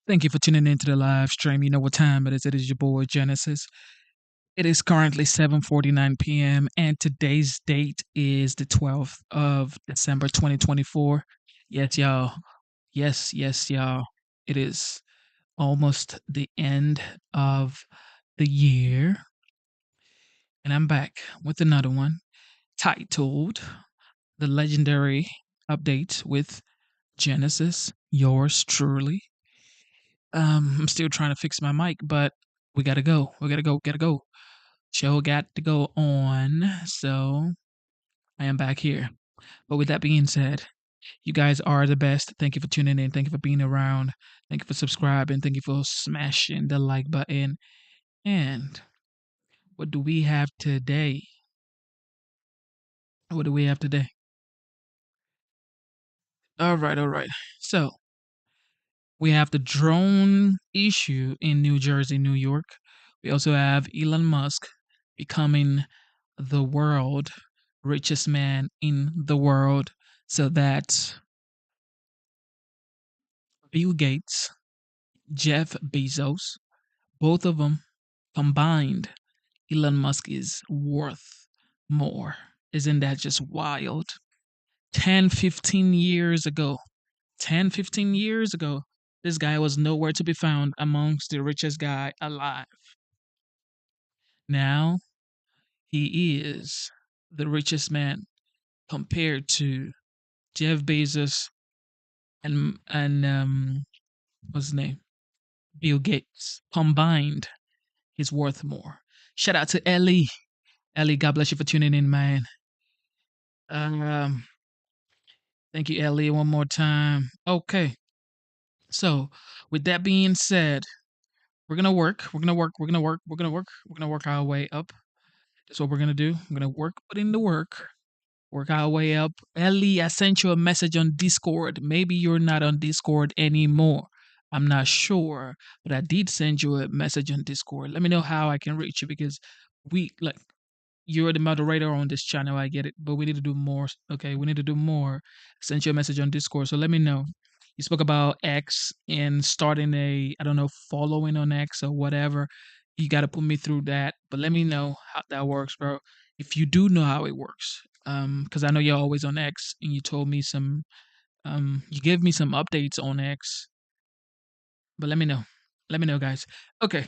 Thank you for tuning into the live stream. You know what time it is. It is your boy Genesis. It is currently 7:49 p.m. and today's date is the 12th of December 2024. Yes, y'all. Yes, y'all. It is almost the end of the year, and I'm back with another one titled The Legendary Update with Genesis, yours truly. I'm still trying to fix my mic, but we gotta go. Gotta go. Show got to go on. So I am back here. But with that being said, you guys are the best. Thank you for tuning in. Thank you for being around. Thank you for subscribing. Thank you for smashing the like button. And what do we have today? What do we have today? All right. So we have the drone issue in New Jersey, New York. We also have Elon Musk becoming the world richest man in the world. So that's Bill Gates, Jeff Bezos, both of them combined, Elon Musk is worth more. Isn't that just wild? 10, 15 years ago, 10, 15 years ago, this guy was nowhere to be found amongst the richest guy alive. Now he is the richest man compared to Jeff Bezos and what's his name? Bill Gates. Combined, he's worth more. Shout out to Ellie. Ellie, God bless you for tuning in, man. Um, Thank you, Ellie, one more time. Okay. So, with that being said, we're gonna work. We're gonna work our way up. That's what we're gonna do. We're gonna work, put in the work our way up. Ellie, I sent you a message on Discord. Maybe you're not on Discord anymore. I'm not sure, but I did send you a message on Discord. Let me know how I can reach you because we like you're the moderator on this channel. I get it, but we need to do more. Okay, we need to do more. Send you a message on Discord, so let me know. You spoke about X and starting a, I don't know, following on X or whatever. You got to put me through that, but let me know how that works, bro. If you do know how it works, because I know you're always on X, and you told me some, you gave me some updates on X, but let me know. Let me know, guys. Okay.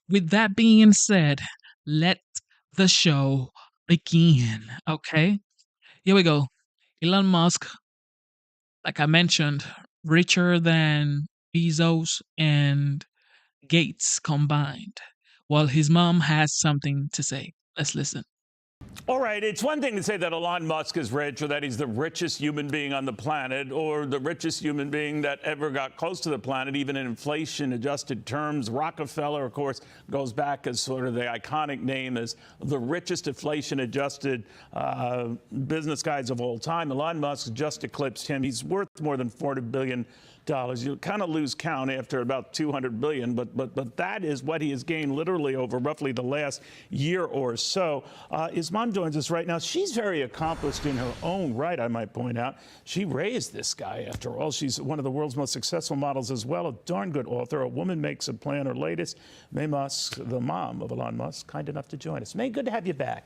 With that being said, let the show begin. Okay. Here we go. Elon Musk, like I mentioned, richer than Bezos and Gates combined. Well, his mom has something to say. Let's listen. All right, it's one thing to say that Elon Musk is rich or that he's the richest human being on the planet or the richest human being that ever got close to the planet, even in inflation adjusted terms. Rockefeller, of course, goes back as sort of the iconic name as the richest inflation adjusted business guys of all time. Elon Musk just eclipsed him. He's worth more than $40 billion. You kind of lose count after about 200 billion, but that is what he has gained literally over roughly the last year or so. His mom joins us right now. She's very accomplished in her own right, I might point out. She raised this guy, after all. She's one of the world's most successful models as well, a darn good author. A Woman Makes a Plan, her latest. May Musk, the mom of Elon Musk, kind enough to join us. May, good to have you back.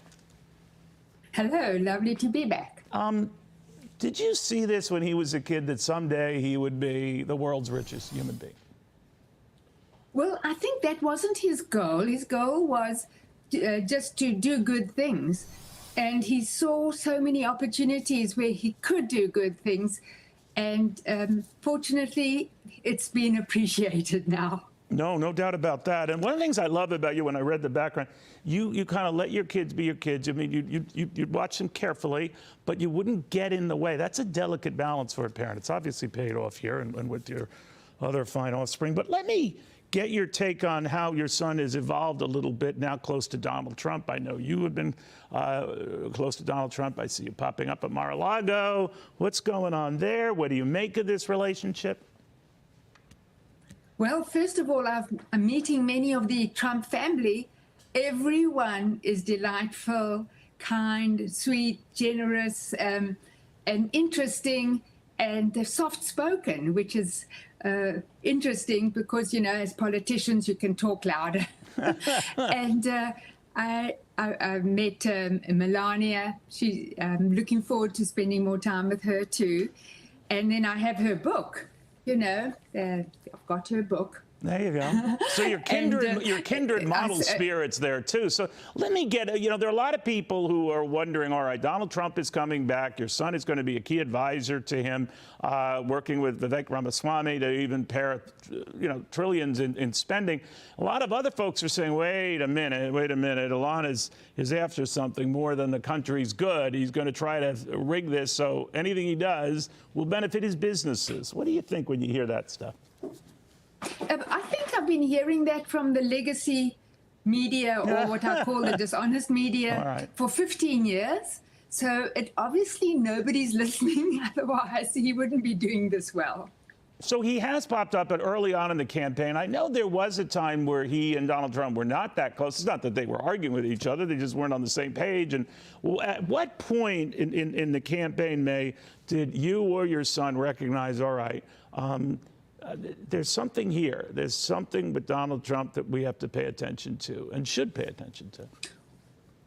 Hello, lovely to be back. Did you see this when he was a kid, that someday he would be the world's richest human being? Well, I think that wasn't his goal. His goal was just to do good things. And he saw so many opportunities where he could do good things. And fortunately, it's been appreciated now. No doubt about that. And one of the things I love about you when I read the background, you kind of let your kids be your kids. I mean, you watch them carefully, but you wouldn't get in the way. That's a delicate balance for a parent. It's obviously paid off here and with your other fine offspring. But let me get your take on how your son has evolved a little bit now close to Donald Trump. I know you have been close to Donald Trump. I see you popping up at Mar-a-Lago. What's going on there? What do you make of this relationship? Well, first of all, I'm meeting many of the Trump family. Everyone is delightful, kind, sweet, generous, and interesting, and soft-spoken, which is interesting because, you know, as politicians, you can talk louder. And I met Melania. I'm looking forward to spending more time with her too. And then I have her book, you know, I've got her book. There you go. So your kindred model spirits there too. So let me get, you know, there are a lot of people who are wondering, all right, Donald Trump is coming back. Your son is going to be a key advisor to him, working with Vivek Ramaswamy to even pair, you know, trillions in spending. A lot of other folks are saying, wait a minute, Elon is after something more than the country's good. He's going to try to rig this so anything he does will benefit his businesses. What do you think when you hear that stuff? I think I've been hearing that from the legacy media, or what I call the dishonest media, for 15 years. So obviously nobody's listening, otherwise he wouldn't be doing this well. So he has popped up early on in the campaign. I know there was a time where he and Donald Trump were not that close. It's not that they were arguing with each other. They just weren't on the same page. And at what point in the campaign, May, did you or your son recognize, all right, there's something here. There's something with Donald Trump that we have to pay attention to and should pay attention to?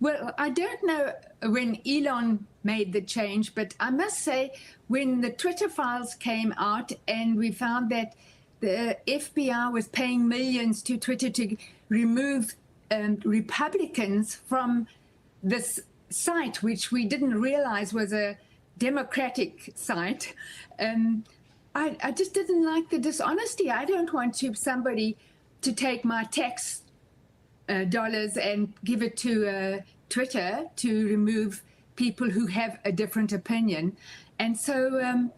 Well, I don't know when Elon made the change, but I must say when the Twitter files came out and we found that the FBI was paying millions to Twitter to remove Republicans from this site, which we didn't realize was a Democratic site, I just didn't like the dishonesty. I don't want somebody to take my tax dollars and give it to Twitter to remove people who have a different opinion. And so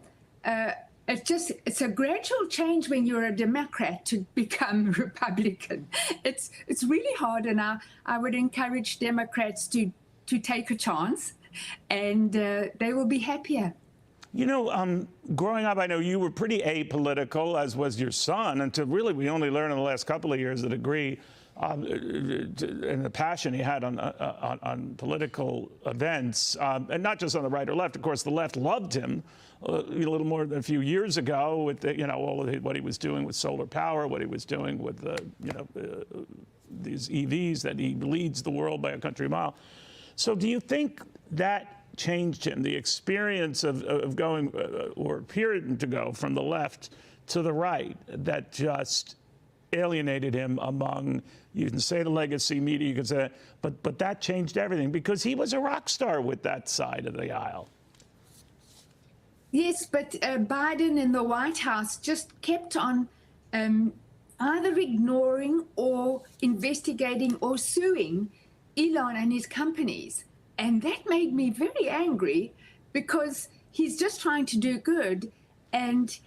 it's a gradual change when you're a Democrat to become Republican. It's really hard, and I would encourage Democrats to take a chance, and they will be happier. You know, growing up, I know you were pretty apolitical, as was your son, until really we only learned in the last couple of years the degree and the passion he had on political events, and not just on the right or left. Of course, the left loved him a little more than a few years ago with the, you know, all of what he was doing with solar power, what he was doing with you know, these EVs, that he leads the world by a country mile. So do you think that changed him, the experience of going or appearing to go from the left to the right, that just alienated him among, you can say the legacy media, you can say, but that changed everything because he was a rock star with that side of the aisle? Yes, but Biden in the White House just kept on either ignoring or investigating or suing Elon and his companies. And that made me very angry because he's just trying to do good and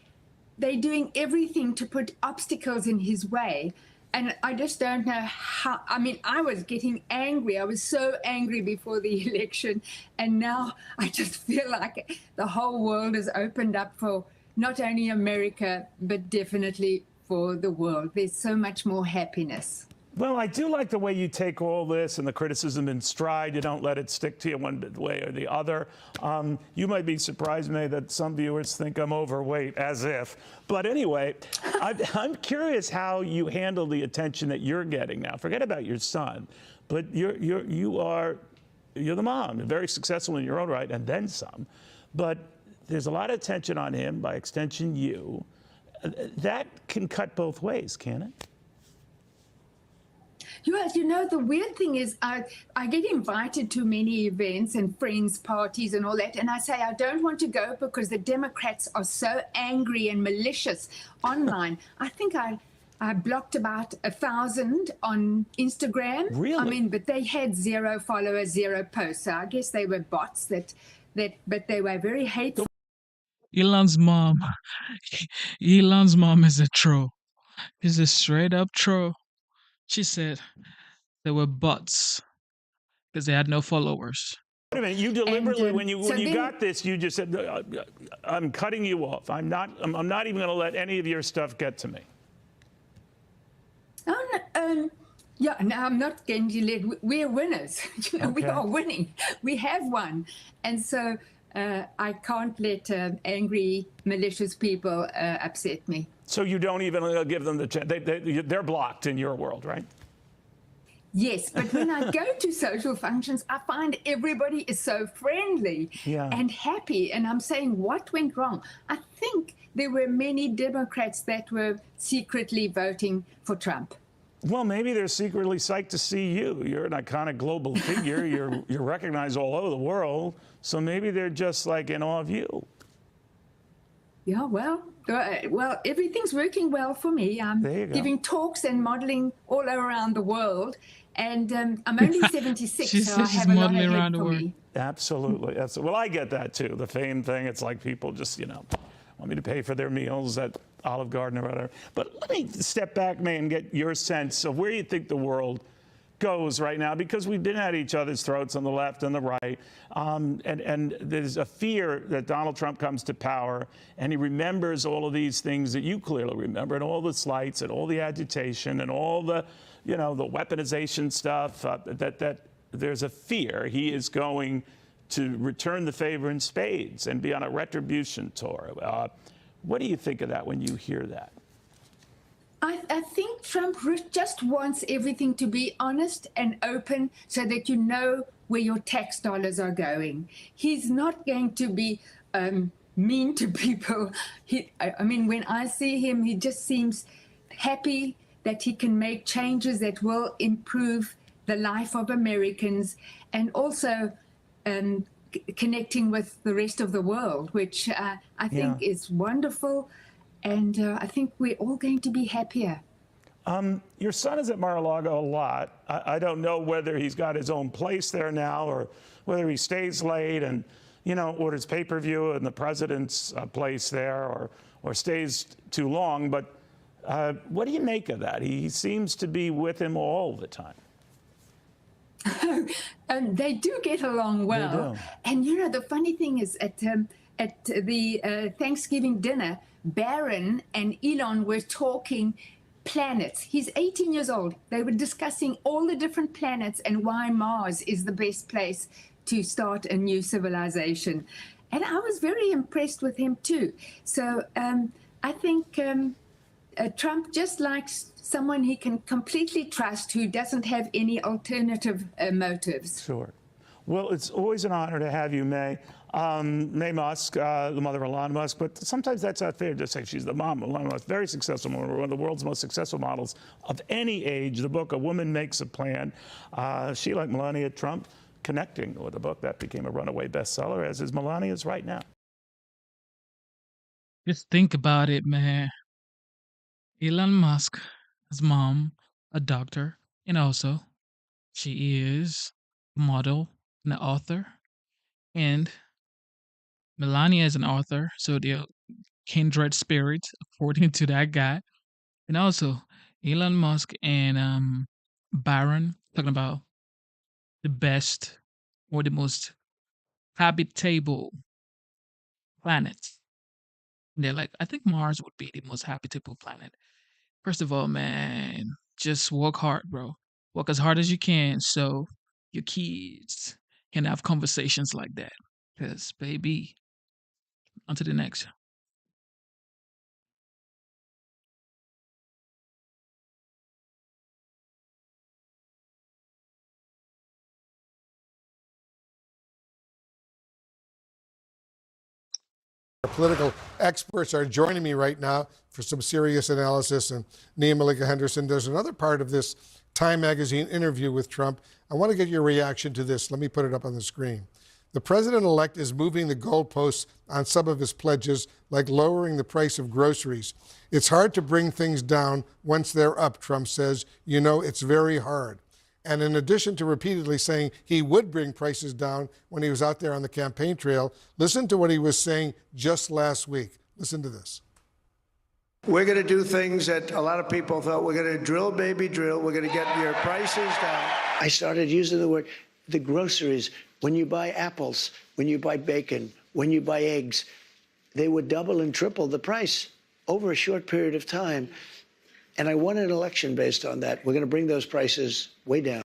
they're doing everything to put obstacles in his way. And I just don't know how. I mean, I was getting angry. I was so angry before the election. And now I just feel like the whole world has opened up for not only America, but definitely for the world. There's so much more happiness. Well, I do like the way you take all this and the criticism in stride. You don't let it stick to you one way or the other. You might be surprised, May, that some viewers think I'm overweight, as if. But anyway, I'm curious how you handle the attention that you're getting now. Forget about your son, but you're the mom, very successful in your own right, and then some. But there's a lot of attention on him, by extension, you. That can cut both ways, can it? Yes, you know, the weird thing is I get invited to many events and friends parties and all that, and I say I don't want to go because the Democrats are so angry and malicious online. I think I blocked about 1,000 on Instagram. Really? I mean, but they had 0 followers, 0 posts. So I guess they were bots but they were very hateful. Elon's mom is a troll. She's a straight up troll. She said there were bots because they had no followers. Wait a minute, you deliberately, when you got this, you just said, I'm cutting you off. I'm not even going to let any of your stuff get to me. Oh, no, yeah, no, I'm not going to let, we're winners. You know, Okay. We are winning. We have won. And so I can't let angry, malicious people upset me. So you don't even give them the chance. They're blocked in your world, right? Yes, but when I go to social functions, I find everybody is so friendly and happy. And I'm saying, what went wrong? I think there were many Democrats that were secretly voting for Trump. Well, maybe they're secretly psyched to see you. You're an iconic global figure. You're recognized all over the world. So maybe they're just like in awe of you. Yeah, well, everything's working well for me. I'm giving talks and modeling all around the world. And I'm only 76, so I have a lot ahead for me. Absolutely. Well, I get that, too. The fame thing, it's like people just, want me to pay for their meals at Olive Garden or whatever. But let me step back, May, and get your sense of where you think the world goes right now, because we've been at each other's throats on the left and the right. And there's a fear that Donald Trump comes to power and he remembers all of these things that you clearly remember, and all the slights and all the agitation and all the, the weaponization stuff, that there's a fear he is going to return the favor in spades and be on a retribution tour. What do you think of that when you hear that? I think Trump just wants everything to be honest and open so that you know where your tax dollars are going. He's not going to be mean to people. I mean, when I see him, he just seems happy that he can make changes that will improve the life of Americans, and also connecting with the rest of the world, which I think is wonderful. And I think we're all going to be happier. Your son is at Mar-a-Lago a lot. I don't know whether he's got his own place there now or whether he stays late and, orders pay-per-view in the president's place there or stays too long. But what do you make of that? He seems to be with him all the time. They do get along well. And, the funny thing is at the Thanksgiving dinner, Barron and Elon were talking planets. He's 18 years old. They were discussing all the different planets and why Mars is the best place to start a new civilization. And I was very impressed with him, too. So I think Trump just likes someone he can completely trust who doesn't have any alternative motives. Sure. Well, it's always an honor to have you, May. May Musk, the mother of Elon Musk, but sometimes that's not fair to say she's the mom of Elon Musk. Very successful, one of the world's most successful models of any age. The book, A Woman Makes a Plan. She, like Melania Trump, connecting with a book that became a runaway bestseller, as is Melania's right now. Just think about it, man. Elon Musk, his mom, a doctor, and also she is a model and an author. And Melania is an author, so they're kindred spirits, according to that guy. And also, Elon Musk and Byron talking about the best or the most habitable planets. And they're like, I think Mars would be the most habitable planet. First of all, man, just work hard, bro. Work as hard as you can so your kids can have conversations like that. Because, baby, on to the next. Our political experts are joining me right now for some serious analysis. And Nia Malika Henderson, there's another part of this Time Magazine interview with Trump. I want to get your reaction to this. Let me put it up on the screen. The president-elect is moving the goalposts on some of his pledges, like lowering the price of groceries. It's hard to bring things down once they're up, Trump says. It's very hard. And in addition to repeatedly saying he would bring prices down when he was out there on the campaign trail, listen to what he was saying just last week. Listen to this. We're going to do things that a lot of people thought we're going to drill, baby, drill. We're going to get your prices down. I started using the word, the groceries. When you buy apples, when you buy bacon, when you buy eggs, they would double and triple the price over a short period of time. And I won an election based on that. We're going to bring those prices way down.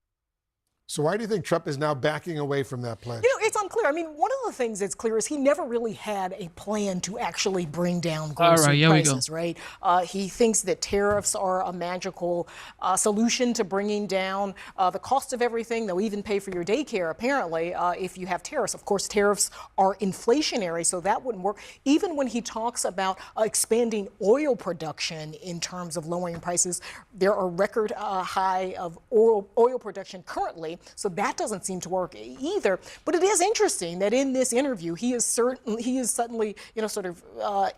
So why do you think Trump is now backing away from that pledge? You know, it's unclear. I mean, one of the things that's clear is he never really had a plan to actually bring down grocery prices, right? He thinks that tariffs are a magical solution to bringing down the cost of everything. They'll even pay for your daycare, apparently, if you have tariffs. Of course, tariffs are inflationary, so that wouldn't work. Even when he talks about expanding oil production in terms of lowering prices, there are record high of oil production currently. So that doesn't seem to work either. But it is interesting that in this interview, he is suddenly, you know, sort of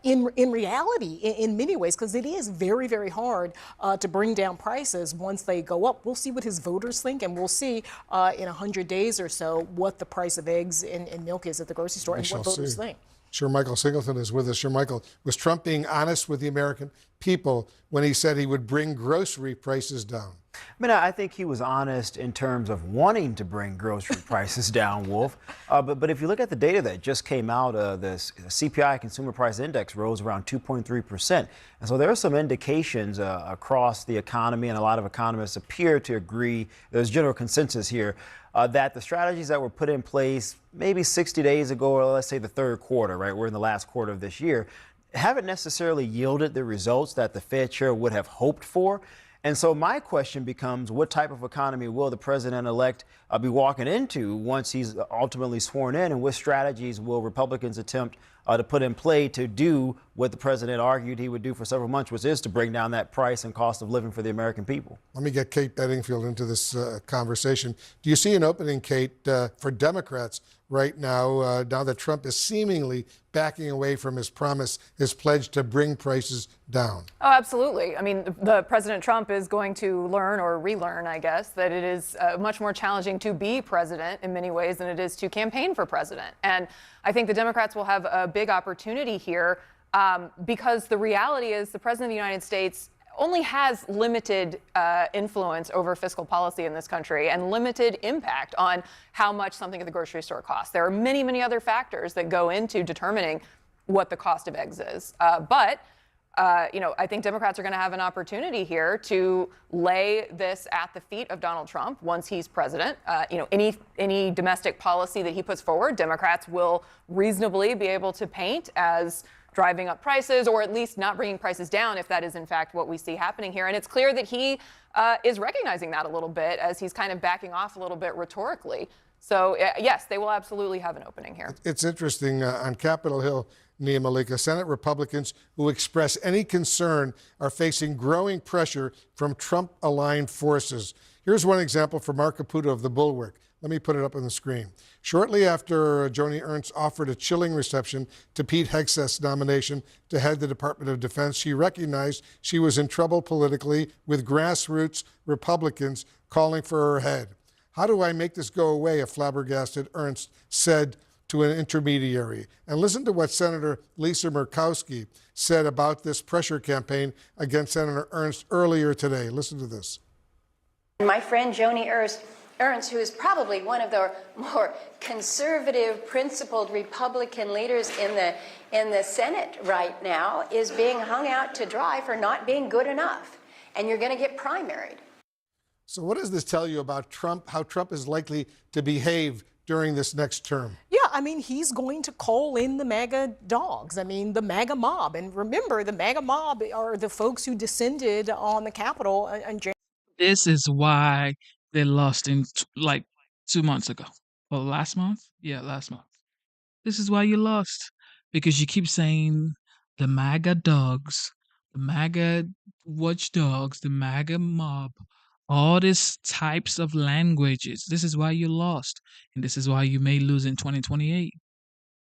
in reality in many ways, because it is very, very hard to bring down prices once they go up. We'll see what his voters think, and we'll see in 100 days or so what the price of eggs and milk is at the grocery store and what voters think. Sure, Michael Singleton is with us. Sure, Michael, was Trump being honest with the American people when he said he would bring grocery prices down? I mean, I think he was honest in terms of wanting to bring grocery prices down, Wolf. But if you look at the data that just came out, the CPI Consumer Price Index rose around 2.3%. And so there are some indications across the economy, and a lot of economists appear to agree, there's general consensus here, that the strategies that were put in place maybe 60 days ago, or let's say the third quarter, right? We're in the last quarter of this year, haven't necessarily yielded the results that the Fed chair would have hoped for. And so my question becomes, what type of economy will the president-elect be walking into once he's ultimately sworn in, and what strategies will Republicans attempt to put in play to do what the president argued he would do for several months, which is to bring down that price and cost of living for the American people? Let me get Kate Bedingfield into this conversation. Do you see an opening, Kate, for Democrats right now, now that Trump is seemingly backing away from his promise, his pledge to bring prices down? Oh, absolutely. I mean, the President Trump is going to learn or relearn, I guess, that it is much more challenging to be president in many ways than it is to campaign for president. And I think the Democrats will have a big opportunity here because the reality is the President of the United States only has limited influence over fiscal policy in this country and limited impact on how much something at the grocery store costs. There are many, many other factors that go into determining what the cost of eggs is. You know, I think Democrats are going to have an opportunity here to lay this at the feet of Donald Trump once he's president. You know, any domestic policy that he puts forward, Democrats will reasonably be able to paint as driving up prices, or at least not bringing prices down, if that is in fact what we see happening here. And it's clear that he is recognizing that a little bit as he's kind of backing off a little bit rhetorically. So yes, they will absolutely have an opening here. It's interesting on Capitol Hill, Nia Malika, Senate Republicans who express any concern are facing growing pressure from Trump-aligned forces. Here's one example from Mark Caputo of The Bulwark. Let me put it up on the screen. Shortly after Joni Ernst offered a chilling reception to Pete Hegseth's nomination to head the Department of Defense, she recognized she was in trouble politically with grassroots Republicans calling for her head. How do I make this go away? A flabbergasted Ernst said to an intermediary. And listen to what Senator Lisa Murkowski said about this pressure campaign against Senator Ernst earlier today. Listen to this. My friend Joni Ernst, who is probably one of the more conservative, principled Republican leaders in the Senate right now, is being hung out to dry for not being good enough. And you're going to get primaried. So what does this tell you about Trump, how Trump is likely to behave during this next term? Yeah, I mean, he's going to call in the MAGA dogs. I mean, the MAGA mob. And remember, the MAGA mob are the folks who descended on the Capitol on January. This is why they lost in like 2 months ago. Or last month? Yeah, last month. This is why you lost. Because you keep saying the MAGA dogs, the MAGA watchdogs, the MAGA mob, all these types of languages. This is why you lost. And this is why you may lose in 2028.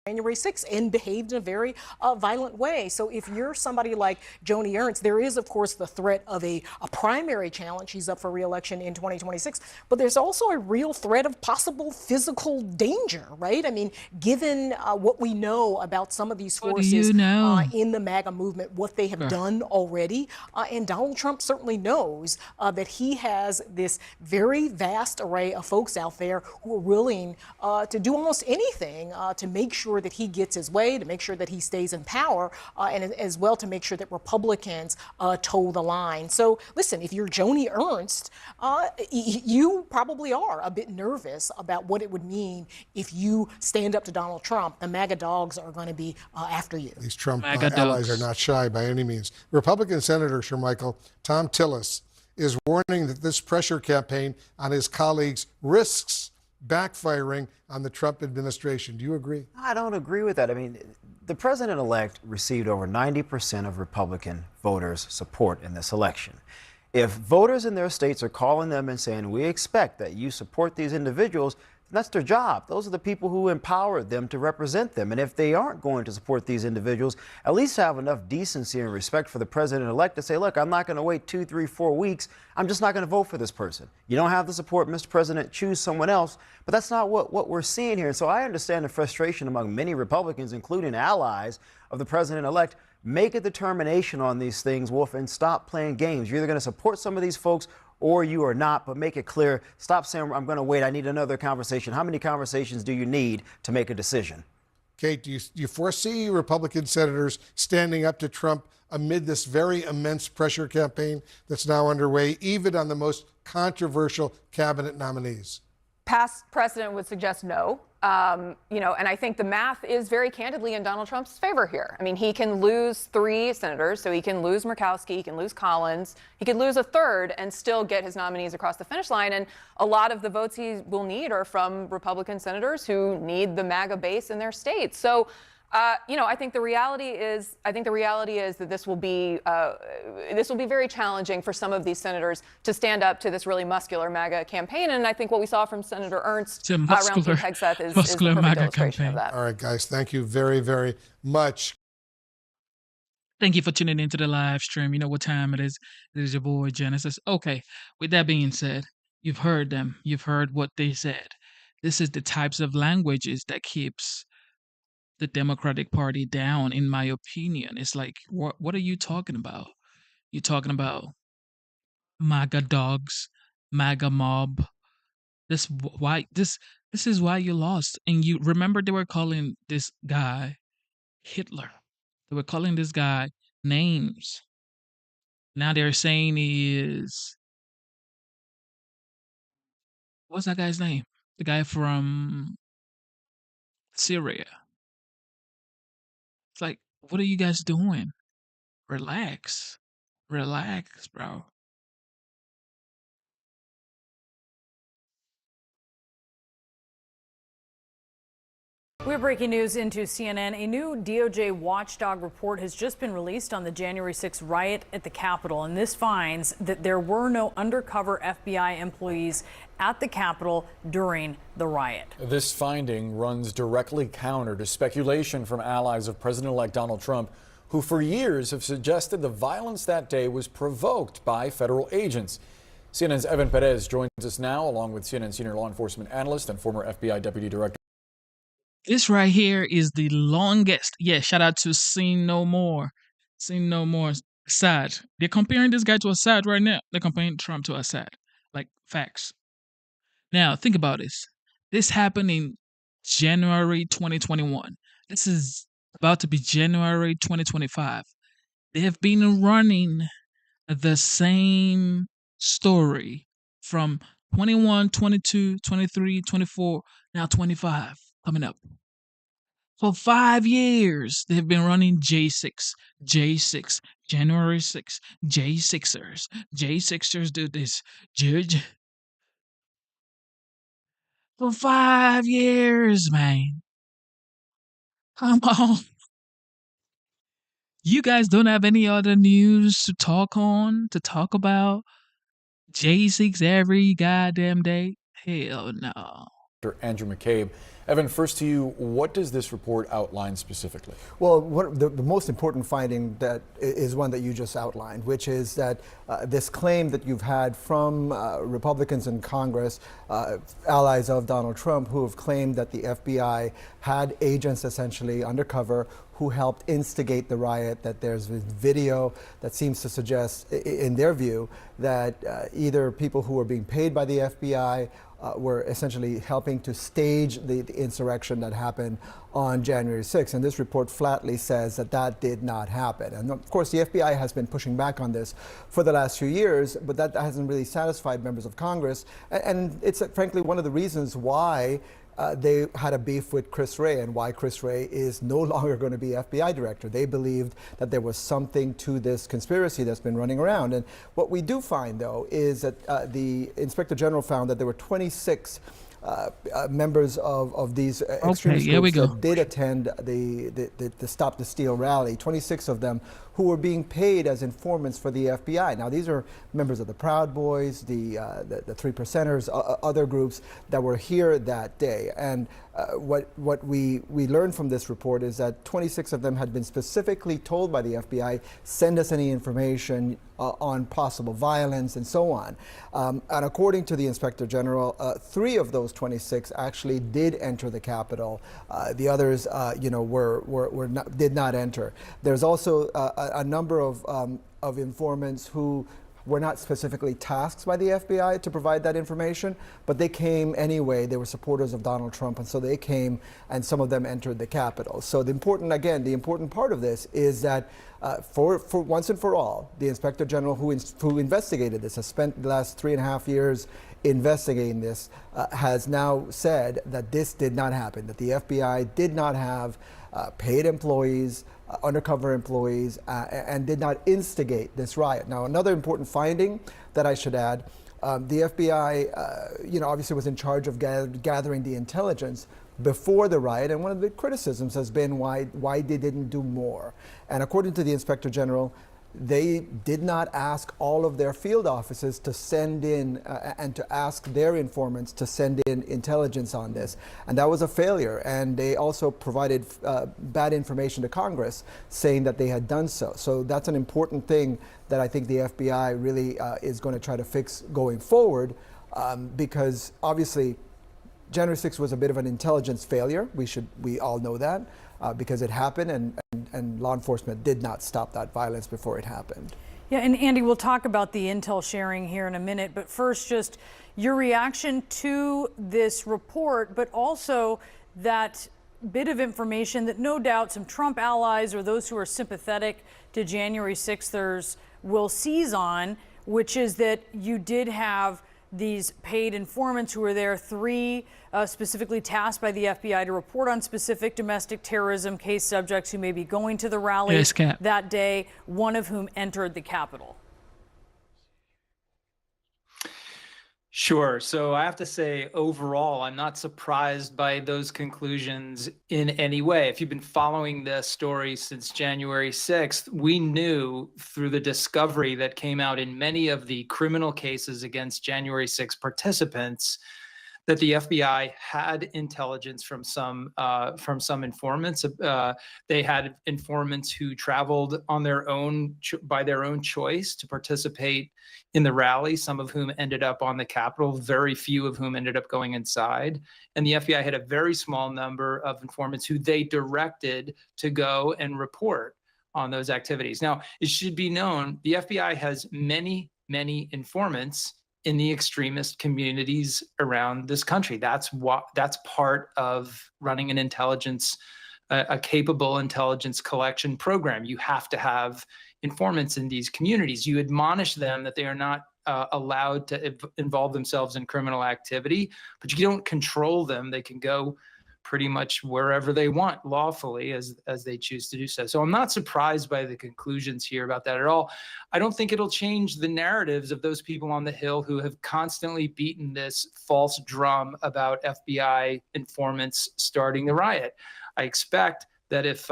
January 6th and behaved in a very violent way. So if you're somebody like Joni Ernst, there is, of course, the threat of a primary challenge. She's up for re-election in 2026. But there's also a real threat of possible physical danger, right? I mean, given what we know about some of these forces in the MAGA movement, what they have done already. And Donald Trump certainly knows that he has this very vast array of folks out there who are willing to do almost anything to make sure sure that he gets his way, to make sure that he stays in power, and as well to make sure that Republicans toe the line. So listen, if you're Joni Ernst, you probably are a bit nervous about what it would mean if you stand up to Donald Trump. The MAGA dogs are going to be after you. These Trump allies are not shy by any means. Republican Senator Shermichael Tom Tillis is warning that this pressure campaign on his colleagues risks backfiring on the Trump administration. Do you agree? I don't agree with that. I mean, the president-elect received over 90% of Republican voters' support in this election. If voters in their states are calling them and saying, we expect that you support these individuals, that's their job. Those are the people who empowered them to represent them. And if they aren't going to support these individuals, at least have enough decency and respect for the president-elect to say, look, I'm not going to wait 2, 3, 4 weeks. I'm just not going to vote for this person. You don't have the support, Mr. President, choose someone else. But that's not what we're seeing here. And so I understand the frustration among many Republicans, including allies of the president-elect. Make a determination on these things, Wolf, and stop playing games. You're either going to support some of these folks or you are not, but make it clear. Stop saying, I'm going to wait, I need another conversation. How many conversations do you need to make a decision? Kate, do you foresee Republican senators standing up to Trump amid this very immense pressure campaign that's now underway, even on the most controversial cabinet nominees? Past precedent would suggest no. And I think the math is very candidly in Donald Trump's favor here. I mean, he can lose 3 senators, so he can lose Murkowski, he can lose Collins, he could lose a third and still get his nominees across the finish line. And a lot of the votes he will need are from Republican senators who need the MAGA base in their states. So, I think the reality is that this will be very challenging for some of these senators to stand up to this really muscular MAGA campaign. And I think what we saw from Senator Ernst around Hegseth is the perfect illustration of that. All right, guys, thank you very, very much. Thank you for tuning into the live stream. You know what time it is. It is your boy Genesis. Okay, with that being said, you've heard them. You've heard what they said. This is the types of languages that keeps the Democratic Party down, in my opinion. It's like, what are you talking about? You're talking about MAGA dogs, MAGA mob. This is why you lost. And you remember they were calling this guy Hitler. They were calling this guy names. Now they're saying he is, what's that guy's name? The guy from Syria. It's like, what are you guys doing? Relax. Relax, bro. We're breaking news into CNN. A new DOJ watchdog report has just been released on the January 6th riot at the Capitol, and this finds that there were no undercover FBI employees at the Capitol during the riot. This finding runs directly counter to speculation from allies of President-elect Donald Trump, who for years have suggested the violence that day was provoked by federal agents. CNN's Evan Perez joins us now, along with CNN senior law enforcement analyst and former FBI deputy director. This right here is the longest. Yeah, shout out to Seen No More. Seen No More. Assad. They're comparing this guy to Assad right now. They're comparing Trump to Assad. Like, facts. Now, think about this. This happened in January 2021. This is about to be January 2025. They have been running the same story from 21, 22, 23, 24, now 25 coming up. For 5 years, they've been running J6, J6, January 6th, J6ers. J6ers do this. Judge. For 5 years, man. Come on. You guys don't have any other news to talk about? J6 every goddamn day? Hell no. Andrew McCabe. Evan, first to you, what does this report outline specifically? Well, the most important finding that is one that you just outlined, which is that this claim that you've had from Republicans in Congress, allies of Donald Trump, who have claimed that the FBI had agents essentially undercover who helped instigate the riot, that there's video that seems to suggest, in their view, that either people who were being paid by the FBI were essentially helping to stage the insurrection that happened on January 6th. And this report flatly says that that did not happen. And of course, the FBI has been pushing back on this for the last few years, but that hasn't really satisfied members of Congress. And it's frankly one of the reasons why they had a beef with Chris Wray and why Chris Wray is no longer going to be FBI director. They believed that there was something to this conspiracy that's been running around. And what we do find, though, is that the Inspector General found that there were 26 members of these extremist groups that did attend the Stop the Steal rally, 26 of them who were being paid as informants for the FBI. Now, these are members of the Proud Boys, the Three Percenters, other groups that were here that day. And what we learned from this report is that 26 of them had been specifically told by the FBI, send us any information on possible violence and so on. And according to the Inspector General, 3 of those 26 actually did enter the Capitol. The others, did not enter. There's also a number of informants who were not specifically tasked by the FBI to provide that information, but they came anyway. They were supporters of Donald Trump, and so they came, and some of them entered the Capitol. So the important part of this is that for once and for all, the Inspector General who investigated this, has spent the last 3.5 years investigating this, has now said that this did not happen, that the FBI did not have paid employees, undercover employees, and did not instigate this riot. Now, another important finding that I should add, the FBI, obviously was in charge of gathering the intelligence before the riot, and one of the criticisms has been why they didn't do more. And according to the Inspector General, they did not ask all of their field offices to send in and to ask their informants to send in intelligence on this. And that was a failure. And they also provided bad information to Congress saying that they had done so. So that's an important thing that I think the FBI really is going to try to fix going forward, because obviously January 6th was a bit of an intelligence failure. We all know that. Because it happened, and law enforcement did not stop that violence before it happened. Yeah, and Andy, we'll talk about the intel sharing here in a minute, but first, just your reaction to this report, but also that bit of information that no doubt some Trump allies or those who are sympathetic to January 6thers will seize on, which is that you did have these paid informants who were there, 3 specifically tasked by the FBI to report on specific domestic terrorism case subjects who may be going to the rally that day, one of whom entered the Capitol. Sure. So I have to say, overall, I'm not surprised by those conclusions in any way. If you've been following this story since January 6th, we knew through the discovery that came out in many of the criminal cases against January 6th participants that the FBI had intelligence from some informants. They had informants who traveled on their own by their own choice to participate in the rally, some of whom ended up on the Capitol, very few of whom ended up going inside. And the FBI had a very small number of informants who they directed to go and report on those activities. Now, it should be known, the FBI has many, many informants in the extremist communities around this country. That's part of running an intelligence, a capable intelligence collection program. You have to have informants in these communities. You admonish them that they are not allowed to involve themselves in criminal activity, but you don't control them. They can go pretty much wherever they want lawfully as they choose to do so. So I'm not surprised by the conclusions here about that at all. I don't think it'll change the narratives of those people on the Hill who have constantly beaten this false drum about FBI informants starting the riot. I expect that if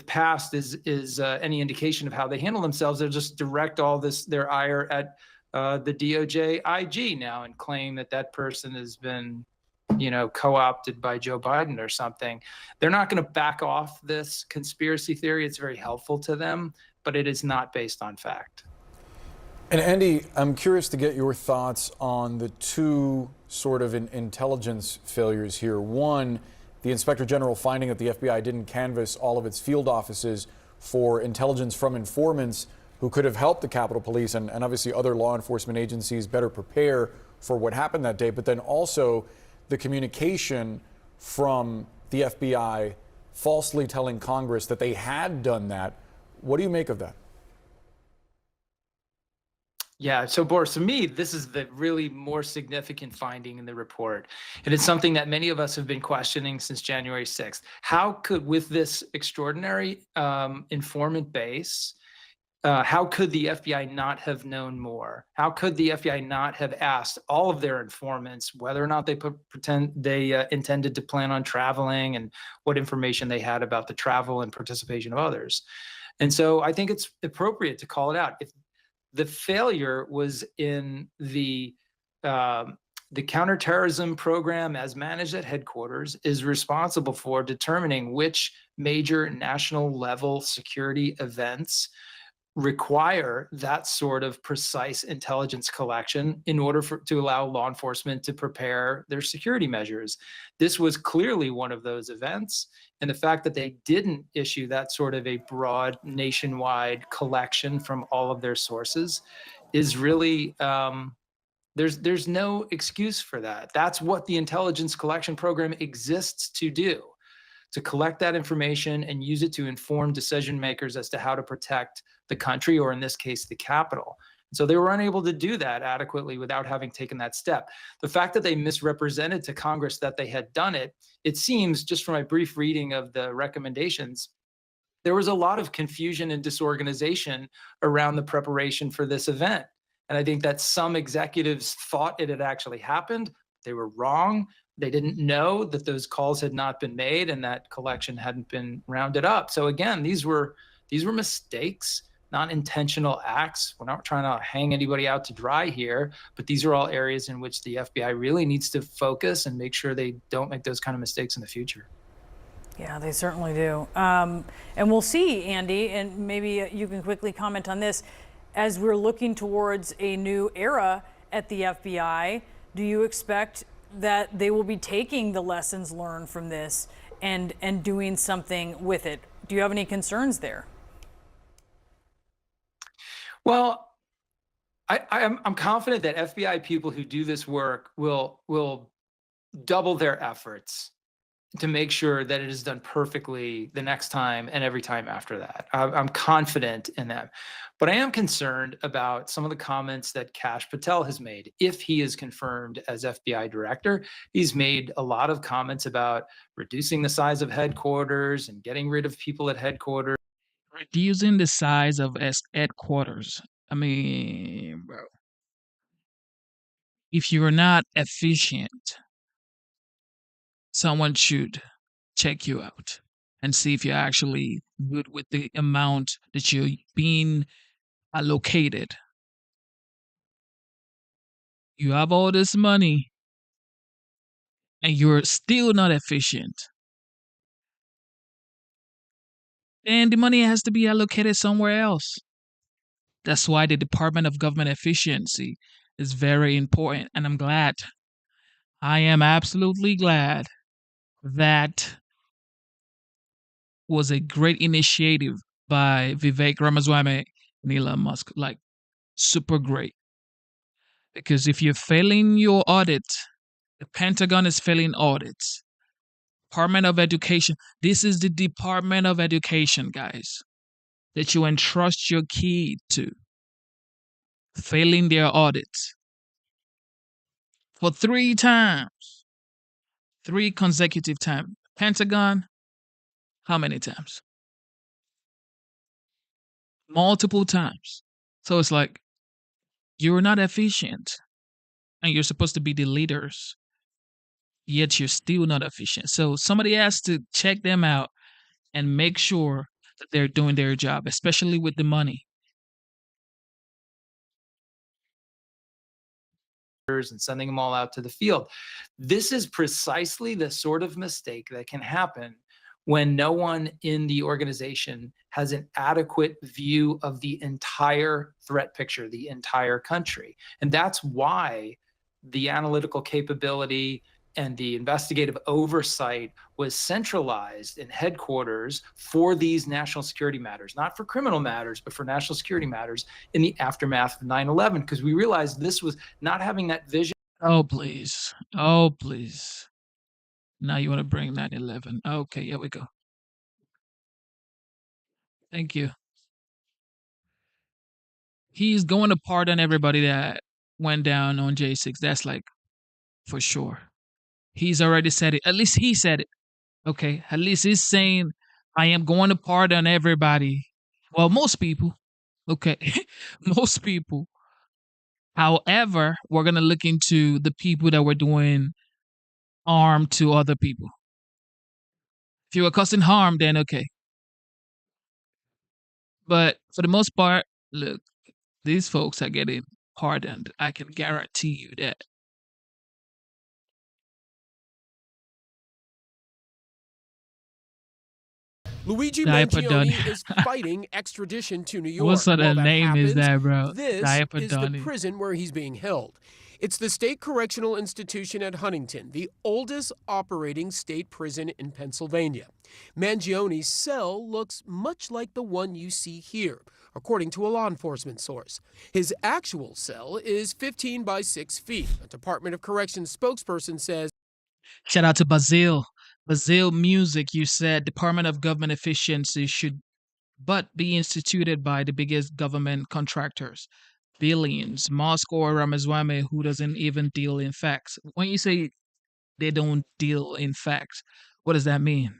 past is any indication of how they handle themselves, they'll just direct all their ire at the DOJ IG now and claim that person has been co-opted by Joe Biden or something. They're not going to back off this conspiracy theory. It's very helpful to them, but it is not based on fact. And Andy, I'm curious to get your thoughts on the 2 sort of intelligence failures here. One, the Inspector General finding that the FBI didn't canvass all of its field offices for intelligence from informants who could have helped the Capitol Police and obviously other law enforcement agencies better prepare for what happened that day, but then also the communication from the FBI falsely telling Congress that they had done that. What do you make of that? Yeah, so Boris, to me, this is the really more significant finding in the report. And it's something that many of us have been questioning since January 6th. How could, with this extraordinary informant base, how could the FBI not have known more? How could the FBI not have asked all of their informants whether or not they intended to plan on traveling and what information they had about the travel and participation of others? And so I think it's appropriate to call it out. If the failure was in the counterterrorism program as managed at headquarters is responsible for determining which major national level security events require that sort of precise intelligence collection in order to allow law enforcement to prepare their security measures. This was clearly one of those events. And the fact that they didn't issue that sort of a broad nationwide collection from all of their sources is really, there's no excuse for that. That's what the intelligence collection program exists to do, to collect that information and use it to inform decision makers as to how to protect the country, or in this case, the Capitol. So they were unable to do that adequately without having taken that step. The fact that they misrepresented to Congress that they had done it, it seems, just from my brief reading of the recommendations, there was a lot of confusion and disorganization around the preparation for this event. And I think that some executives thought it had actually happened. They were wrong. They didn't know that those calls had not been made and that collection hadn't been rounded up. So again, these were mistakes, not intentional acts. We're not trying to hang anybody out to dry here, but these are all areas in which the FBI really needs to focus and make sure they don't make those kind of mistakes in the future. Yeah, they certainly do. And we'll see, Andy, and maybe you can quickly comment on this. As we're looking towards a new era at the FBI, do you expect that they will be taking the lessons learned from this and doing something with it? Do you have any concerns there? Well, I'm confident that FBI people who do this work will double their efforts to make sure that it is done perfectly the next time and every time after that. I'm confident in them. But I am concerned about some of the comments that Kash Patel has made. If he is confirmed as FBI director, he's made a lot of comments about reducing the size of headquarters and getting rid of people at headquarters. Reducing the size of headquarters. I mean, bro, if you're not efficient, someone should check you out and see if you're actually good with the amount that you're being allocated. You have all this money and you're still not efficient. And the money has to be allocated somewhere else. That's why the Department of Government Efficiency is very important. And I'm glad, I am absolutely glad that was a great initiative by Vivek Ramaswamy and Elon Musk. Like, super great. Because if you're failing your audit, the Pentagon is failing audits. Department of Education. This is the Department of Education, guys, that you entrust your kid to, failing their audits for 3 times, 3 consecutive times. Pentagon, how many times? Multiple times. So it's like, you're not efficient, and you're supposed to be the leaders, yet you're still not efficient. So somebody has to check them out and make sure that they're doing their job, especially with the money. And sending them all out to the field. This is precisely the sort of mistake that can happen when no one in the organization has an adequate view of the entire threat picture, the entire country. And that's why the analytical capability and the investigative oversight was centralized in headquarters for these national security matters, not for criminal matters, but for national security matters in the aftermath of 9/11, because we realized this was not having that vision. Oh, please. Oh, please. Now you want to bring 9/11. Okay, here we go. Thank you. He's going to pardon everybody that went down on J6. That's like for sure. He's already said it. At least he said it. Okay. At least he's saying, I am going to pardon everybody. Well, most people. Okay. Most people. However, we're going to look into the people that were doing harm to other people. If you were causing harm, then okay. But for the most part, look, these folks are getting pardoned. I can guarantee you that. Luigi Diaper Donnie. Mangione is fighting extradition to New York. What sort While of that name is happens, that, bro? This Diaper is the Donnie. prison where he's being held. It's the State Correctional Institution at Huntington, the oldest operating state prison in Pennsylvania. Mangione's cell looks much like the one you see here, according to a law enforcement source. His actual cell is 15 by 6 feet. A Department of Corrections spokesperson says, Shout out to Basil. Basil Music, you said Department of Government Efficiency should but be instituted by the biggest government contractors. Billions. Moscow or Ramaswamy, who doesn't even deal in facts. When you say they don't deal in facts, what does that mean?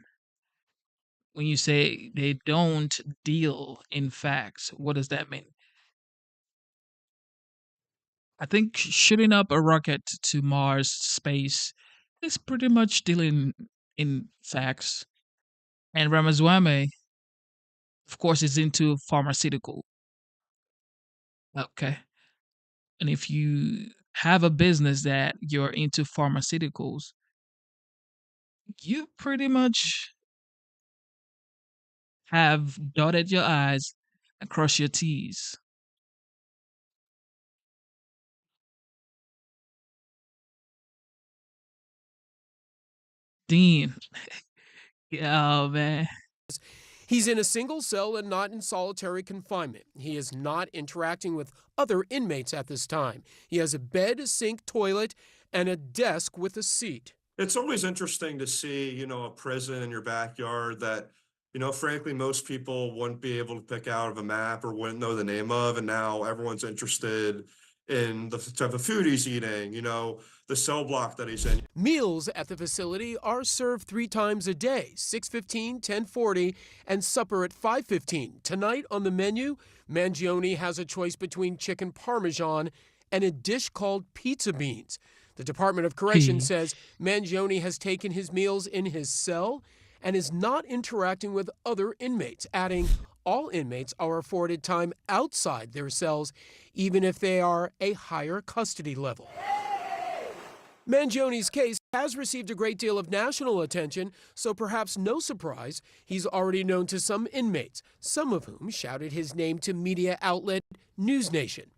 When you say they don't deal in facts, what does that mean? I think shooting up a rocket to Mars space is pretty much dealing in facts. And Ramaswamy, of course, is into pharmaceutical. Okay. And if you have a business that you're into pharmaceuticals, you pretty much have dotted your I's and crossed your T's. Dean. Oh, man. he's in a single cell and not in solitary confinement. He is not interacting with other inmates at this time. He has a bed, a sink, toilet, and a desk with a seat. It's always interesting to see, a prison in your backyard that, frankly, most people wouldn't be able to pick out of a map or wouldn't know the name of. And now everyone's interested in the type of food he's eating, the cell block that he's in. Meals at the facility are served 3 times a day, 6:15, 10:40, and supper at 5:15. Tonight on the menu, Mangione has a choice between chicken parmesan and a dish called pizza beans. The Department of Corrections says Mangione has taken his meals in his cell and is not interacting with other inmates, adding all inmates are afforded time outside their cells, even if they are a higher custody level. Mangione's case has received a great deal of national attention, so perhaps no surprise, he's already known to some inmates, some of whom shouted his name to media outlet News Nation.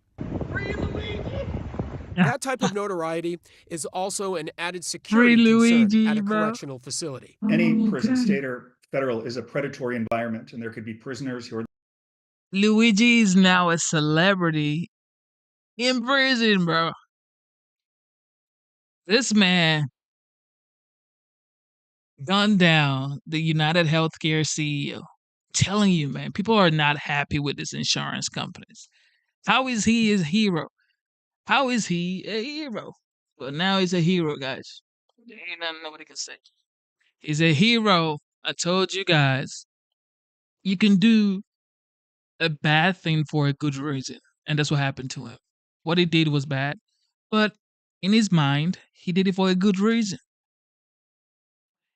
That type of notoriety is also an added security concern at a correctional facility. Any prison, state or federal, is a predatory environment, and there could be prisoners who are... Luigi is now a celebrity in prison, bro. This man gunned down the United Healthcare CEO. Telling you, man, people are not happy with these insurance companies. How is he his hero? How is he a hero? Well, now he's a hero, guys. There ain't nothing nobody can say. He's a hero. I told you guys, you can do a bad thing for a good reason. And that's what happened to him. What he did was bad. But in his mind, he did it for a good reason.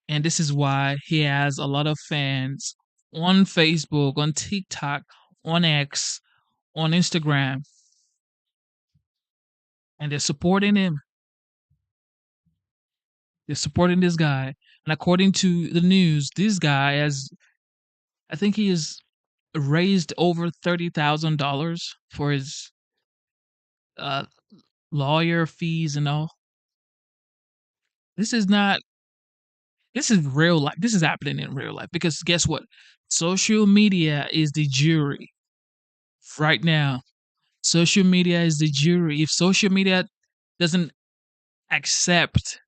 And this is why he has a lot of fans on Facebook, on TikTok, on X, on Instagram. And they're supporting him. They're supporting this guy. And according to the news, this guy has, I think he has raised over $30,000 for his lawyer fees and all. This is real life. This is happening in real life. Because guess what? Social media is the jury. Right now, social media is the jury. If social media doesn't accept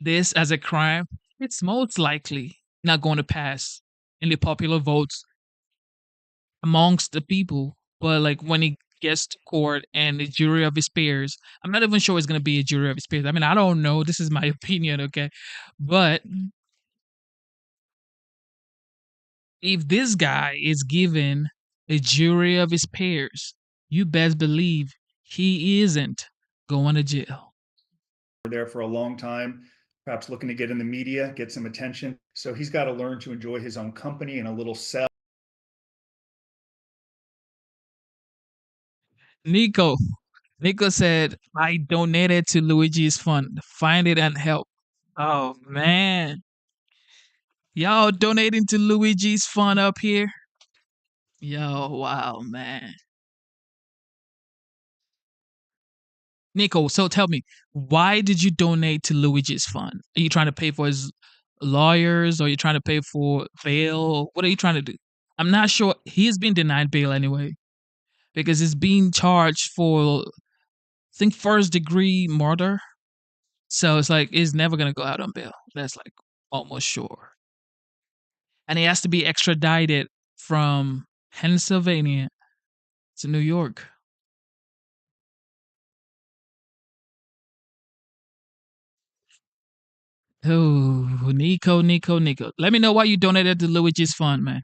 this as a crime, it's most likely not going to pass in the popular votes amongst the people. But like when he gets to court and the jury of his peers, I'm not even sure it's going to be a jury of his peers. I mean, I don't know. This is my opinion, okay? But if this guy is given a jury of his peers, you best believe he isn't going to jail. There for a long time, perhaps looking to get in the media, get some attention. So he's got to learn to enjoy his own company in a little cell. Nico said, I donated to Luigi's fund. Find it and help. Oh, man. Y'all donating to Luigi's fund up here? Yo, wow, man. Nico, so tell me, why did you donate to Luigi's fund? Are you trying to pay for his lawyers, or are you trying to pay for bail? What are you trying to do? I'm not sure. He's been denied bail anyway, because he's being charged for, I think, first-degree murder. So it's like he's never gonna go out on bail. That's like almost sure. And he has to be extradited from Pennsylvania to New York. Oh, Nico. Let me know why you donated to Luigi's fund, man.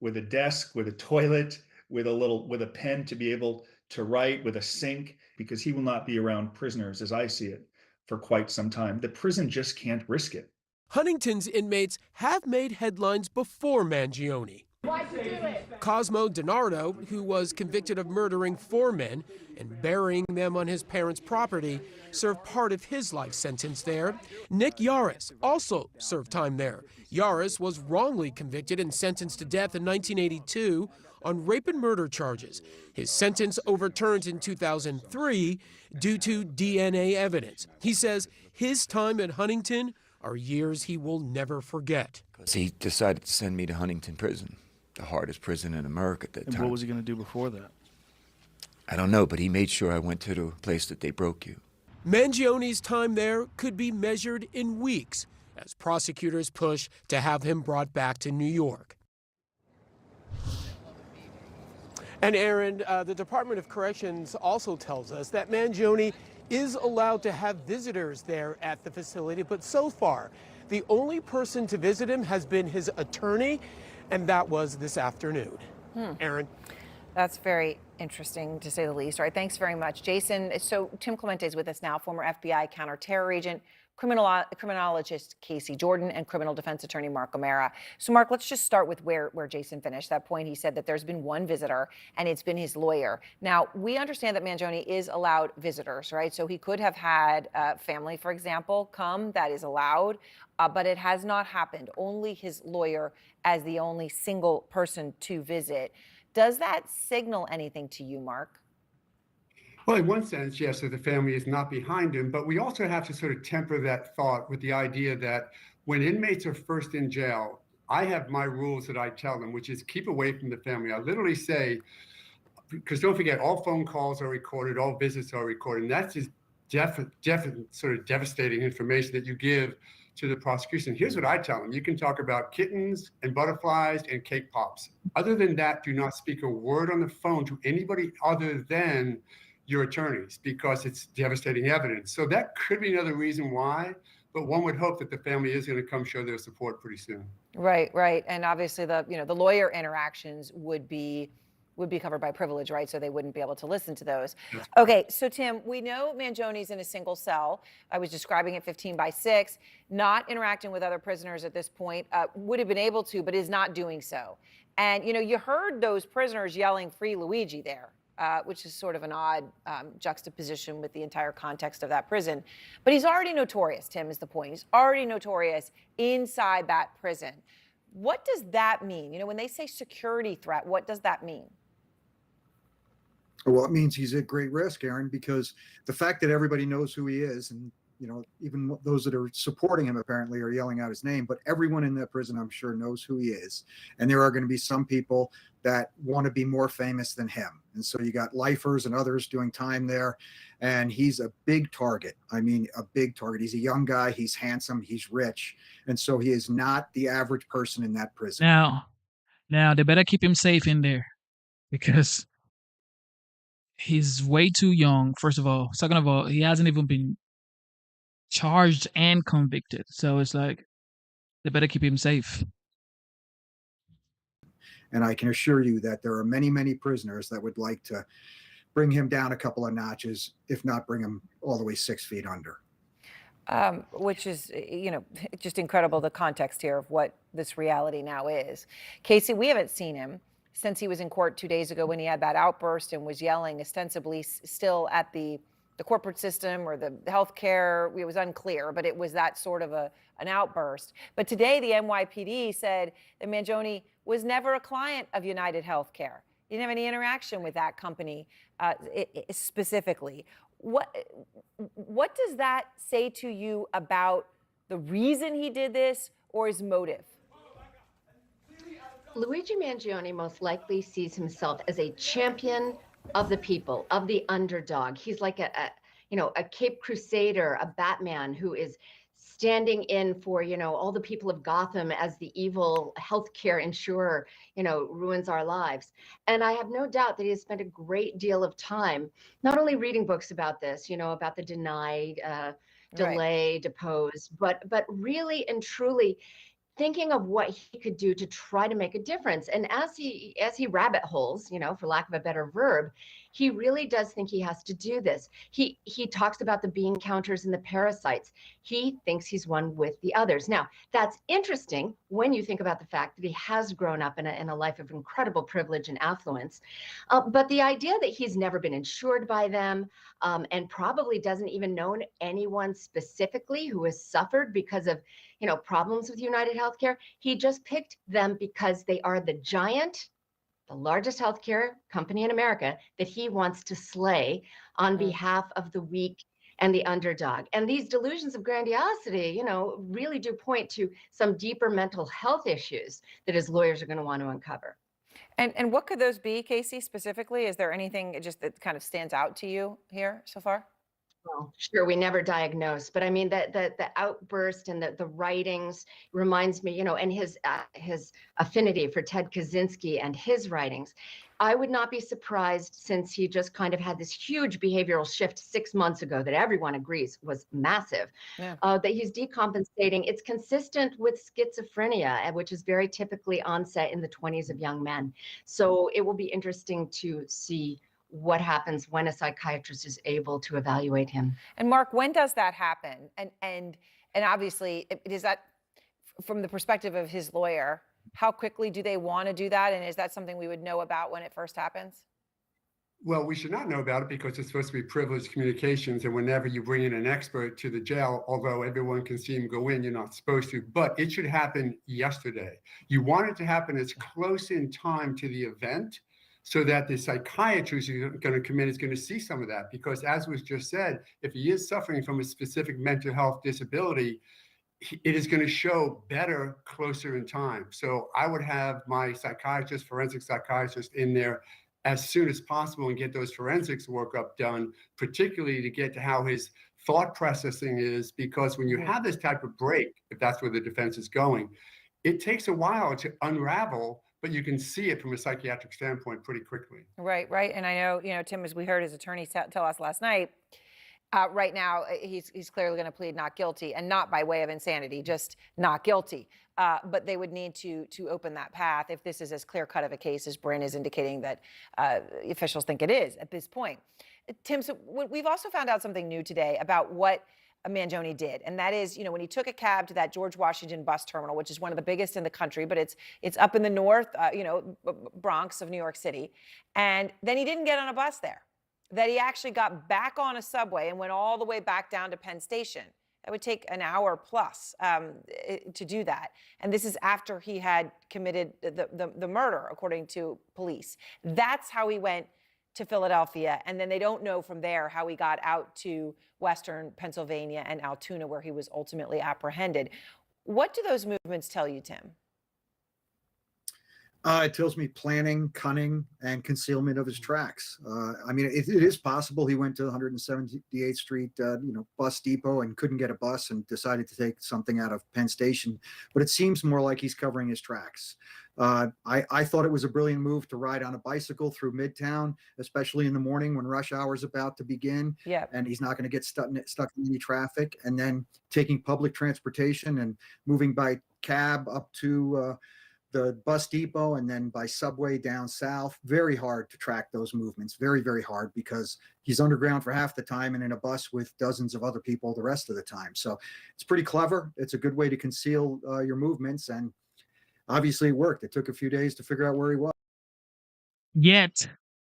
With a desk, with a toilet, with a pen to be able to write, with a sink, because he will not be around prisoners, as I see it, for quite some time. The prison just can't risk it. Huntington's inmates have made headlines before Mangione. Why'd you do it? Cosmo DiNardo, who was convicted of murdering 4 men and burying them on his parents' property, served part of his life sentence there. Nick Yaris also served time there. Yaris was wrongly convicted and sentenced to death in 1982 on rape and murder charges. His sentence overturned in 2003 due to DNA evidence. He says his time at Huntington are years he will never forget. He decided to send me to Huntington Prison, the hardest prison in America at that time. And what was he going to do before that? I don't know, but he made sure I went to the place that they broke you. Mangione's time there could be measured in weeks as prosecutors push to have him brought back to New York. And Aaron, the Department of Corrections also tells us that Mangione is allowed to have visitors there at the facility, but so far, the only person to visit him has been his attorney, and that was this afternoon. Aaron? That's very interesting, to say the least. All right, thanks very much, Jason. So Tim Clemente is with us now, former FBI counterterror agent, criminologist Casey Jordan, and criminal defense attorney Mark O'Mara. So Mark, let's just start with where Jason finished. That point, he said that there's been one visitor, and it's been his lawyer. Now, we understand that Mangione is allowed visitors, right? So he could have had family, for example, come. That is allowed, but it has not happened. Only his lawyer as the only single person to visit. Does that signal anything to you, Mark? Well, in one sense, yes, that the family is not behind him, but we also have to sort of temper that thought with the idea that when inmates are first in jail, I have my rules that I tell them, which is keep away from the family. I literally say, because don't forget, all phone calls are recorded, all visits are recorded, and that's just definite sort of devastating information that you give to the prosecution. Here's what I tell them. You can talk about kittens and butterflies and cake pops. Other than that, do not speak a word on the phone to anybody other than your attorneys, because it's devastating evidence. So that could be another reason why, but one would hope that the family is going to come show their support pretty soon. Right. And obviously the lawyer interactions would be covered by privilege, right? So they wouldn't be able to listen to those. Okay, so Tim, we know Mangione's in a single cell. I was describing it 15 by 6, not interacting with other prisoners at this point, would have been able to, but is not doing so. And, you heard those prisoners yelling, "Free Luigi" there. Which is sort of an odd juxtaposition with the entire context of that prison. But he's already notorious, Tim, is the point. He's already notorious inside that prison. What does that mean? When they say security threat, what does that mean? Well, it means he's at great risk, Aaron, because the fact that everybody knows who he is and even those that are supporting him apparently are yelling out his name, but everyone in that prison, I'm sure, knows who he is. And there are going to be some people that want to be more famous than him. And so you got lifers and others doing time there. And he's a big target. I mean, a big target. He's a young guy. He's handsome. He's rich. And so he is not the average person in that prison. Now they better keep him safe in there because he's way too young, first of all. Second of all, he hasn't even been charged and convicted. So it's like, they better keep him safe. And I can assure you that there are many, many prisoners that would like to bring him down a couple of notches, if not bring him all the way 6 feet under. Which is, just incredible, the context here of what this reality now is. Casey, we haven't seen him since he was in court 2 days ago when he had that outburst and was yelling ostensibly still at the corporate system or the healthcare. It was unclear, but it was that sort of an outburst. But today the NYPD said that Mangione was never a client of United Healthcare. He didn't have any interaction with that company specifically. What does that say to you about the reason he did this or his motive? Luigi Mangione most likely sees himself as a champion of the people, of the underdog. He's like a Cape Crusader, a Batman who is standing in for, all the people of Gotham as the evil healthcare insurer, ruins our lives. And I have no doubt that he has spent a great deal of time, not only reading books about this, about the denied, delay, deposed, but really and truly thinking of what he could do to try to make a difference. And as he rabbit holes, for lack of a better verb, he really does think he has to do this. He talks about the bean counters and the parasites. He thinks he's one with the others. Now, that's interesting when you think about the fact that he has grown up in a life of incredible privilege and affluence. But the idea that he's never been insured by them and probably doesn't even know anyone specifically who has suffered because of problems with United Healthcare, he just picked them because they are the giant, the largest healthcare company in America that he wants to slay on behalf of the weak and the underdog. And these delusions of grandiosity, really do point to some deeper mental health issues that his lawyers are going to want to uncover. And what could those be, Casey, specifically? Is there anything just that kind of stands out to you here so far? Well, sure, we never diagnose, but I mean the outburst and the writings reminds me, and his affinity for Ted Kaczynski and his writings. I would not be surprised, since he just kind of had this huge behavioral shift 6 months ago that everyone agrees was massive, that he's decompensating. It's consistent with schizophrenia, which is very typically onset in the 20s of young men. So it will be interesting to see what happens when a psychiatrist is able to evaluate him. And Mark, when does that happen? And obviously, is that from the perspective of his lawyer, how quickly do they want to do that? And is that something we would know about when it first happens? Well, we should not know about it because it's supposed to be privileged communications. And whenever you bring in an expert to the jail, although everyone can see him go in, you're not supposed to. But it should happen yesterday. You want it to happen as close in time to the event, so that the psychiatrist who's going to come in is going to see some of that. Because as was just said, if he is suffering from a specific mental health disability, it is going to show better closer in time. So I would have my psychiatrist, forensic psychiatrist in there as soon as possible and get those forensics workup done, particularly to get to how his thought processing is. Because when you have this type of break, if that's where the defense is going, it takes a while to unravel, but you can see it from a psychiatric standpoint pretty quickly. Right. And I know, Tim, as we heard his attorney tell us last night, right now he's clearly going to plead not guilty, and not by way of insanity, just not guilty. But they would need to open that path if this is as clear-cut of a case as Bryn is indicating that officials think it is at this point. Tim, so we've also found out something new today about what Mangione did, and that is, when he took a cab to that George Washington bus terminal, which is one of the biggest in the country, but it's up in the north, Bronx of New York City, and then he didn't get on a bus there. That he actually got back on a subway and went all the way back down to Penn Station. That would take an hour plus to do that, and this is after he had committed the murder, according to police. That's how he went to Philadelphia, and then they don't know from there how he got out to Western Pennsylvania and Altoona, where he was ultimately apprehended. What do those movements tell you, Tim? It tells me planning, cunning, and concealment of his tracks. I mean, it is possible he went to 178th Street, bus depot and couldn't get a bus and decided to take something out of Penn Station. But it seems more like he's covering his tracks. I thought it was a brilliant move to ride on a bicycle through Midtown, especially in the morning when rush hour is about to begin. Yeah. And he's not going to get stuck in any traffic. And then taking public transportation and moving by cab up to the bus depot and then by subway down south. Very hard to track those movements. Very, very hard, because he's underground for half the time and in a bus with dozens of other people the rest of the time. So it's pretty clever. It's a good way to conceal your movements. And obviously it worked. It took a few days to figure out where he was. Yet,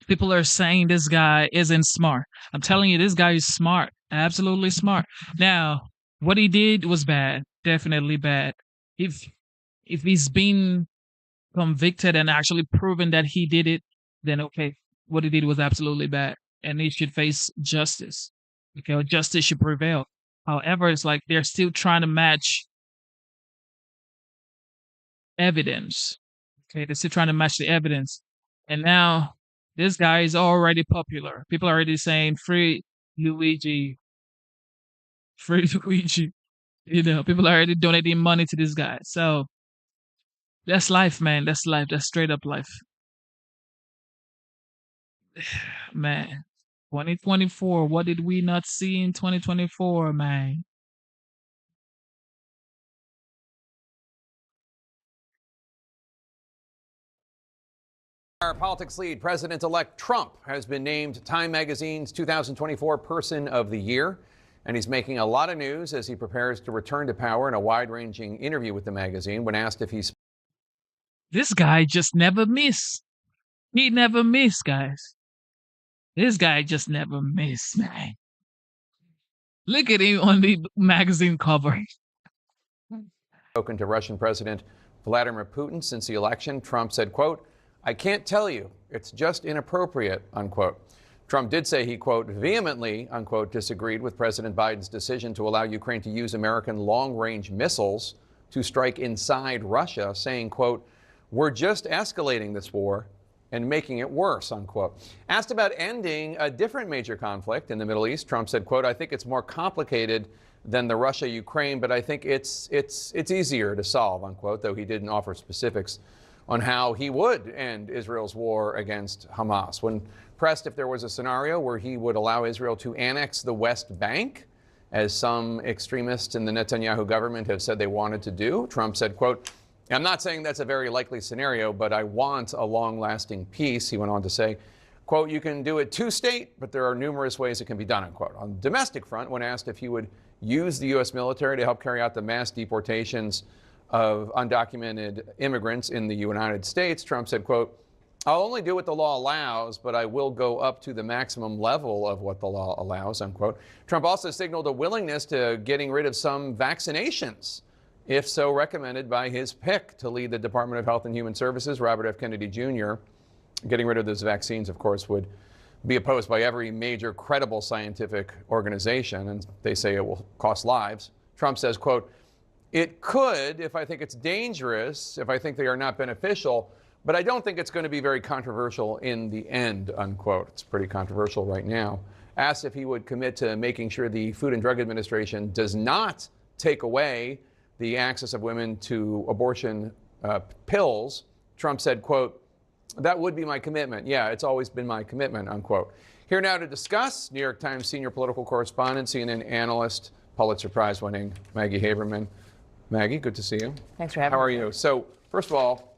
people are saying this guy isn't smart. I'm telling you, this guy is smart. Absolutely smart. Now, what he did was bad. Definitely bad. If he's been convicted and actually proven that he did it, then okay, what he did was absolutely bad, and he should face justice. Okay, or justice should prevail. However, it's like they're still trying to match evidence. Okay, they're still trying to match the evidence, and now this guy is already popular. People are already saying "Free Luigi, free Luigi." People are already donating money to this guy. So that's life, man. That's life. That's straight up life. Man, 2024. What did we not see in 2024, man? Our politics lead, President-elect Trump, has been named Time Magazine's 2024 Person of the Year. And he's making a lot of news as he prepares to return to power. In a wide-ranging interview with the magazine, when asked if he's... This guy just never miss. He never miss, guys. This guy just never miss, man. Look at him on the magazine cover. Spoken to Russian President Vladimir Putin since the election. Trump said, quote, "I can't tell you. It's just inappropriate," unquote. Trump did say he, quote, vehemently, unquote, disagreed with President Biden's decision to allow Ukraine to use American long-range missiles to strike inside Russia, saying, quote, "We're just escalating this war and making it worse," unquote. Asked about ending a different major conflict in the Middle East, Trump said, quote, "I think it's more complicated than the Russia-Ukraine, but I think it's easier to solve," unquote, though he didn't offer specifics on how he would end Israel's war against Hamas. When pressed if there was a scenario where he would allow Israel to annex the West Bank, as some extremists in the Netanyahu government have said they wanted to do, Trump said, quote, "I'm not saying that's a very likely scenario, but I want a long-lasting peace." He went on to say, quote, "You can do it two-state, but there are numerous ways it can be done," unquote. On the domestic front, when asked if he would use the U.S. military to help carry out the mass deportations of undocumented immigrants in the United States, Trump said, quote, "I'll only do what the law allows, but I will go up to the maximum level of what the law allows," unquote. Trump also signaled a willingness to getting rid of some vaccinations, if so recommended by his pick to lead the Department of Health and Human Services, Robert F. Kennedy Jr. Getting rid of those vaccines, of course, would be opposed by every major credible scientific organization, and they say it will cost lives. Trump says, quote, "It could if I think it's dangerous, if I think they are not beneficial, but I don't think it's going to be very controversial in the end," unquote. It's pretty controversial right now. Asked if he would commit to making sure the Food and Drug Administration does not take away the access of women to abortion pills, Trump said, quote, "That would be my commitment. Yeah, it's always been my commitment," unquote. Here now to discuss, New York Times senior political correspondent, CNN analyst, Pulitzer Prize winning Maggie Haberman. Maggie, good to see you. Thanks for having me. How are you? So, first of all,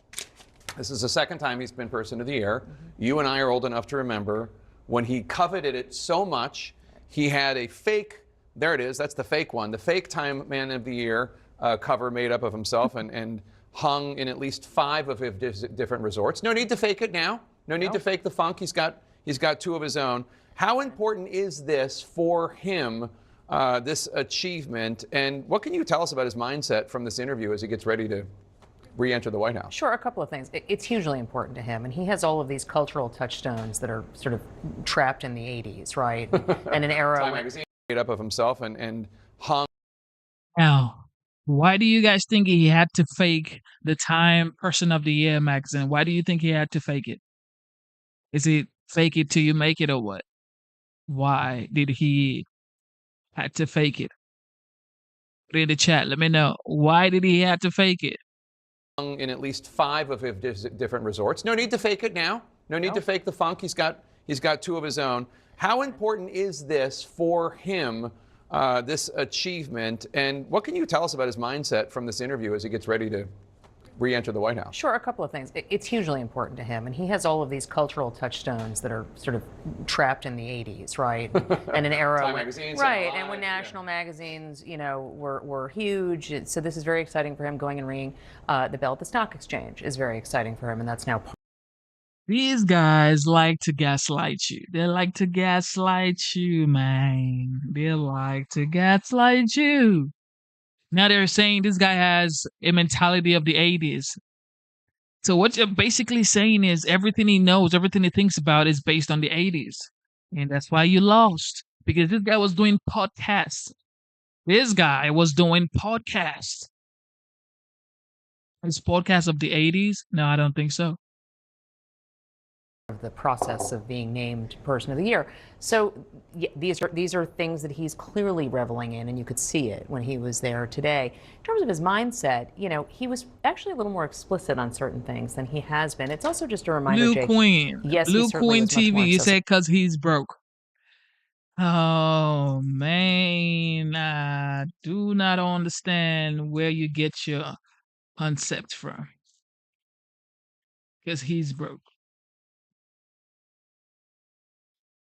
this is the second time he's been Person of the Year. You and I are old enough to remember when he coveted it so much, he had a fake, there it is, that's the fake one, the fake Time Man of the Year cover made up of himself and hung in at least 5 of his different resorts. No need to fake it now. No need to fake the funk. He's got 2 of his own. How important is this for him, this achievement? And what can you tell us about his mindset from this interview as he gets ready to re-enter the White House? Sure, a couple of things. It's hugely important to him, and he has all of these cultural touchstones that are sort of trapped in the 80s, right? And an era Time when magazine made up of himself and hung. Now, why do you guys think he had to fake the Time Person of the Year magazine? Why do you think he had to fake it? Is it fake it till you make it or what? Why did he had to fake it? Put it in the chat. Let me know. Why did he have to fake it? In at least 5 of his different resorts. No need to fake it now. No need to fake the funk. He's got 2 of his own. How important is this for him, this achievement? And what can you tell us about his mindset from this interview as he gets ready to re-enter the White House? Sure, a couple of things. It's hugely important to him, and he has all of these cultural touchstones that are sort of trapped in the 80s, right? And an era Time when, magazine, right, Saturday and when Night, national magazines, were huge. So this is very exciting for him. Going and ringing the bell at the stock exchange is very exciting for him, and that's now part. These guys like to gaslight you. They like to gaslight you, man. They like to gaslight you. Now they're saying this guy has a mentality of the 80s. So what you're basically saying is everything he knows, everything he thinks about is based on the 80s. And that's why you lost. Because this guy was doing podcasts. This guy was doing podcasts. Is podcast of the 80s? No, I don't think so. Of the process of being named Person of the Year. So these are things that he's clearly reveling in, and you could see it when he was there today. In terms of his mindset, he was actually a little more explicit on certain things than he has been. It's also just a reminder, Blue Jake. Queen. Yes, Blue he certainly Queen was much more TV, you accessible. said because he's broke. Oh, man. I do not understand where you get your concept from. Because he's broke.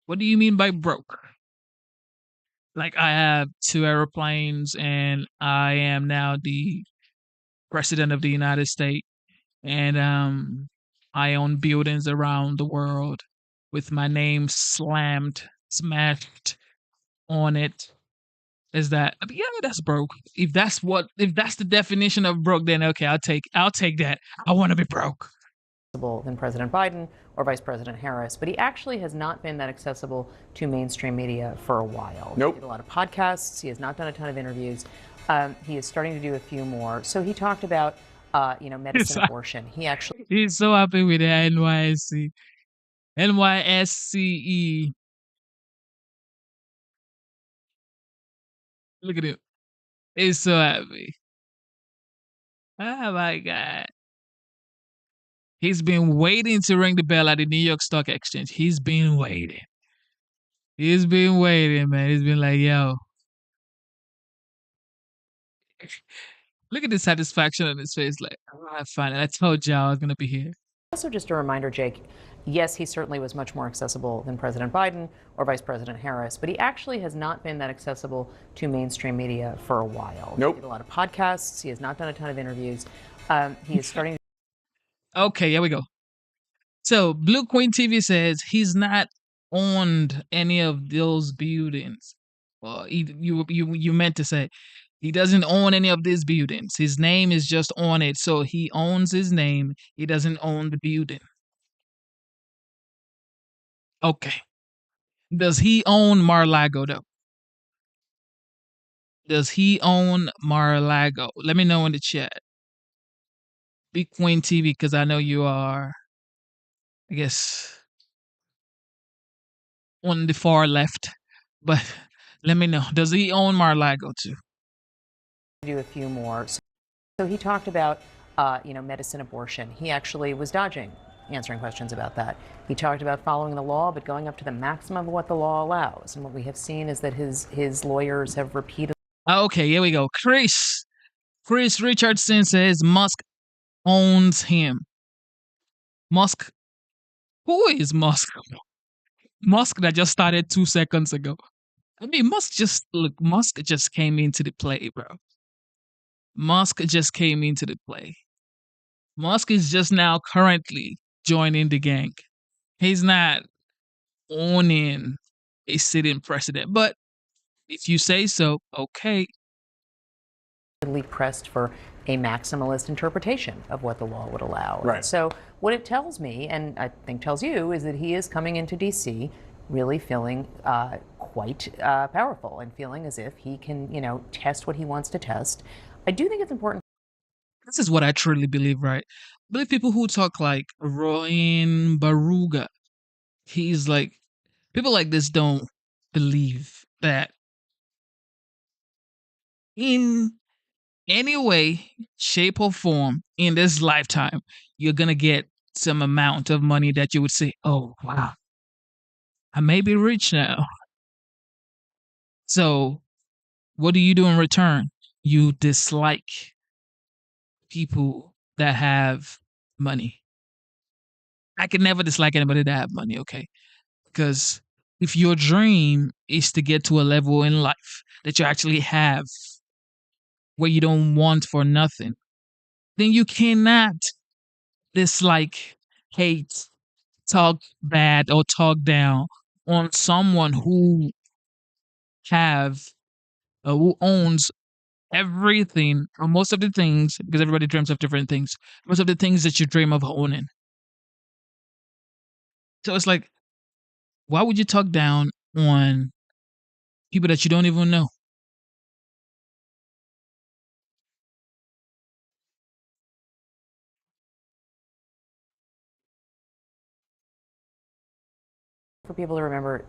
What do you mean by broke? Like I have 2 airplanes and I am now the president of the United States, and I own buildings around the world with my name smashed on it. Is that, yeah, that's broke. If that's the definition of broke, then okay, I'll take that. I want to be broke. Than President Biden or Vice President Harris, but he actually has not been that accessible to mainstream media for a while. Nope. He did a lot of podcasts. He has not done a ton of interviews. He is starting to do a few more. So he talked about, medicine, abortion. He's so happy with the NYSCE. Look at him. He's so happy. Oh my God. He's been waiting to ring the bell at the New York Stock Exchange. He's been waiting. He's been waiting, man. He's been like, yo. Look at the satisfaction on his face. Like, I finally, I told y'all I was going to be here. Also, just a reminder, Jake, yes, he certainly was much more accessible than President Biden or Vice President Harris, but he actually has not been that accessible to mainstream media for a while. Nope. He did a lot of podcasts. He has not done a ton of interviews. He is starting. Okay, here we go. So Blue Queen TV says he's not owned any of those buildings. Well, you meant to say he doesn't own any of these buildings. His name is just on it. So he owns his name. He doesn't own the building. Okay. Does he own Mar-a-Lago though? Does he own Mar-a-Lago? Let me know in the chat. Big Queen TV, because I know you are, I guess, on the far left. But let me know. Does he own Mar-a-Lago too? Do a few more. So he talked about, medicine, abortion. He actually was dodging answering questions about that. He talked about following the law, but going up to the maximum of what the law allows. And what we have seen is that his lawyers have repeatedly. Okay, here we go. Chris Richardson says Musk owns him. Musk. Who is Musk? Musk that just started 2 seconds ago. I mean, Musk just came into the play, bro. Musk just came into the play. Musk is just now currently joining the gang. He's not owning a sitting president. But if you say so, okay. pressed for a maximalist interpretation of what the law would allow. Right. And so what it tells me, and I think tells you, is that he is coming into D.C. really feeling quite powerful and feeling as if he can, test what he wants to test. I do think it's important. This is what I truly believe, right? I believe people who talk like Rohin Baruga, he's like, people like this don't believe that in any way, shape, or form in this lifetime, you're going to get some amount of money that you would say, oh, wow, I may be rich now. So what do you do in return? You dislike people that have money. I can never dislike anybody that have money, okay? Because if your dream is to get to a level in life that you actually have where you don't want for nothing, then you cannot dislike, hate, talk bad, or talk down on someone who who owns everything, or most of the things, because everybody dreams of different things, most of the things that you dream of owning. So it's like, why would you talk down on people that you don't even know? For people to remember,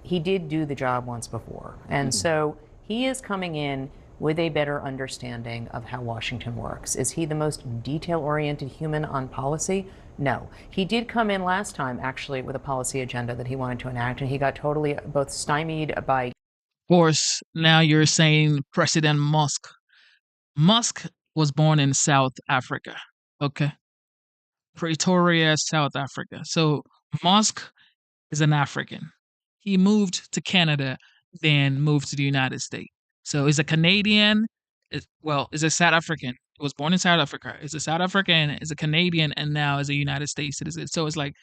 he did do the job once before. And so he is coming in with a better understanding of how Washington works. Is he the most detail-oriented human on policy? No. He did come in last time, actually, with a policy agenda that he wanted to enact, and he got totally both stymied by... Of course, now you're saying President Musk. Musk was born in South Africa, okay? Pretoria, South Africa. So Musk is an African. He moved to Canada, then moved to the United States. So he's a Canadian, is a South African. He was born in South Africa. Is a South African, is a Canadian, and now is a United States citizen. So it's like,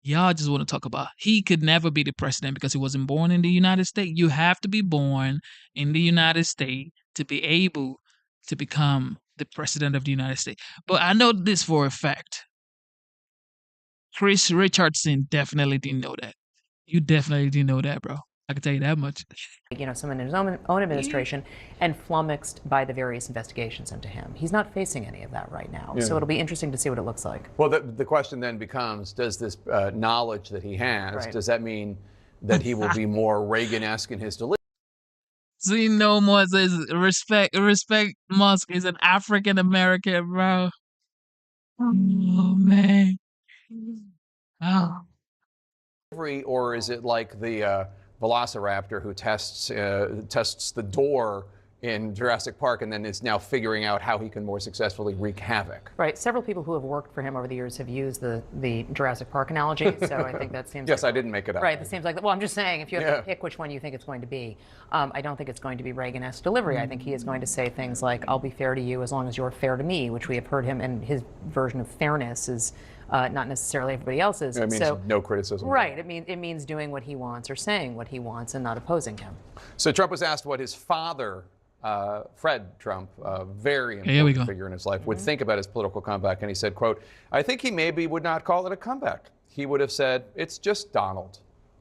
y'all just want to talk about, he could never be the president because he wasn't born in the United States. You have to be born in the United States to be able to become the president of the United States. But I know this for a fact. Chris Richardson definitely didn't know that. You definitely didn't know that, bro. I can tell you that much. Someone in his own administration, and flummoxed by the various investigations into him. He's not facing any of that right now. So it'll be interesting to see what it looks like. Well, the question then becomes, does this knowledge that he has, does that mean that he will be more Reagan-esque in his delivery? See, no more says respect Musk is an African American, bro. Oh, man. Oh. Or is it like the Velociraptor who tests the door in Jurassic Park and then is now figuring out how he can more successfully wreak havoc? Right. Several people who have worked for him over the years have used the Jurassic Park analogy. So I think that seems. Yes, I didn't make it up. Right. It seems like. Well, I'm just saying, if you have to pick which one you think it's going to be, I don't think it's going to be Reagan-esque delivery. I think he is going to say things like, "I'll be fair to you as long as you're fair to me," which we have heard him, and his version of fairness is. Not necessarily everybody else's. It means no criticism. Right. It means doing what he wants or saying what he wants and not opposing him. So Trump was asked what his father, Fred Trump, a very important figure in his life, would think about his political comeback. And he said, quote, "I think he maybe would not call it a comeback. He would have said, it's just Donald."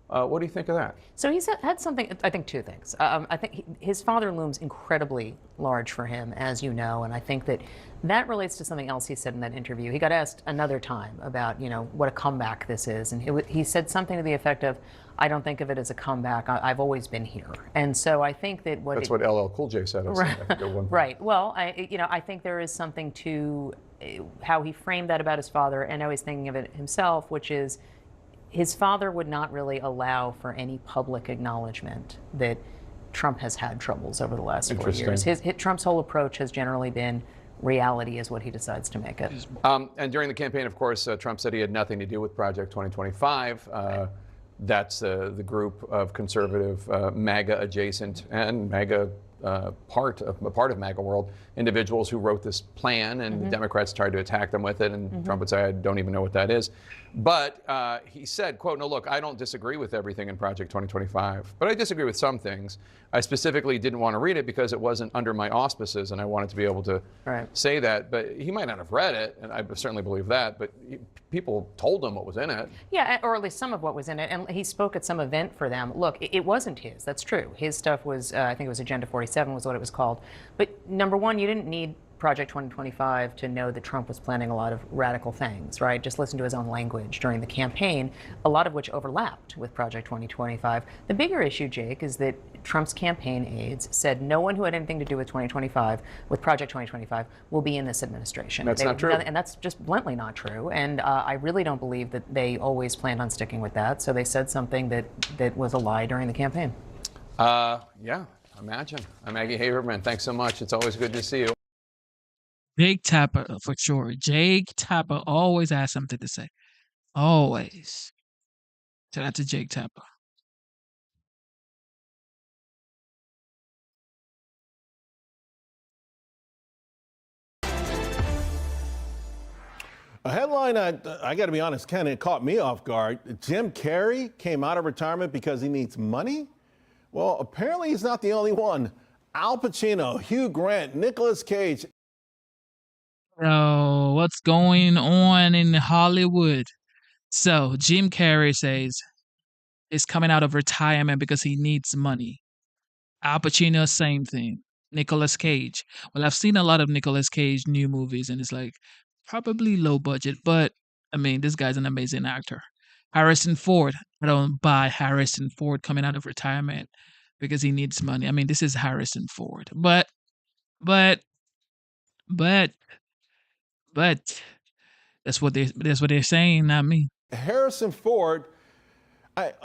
What do you think of that? So he's had something, I think two things. I think his father looms incredibly large for him, as you know, and I think that relates to something else he said in that interview. He got asked another time about, what a comeback this is, and he said something to the effect of, "I don't think of it as a comeback. I've always been here." And so I think that that's what LL Cool J said. Right. Well, I think there is something to how he framed that about his father, and now he's thinking of it himself, which is, his father would not really allow for any public acknowledgement that Trump has had troubles over the last 4 years. Trump's whole approach has generally been reality is what he decides to make it. And during the campaign, of course, Trump said he had nothing to do with Project 2025. That's the group of conservative, MAGA adjacent and MAGA part of MAGA world, individuals who wrote this plan, and the Democrats tried to attack them with it, and Trump would say, I don't even know what that is. But he said, quote, no, look, I don't disagree with everything in Project 2025, but I disagree with some things. I specifically didn't want to read it because it wasn't under my auspices, and I wanted to be able to say that. But he might not have read it, and I certainly believe that, but people told him what was in it. Yeah, or at least some of what was in it. And he spoke at some event for them. Look, it wasn't his. That's true. His stuff was, I think it was Agenda 47 was what it was called. But number one, you didn't need Project 2025 to know that Trump was planning a lot of radical things, right? Just listen to his own language during the campaign, a lot of which overlapped with Project 2025. The bigger issue, Jake, is that Trump's campaign aides said no one who had anything to do with 2025, with Project 2025, will be in this administration. That's not true. And that's just bluntly not true. And I really don't believe that they always planned on sticking with that. So they said something that was a lie during the campaign. Yeah, imagine. I'm Maggie Haberman. Thanks so much. It's always good to see you. Jake Tapper, for sure. Jake Tapper always has something to say. Always. Shout out to Jake Tapper. A headline, I got to be honest, Ken, it caught me off guard. Jim Carrey came out of retirement because he needs money? Well, apparently he's not the only one. Al Pacino, Hugh Grant, Nicolas Cage. So, what's going on in Hollywood? So, Jim Carrey says he's coming out of retirement because he needs money. Al Pacino, same thing. Nicolas Cage. Well, I've seen a lot of Nicolas Cage new movies, and it's like probably low budget, but I mean, this guy's an amazing actor. Harrison Ford. I don't buy Harrison Ford coming out of retirement because he needs money. I mean, this is Harrison Ford. But that's what they're saying, not me. Harrison Ford,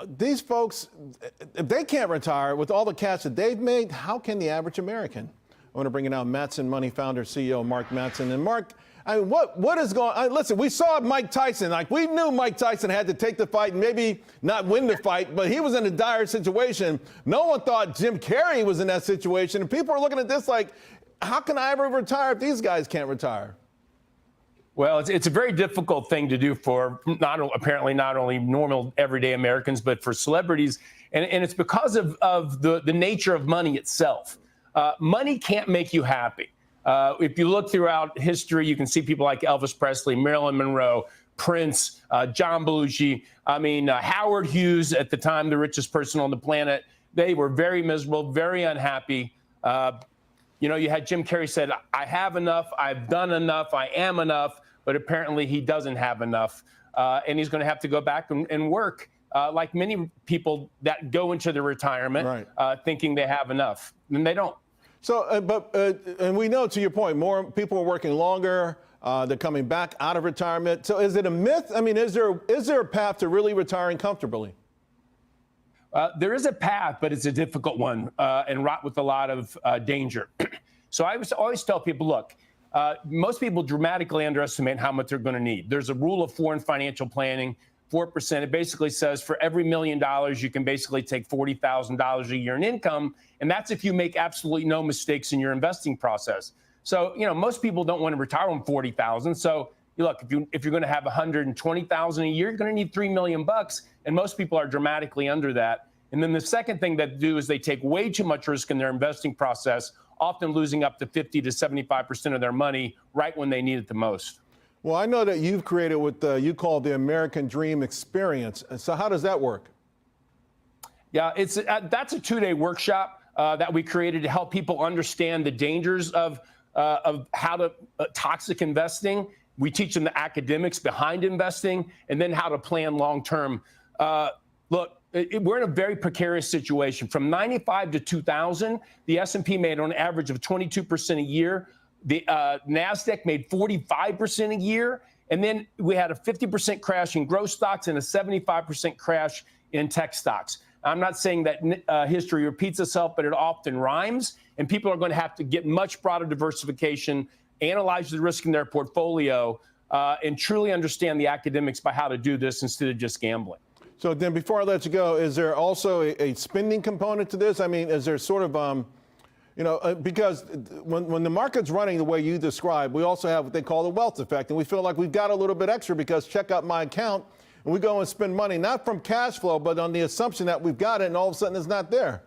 these folks, if they can't retire with all the cash that they've made, how can the average American? I want to bring in now Matson Money founder, CEO Mark Matson. And Mark, I mean, what is going on? Listen, we saw Mike Tyson. Like, we knew Mike Tyson had to take the fight and maybe not win the fight, but he was in a dire situation. No one thought Jim Carrey was in that situation. And people are looking at this like, how can I ever retire if these guys can't retire? Well, it's a very difficult thing to do for apparently not only normal everyday Americans, but for celebrities. And it's because of the nature of money itself. Money can't make you happy. If you look throughout history, you can see people like Elvis Presley, Marilyn Monroe, Prince, John Belushi. I mean, Howard Hughes, at the time, the richest person on the planet. They were very miserable, very unhappy. You know, you had Jim Carrey said, I have enough, I've done enough, I am enough, but apparently he doesn't have enough. And he's going to have to go back and work like many people that go into the retirement thinking they have enough, and they don't. So, and we know, to your point, more people are working longer. They're coming back out of retirement. So is it a myth? I mean, is there a path to really retiring comfortably? There is a path, but it's a difficult one and wrought with a lot of danger. So I always tell people, look, most people dramatically underestimate how much they're going to need. There's a rule of 4 in financial planning, 4%. It basically says for every $1 million, you can basically take $40,000 a year in income. And that's if you make absolutely no mistakes in your investing process. So, you know, most people don't want to retire on $40,000. So look, if you're going to have $120,000 a year, you're going to need $3 million bucks. And most people are dramatically under that. And then the second thing that they do is they take way too much risk in their investing process, often losing up to 50 to 75% of their money right when they need it the most. Well, I know that you've created what you call the American Dream Experience. So how does that work? Yeah, that's a 2-day workshop that we created to help people understand the dangers of how to toxic investing. We teach them the academics behind investing and then how to plan long term. Look, we're in a very precarious situation. From 95 to 2000, the S&P made on average of 22% a year. The NASDAQ made 45% a year. And then we had a 50% crash in growth stocks and a 75% crash in tech stocks. I'm not saying that history repeats itself, but it often rhymes. And people are going to have to get much broader diversification, analyze the risk in their portfolio, and truly understand the academics by how to do this instead of just gambling. So then before I let you go, is there also a spending component to this? I mean, is there sort of, Because when the market's running the way you described, we also have what they call the wealth effect. And we feel like we've got a little bit extra because check out my account and we go and spend money, not from cash flow, but on the assumption that we've got it and all of a sudden it's not there.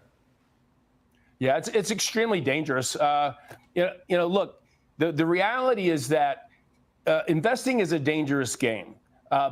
Yeah, it's extremely dangerous. Look, the reality is that investing is a dangerous game.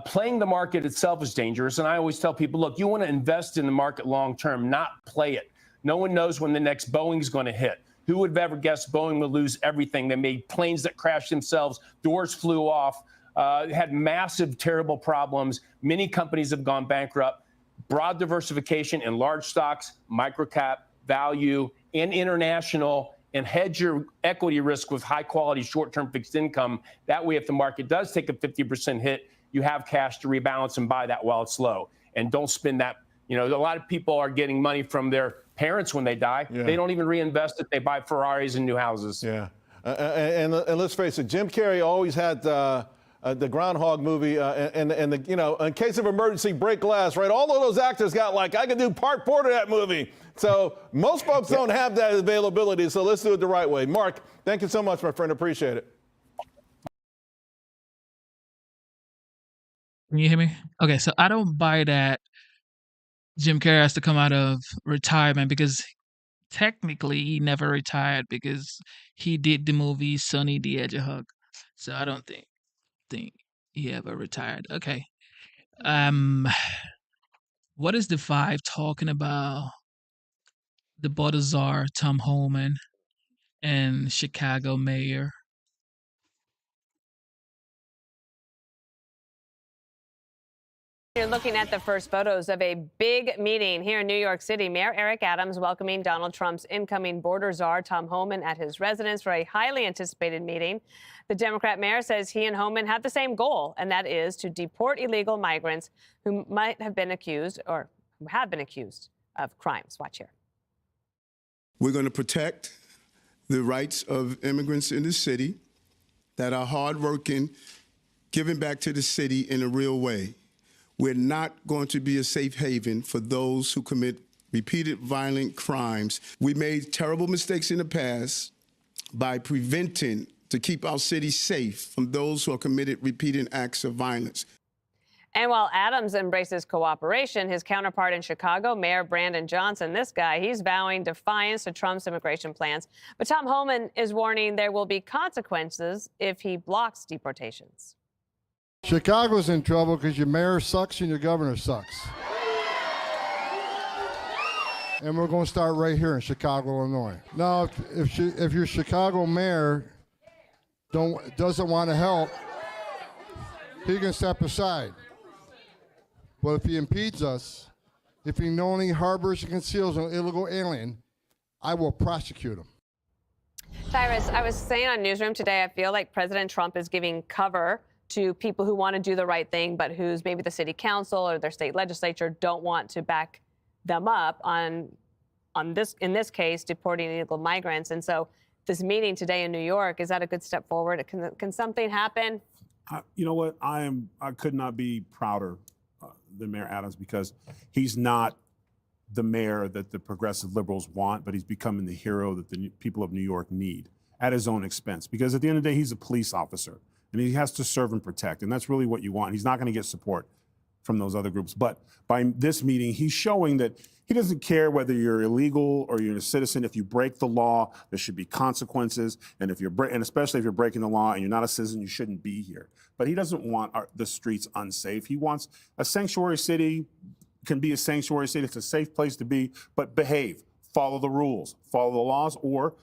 Playing the market itself is dangerous. And I always tell people, look, you want to invest in the market long term, not play it. No one knows when the next Boeing's going to hit. Who would have ever guessed Boeing would lose everything? They made planes that crashed themselves, doors flew off, had massive, terrible problems. Many companies have gone bankrupt. Broad diversification in large stocks, microcap, value, and international, and hedge your equity risk with high-quality short-term fixed income. That way, if the market does take a 50% hit, you have cash to rebalance and buy that while it's low. And don't spend that. A lot of people are getting money from their parents when they die. Yeah. They don't even reinvest it. They buy Ferraris and new houses. Yeah. And let's face it, Jim Carrey always had the Groundhog movie and in case of emergency, break glass, right? All of those actors got I could do part 4 to that movie. So most folks don't have that availability, so let's do it the right way. Mark, thank you so much, my friend. Appreciate it. Can you hear me? Okay, so I don't buy that Jim Carrey has to come out of retirement because technically he never retired because he did the movie Sonny the Hedgehog. So I don't think he ever retired. Okay. What is the Five talking about? The Butter Czar, Tom Homan, and Chicago mayor. You're looking at the first photos of a big meeting here in New York City. Mayor Eric Adams welcoming Donald Trump's incoming border czar, Tom Homan, at his residence for a highly anticipated meeting. The Democrat mayor says he and Homan have the same goal, and that is to deport illegal migrants who might have been accused or who have been accused of crimes. Watch here. We're going to protect the rights of immigrants in the city that are hardworking, giving back to the city in a real way. We're not going to be a safe haven for those who commit repeated violent crimes. We made terrible mistakes in the past by preventing to keep our city safe from those who have committed repeated acts of violence. And while Adams embraces cooperation, his counterpart in Chicago, Mayor Brandon Johnson, this guy, he's vowing defiance to Trump's immigration plans. But Tom Homan is warning there will be consequences if he blocks deportations. Chicago's in trouble because your mayor sucks and your governor sucks. And we're going to start right here in Chicago, Illinois. Now, if your Chicago mayor doesn't want to help, he can step aside. But if he impedes us, if he knowingly harbors and conceals an illegal alien, I will prosecute him. Cyrus, I was saying on Newsroom today, I feel like President Trump is giving cover to people who want to do the right thing, but who's maybe the city council or their state legislature don't want to back them up on this, in this case, deporting illegal migrants. And so this meeting today in New York, is that a good step forward? Can something happen? You know what? I could not be prouder than Mayor Adams because he's not the mayor that the progressive liberals want, but he's becoming the hero that the people of New York need at his own expense. Because at the end of the day, he's a police officer and he has to serve and protect. And that's really what you want. He's not going to get support from those other groups. But by this meeting, he's showing that he doesn't care whether you're illegal or you're a citizen. If you break the law, there should be consequences. And and especially if you're breaking the law and you're not a citizen, you shouldn't be here. But he doesn't want the streets unsafe. He wants a sanctuary city can be a sanctuary city. It's a safe place to be, but behave, follow the rules, follow the laws, or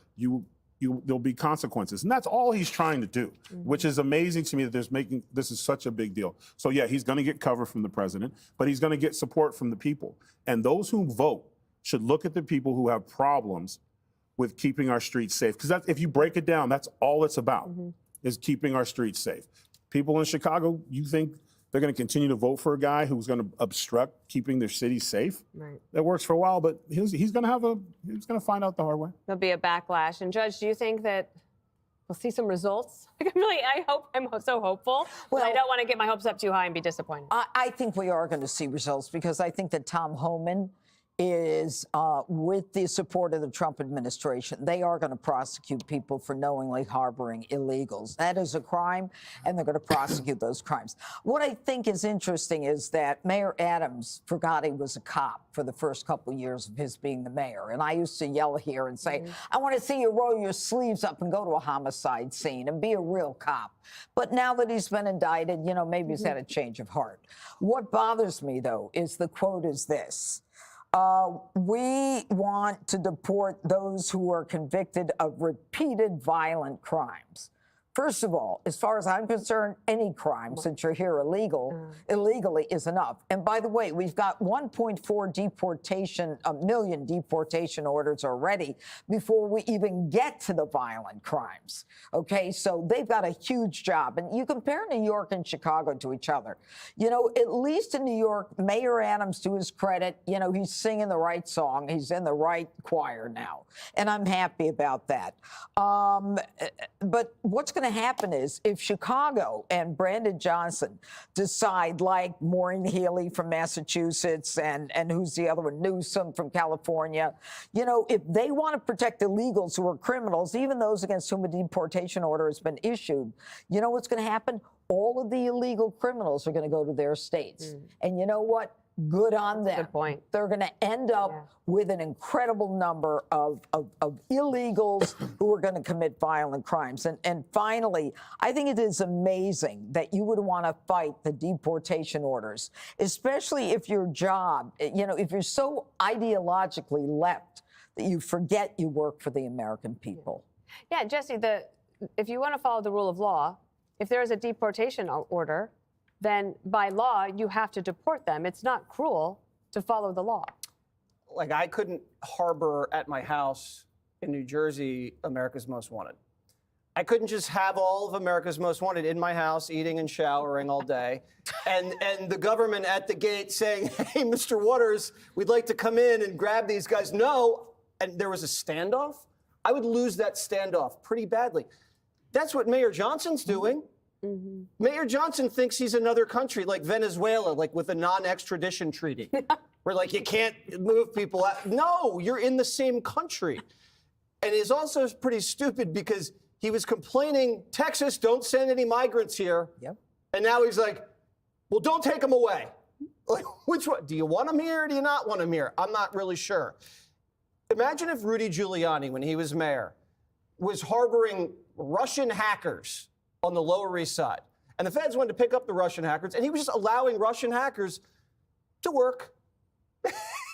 there'll be consequences. And that's all he's trying to do, which is amazing to me that this is such a big deal. So yeah, he's going to get cover from the president, but he's going to get support from the people. And those who vote should look at the people who have problems with keeping our streets safe. Because if you break it down, that's all it's about, is keeping our streets safe. People in Chicago, you think they're going to continue to vote for a guy who's going to obstruct keeping their city safe? Right. That works for a while, but he's going to find out the hard way. There'll be a backlash. And Judge, do you think that we'll see some results? I'm so hopeful. Well, I don't want to get my hopes up too high and be disappointed. I think we are going to see results because I think that Tom Homan is with the support of the Trump administration, they are going to prosecute people for knowingly harboring illegals. That is a crime, and they're going to prosecute those crimes. What I think is interesting is that Mayor Adams forgot he was a cop for the first couple of years of his being the mayor. And I used to yell here and say, I want to see you roll your sleeves up and go to a homicide scene and be a real cop. But now that he's been indicted, you know, maybe he's had a change of heart. What bothers me, though, is the quote is this. We want to deport those who are convicted of repeated violent crimes. First of all, as far as I'm concerned, any crime, since you're here illegally, is enough. And by the way, we've got 1.4 million deportation orders already before we even get to the violent crimes. Okay, so they've got a huge job. And you compare New York and Chicago to each other. You know, at least in New York, Mayor Adams, to his credit, you know, he's singing the right song. He's in the right choir now. And I'm happy about that. But what's going to happen is if Chicago and Brandon Johnson decide, like Maureen Healey from Massachusetts and who's the other one, Newsom from California, you know, if they want to protect illegals who are criminals, even those against whom a deportation order has been issued, you know what's going to happen? All of the illegal criminals are going to go to their states. And you know what? Good on them. Good point. They're going to end up with an incredible number of illegals who are going to commit violent crimes. And finally, I think it is amazing that you would want to fight the deportation orders, especially if your job, you know, if you're so ideologically left that you forget you work for the American people. Yeah, Jesse, if you want to follow the rule of law, if there is a deportation order, then by law, you have to deport them. It's not cruel to follow the law. Like, I couldn't harbor at my house in New Jersey America's Most Wanted. I couldn't just have all of America's Most Wanted in my house, eating and showering all day, and the government at the gate saying, hey, Mr. Waters, we'd like to come in and grab these guys. No, and there was a standoff. I would lose that standoff pretty badly. That's what Mayor Johnson's doing. Mayor Johnson thinks he's another country, like Venezuela, like with a non-extradition treaty, where like you can't move people out. No, you're in the same country. And he's also pretty stupid because he was complaining, Texas, don't send any migrants here. Yep. And now he's like, well, don't take them away. Like, which one? Do you want them here or do you not want them here? I'm not really sure. Imagine if Rudy Giuliani, when he was mayor, was harboring Russian hackers on the Lower East Side. And the feds wanted to pick up the Russian hackers, and he was just allowing Russian hackers to work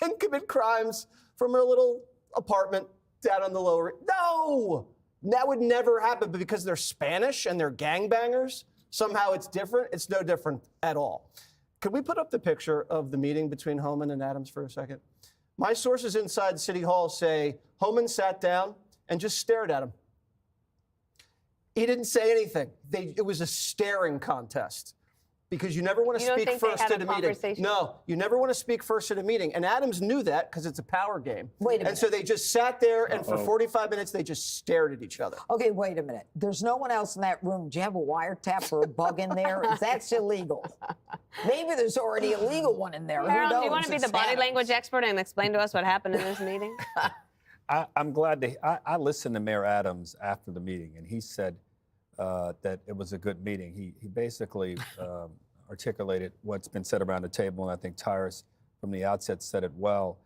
and commit crimes from a little apartment down on the Lower East. No! That would never happen, but because they're Spanish and they're gangbangers, somehow it's different. It's no different at all. Could we put up the picture of the meeting between Homan and Adams for a second? My sources inside City Hall say Homan sat down and just stared at him. He didn't say anything. It was a staring contest because you never want to speak first at a meeting. No, you never want to speak first at a meeting. And Adams knew that because it's a power game. Wait a minute. And so they just sat there and for 45 minutes, they just stared at each other. Okay, wait a minute. There's no one else in that room. Do you have a wiretap or a bug in there? That's illegal. Maybe there's already a legal one in there. Harold, do you want to be the body language expert and explain to us what happened in this meeting? I'm glad I listened to Mayor Adams after the meeting, and he said that it was a good meeting. He basically articulated what's been said around the table, and I think Tyrus from the outset said it well.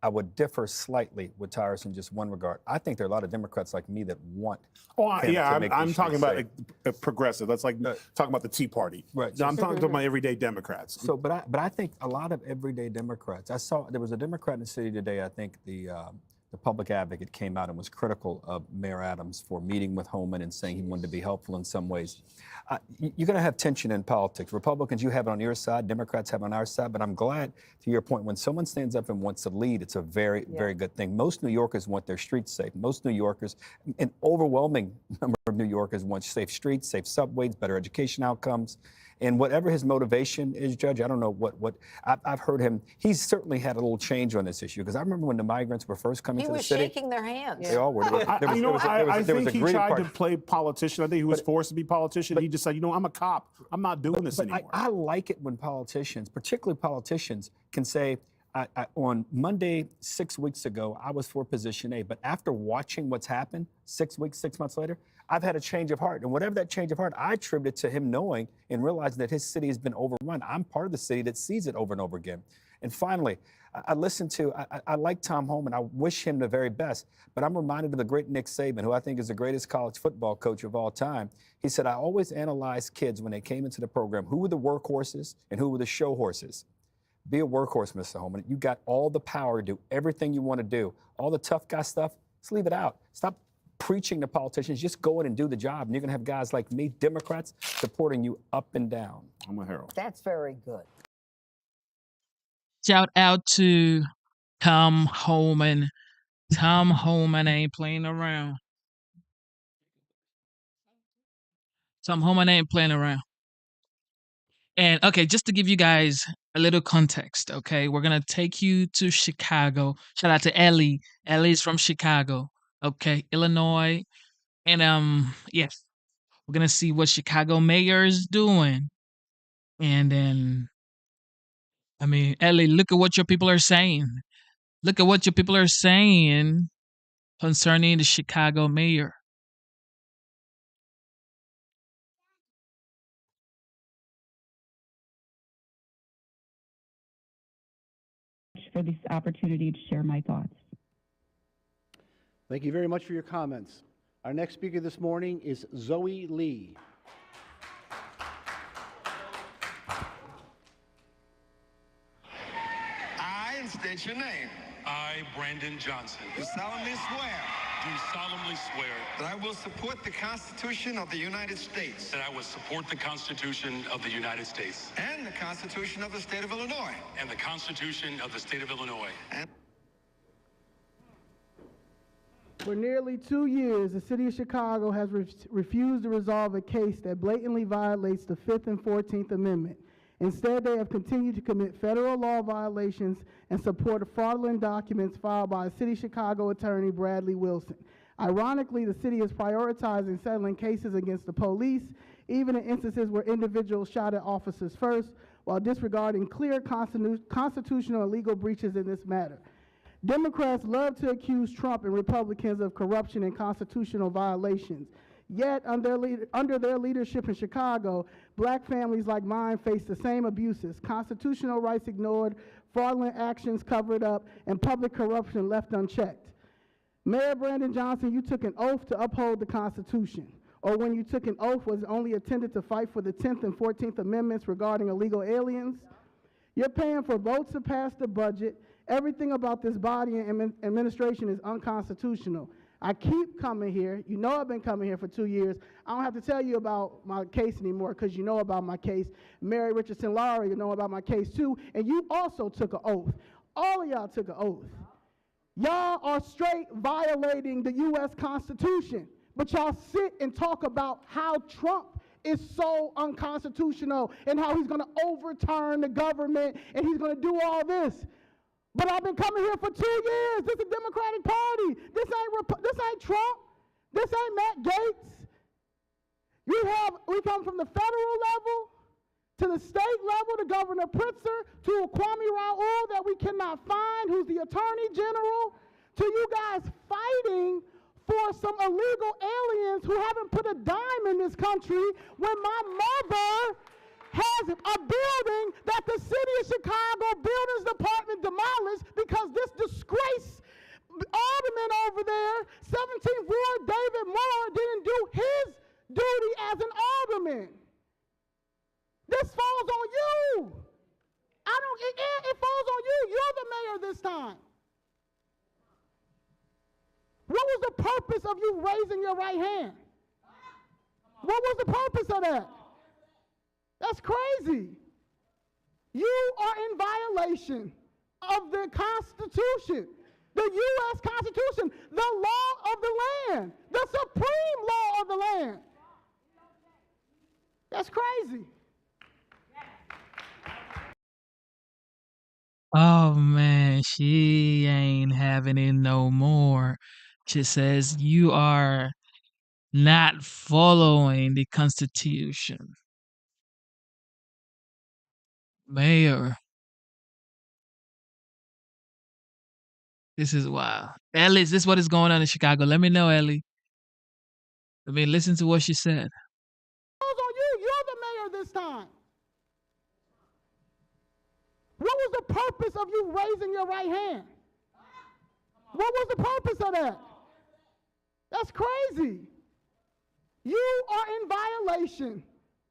I would differ slightly with Tyrus in just one regard. I think there are a lot of Democrats like me that want. I'm talking about a progressive. That's like talking about the Tea Party. Right. So I'm talking about everyday Democrats. So, but I think a lot of everyday Democrats. I saw there was a Democrat in the city today. I think the public advocate came out and was critical of Mayor Adams for meeting with Homan and saying he wanted to be helpful in some ways. You're going to have tension in politics. Republicans, you have it on your side. Democrats have it on our side. But I'm glad, to your point, when someone stands up and wants to lead, it's a very, very good thing. Most New Yorkers want their streets safe. Most New Yorkers, an overwhelming number of New Yorkers want safe streets, safe subways, better education outcomes. And whatever his motivation is, Judge, I don't know what I've heard him. He's certainly had a little change on this issue because I remember when the migrants were first coming to the city. He was shaking their hands. They all were. I think he tried to play politician. I think he was forced to be politician. He just said, I'm a cop. I'm not doing this anymore. I like it when politicians, particularly politicians, can say, on Monday 6 weeks ago, I was for position A, but after watching what's happened 6 weeks, 6 months later, I've had a change of heart. And whatever that change of heart, I attribute it to him knowing and realizing that his city has been overrun. I'm part of the city that sees it over and over again. And finally, I like Tom Homan. I wish him the very best, but I'm reminded of the great Nick Saban, who I think is the greatest college football coach of all time. He said, I always analyze kids when they came into the program. Who were the workhorses and who were the show horses? Be a workhorse, Mr. Homan. You got all the power to do everything you want to do. All the tough guy stuff, let's leave it out. Stop preaching to politicians. Just go in and do the job. And you're going to have guys like me, Democrats, supporting you up and down. I'm a hero. That's very good. Shout out to Tom Homan. Tom Homan ain't playing around. Tom Homan ain't playing around. And okay, just to give you guys a little context, okay, we're gonna take you to Chicago. Shout out to Ellie. Ellie's from Chicago, okay, Illinois, and yes, we're gonna see what Chicago mayor is doing, and then, I mean, Ellie, look at what your people are saying. Look at what your people are saying concerning the Chicago mayor. For this opportunity to share my thoughts. Thank you very much for your comments. Our next speaker this morning is Zoe Lee. I, and state your name. I, Brandon Johnson. Do solemnly swear. Do solemnly swear. That I will support the Constitution of the United States. That I will support the Constitution of the United States. And the Constitution of the State of Illinois. And the Constitution of the State of Illinois. For nearly 2 years, the City of Chicago has refused to resolve a case that blatantly violates the 5th and 14th Amendment. Instead, they have continued to commit federal law violations and support fraudulent documents filed by City Chicago attorney Bradley Wilson. Ironically, the city is prioritizing settling cases against the police, even in instances where individuals shot at officers first, while disregarding clear constitutional and legal breaches in this matter. Democrats love to accuse Trump and Republicans of corruption and constitutional violations. Yet, under their leadership in Chicago, black families like mine face the same abuses: constitutional rights ignored, fraudulent actions covered up, and public corruption left unchecked. Mayor Brandon Johnson, you took an oath to uphold the Constitution. Or when you took an oath, was it only intended to fight for the 10th and 14th Amendments regarding illegal aliens? You're paying for votes to pass the budget. Everything about this body and administration is unconstitutional. I keep coming here. You know I've been coming here for 2 years. I don't have to tell you about my case anymore because you know about my case. Mary Richardson Lowry, you know about my case too. And you also took an oath. All of y'all took an oath. Y'all are straight violating the U.S. Constitution. But y'all sit and talk about how Trump is so unconstitutional and how he's going to overturn the government and he's going to do all this. But I've been coming here for 2 years. This is the Democratic Party. This ain't Trump. This ain't Matt Gaetz. We come from the federal level to the state level, to Governor Pritzker, to Kwame Raoul that we cannot find, who's the Attorney General, to you guys fighting for some illegal aliens who haven't put a dime in this country when my mother has a building that the City of Chicago Buildings Department demolished because this disgrace alderman over there, 17th Ward David Moore, didn't do his duty as an alderman. This falls on you. It falls on you. You're the mayor this time. What was the purpose of you raising your right hand? What was the purpose of that? That's crazy. You are in violation of the Constitution, the U.S. Constitution, the law of the land, the supreme law of the land. That's crazy. Oh man, she ain't having it no more. She says you are not following the Constitution. Mayor, This is wild. Ellie, is this what is going on in Chicago? Let me know, Ellie. Let me listen to what she said. On you, you're the mayor this time. What was the purpose of you raising your right hand? What was the purpose of that? That's crazy. You are in violation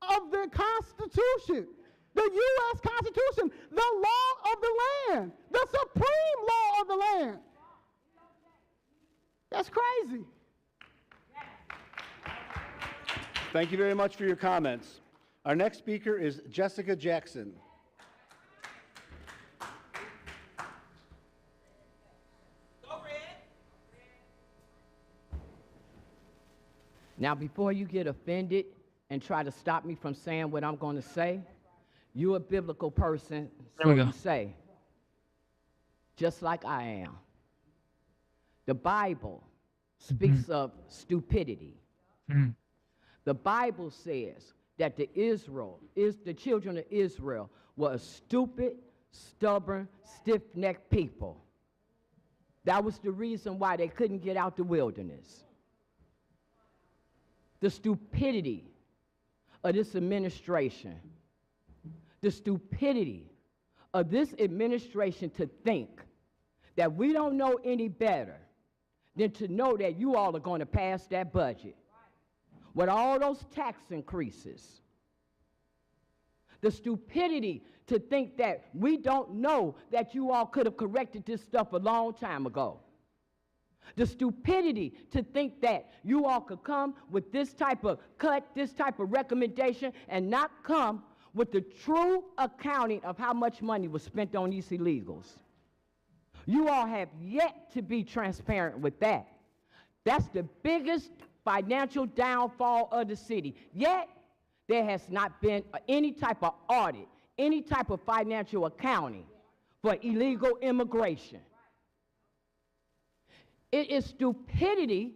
of the Constitution, the U.S. Constitution, the law of the land, the supreme law of the land. That's crazy. Thank you very much for your comments. Our next speaker is Jessica Jackson. Now, before you get offended and try to stop me from saying what I'm going to say, you're a biblical person, so There we go. you say, just like I am. The Bible speaks of stupidity. The Bible says that the children of Israel were a stupid, stubborn, stiff-necked people. That was the reason why they couldn't get out the wilderness. The stupidity of this administration, the stupidity of this administration to think that we don't know any better than to know that you all are going to pass that budget with all those tax increases. The stupidity to think that we don't know that you all could have corrected this stuff a long time ago. The stupidity to think that you all could come with this type of cut, this type of recommendation, and not come with the true accounting of how much money was spent on these illegals. You all have yet to be transparent with that. That's the biggest financial downfall of the city. Yet, there has not been any type of audit, any type of financial accounting for illegal immigration. It is stupidity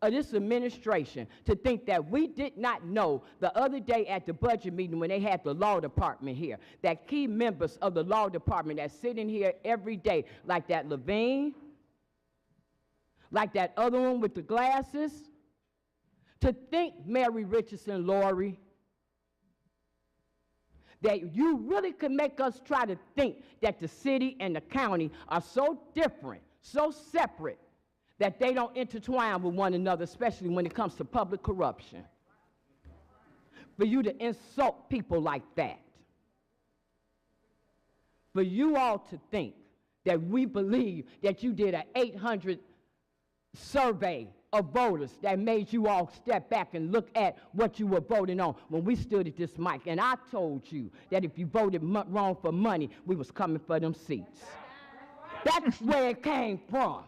of this administration to think that we did not know the other day at the budget meeting when they had the law department here, that key members of the law department that sit in here every day, like that Levine, like that other one with the glasses, to think, Mary Richardson Laurie, that you really could make us try to think that the city and the county are so different, so separate, that they don't intertwine with one another, especially when it comes to public corruption. For you to insult people like that. For you all to think that we believe that you did an 800 survey of voters that made you all step back and look at what you were voting on when we stood at this mic. And I told you that if you voted wrong for money, we was coming for them seats. That's where it came from.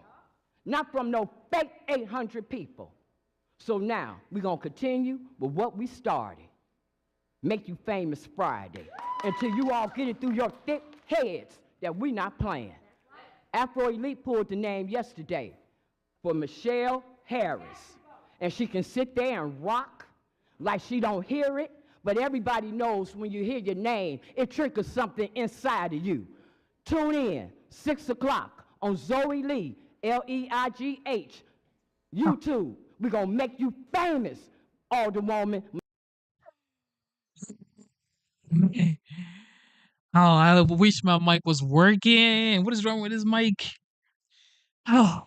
Not from no fake 800 people. So now, we're going to continue with what we started. Make you famous Friday. Until you all get it through your thick heads that we're not playing. Afro Elite pulled the name yesterday for Michelle Harris. And she can sit there and rock like she don't hear it, but everybody knows when you hear your name, it triggers something inside of you. Tune in, 6 o'clock on Zoe Lee, Leigh, YouTube. We're going to make you famous, Alderwoman. Oh, I wish my mic was working. What is wrong with this mic? Oh,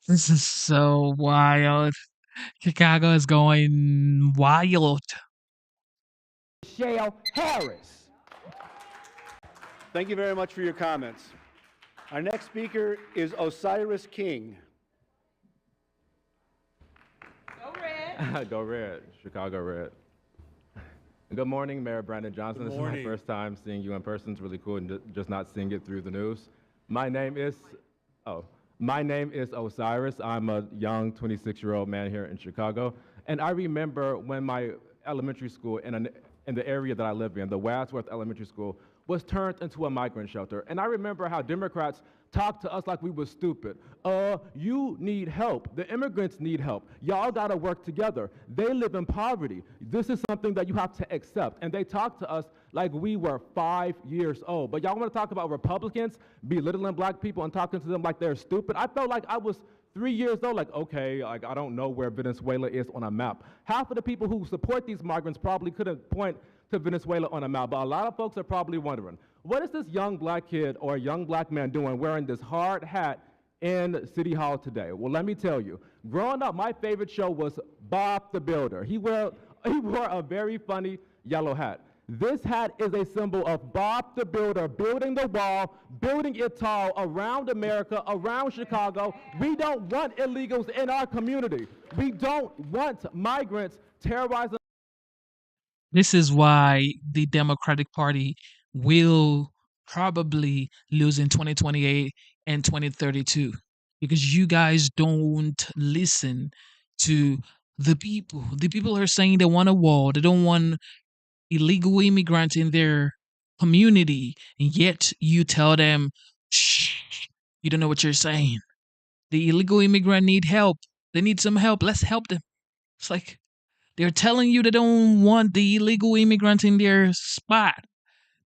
this is so wild. Chicago is going wild. Michelle Harris. Thank you very much for your comments. Our next speaker is Osiris King. Go Red, Chicago Red. Good morning, Mayor Brandon Johnson. Good This morning. is my first time seeing you in person. It's really cool and just not seeing it through the news. My name is Osiris. I'm a young 26-year-old man here in Chicago. And I remember when my elementary school in the area that I live in, the Wadsworth Elementary School, was turned into a migrant shelter. And I remember how Democrats talked to us like we were stupid. You need help. The immigrants need help. Y'all gotta work together. They live in poverty. This is something that you have to accept. And they talked to us like we were 5 years old. But y'all wanna talk about Republicans belittling black people and talking to them like they're stupid? I felt like I was 3 years old, like, okay, like, I don't know where Venezuela is on a map. Half of the people who support these migrants probably couldn't point to Venezuela on a map, but a lot of folks are probably wondering, what is this young black kid or young black man doing wearing this hard hat in City Hall today? Well, let me tell you, growing up, my favorite show was Bob the Builder. He wore a very funny yellow hat. This hat is a symbol of Bob the Builder building the wall, building it tall around America, around Chicago. We don't want illegals in our community. We don't want migrants terrorizing. This is why the Democratic Party will probably lose in 2028 and 2032, because you guys don't listen to the people. The people are saying they want a wall. They don't want illegal immigrants in their community, and yet you tell them, shh, you don't know what you're saying. The illegal immigrant need help. They need some help. Let's help them. It's like they're telling you they don't want the illegal immigrant in their spot.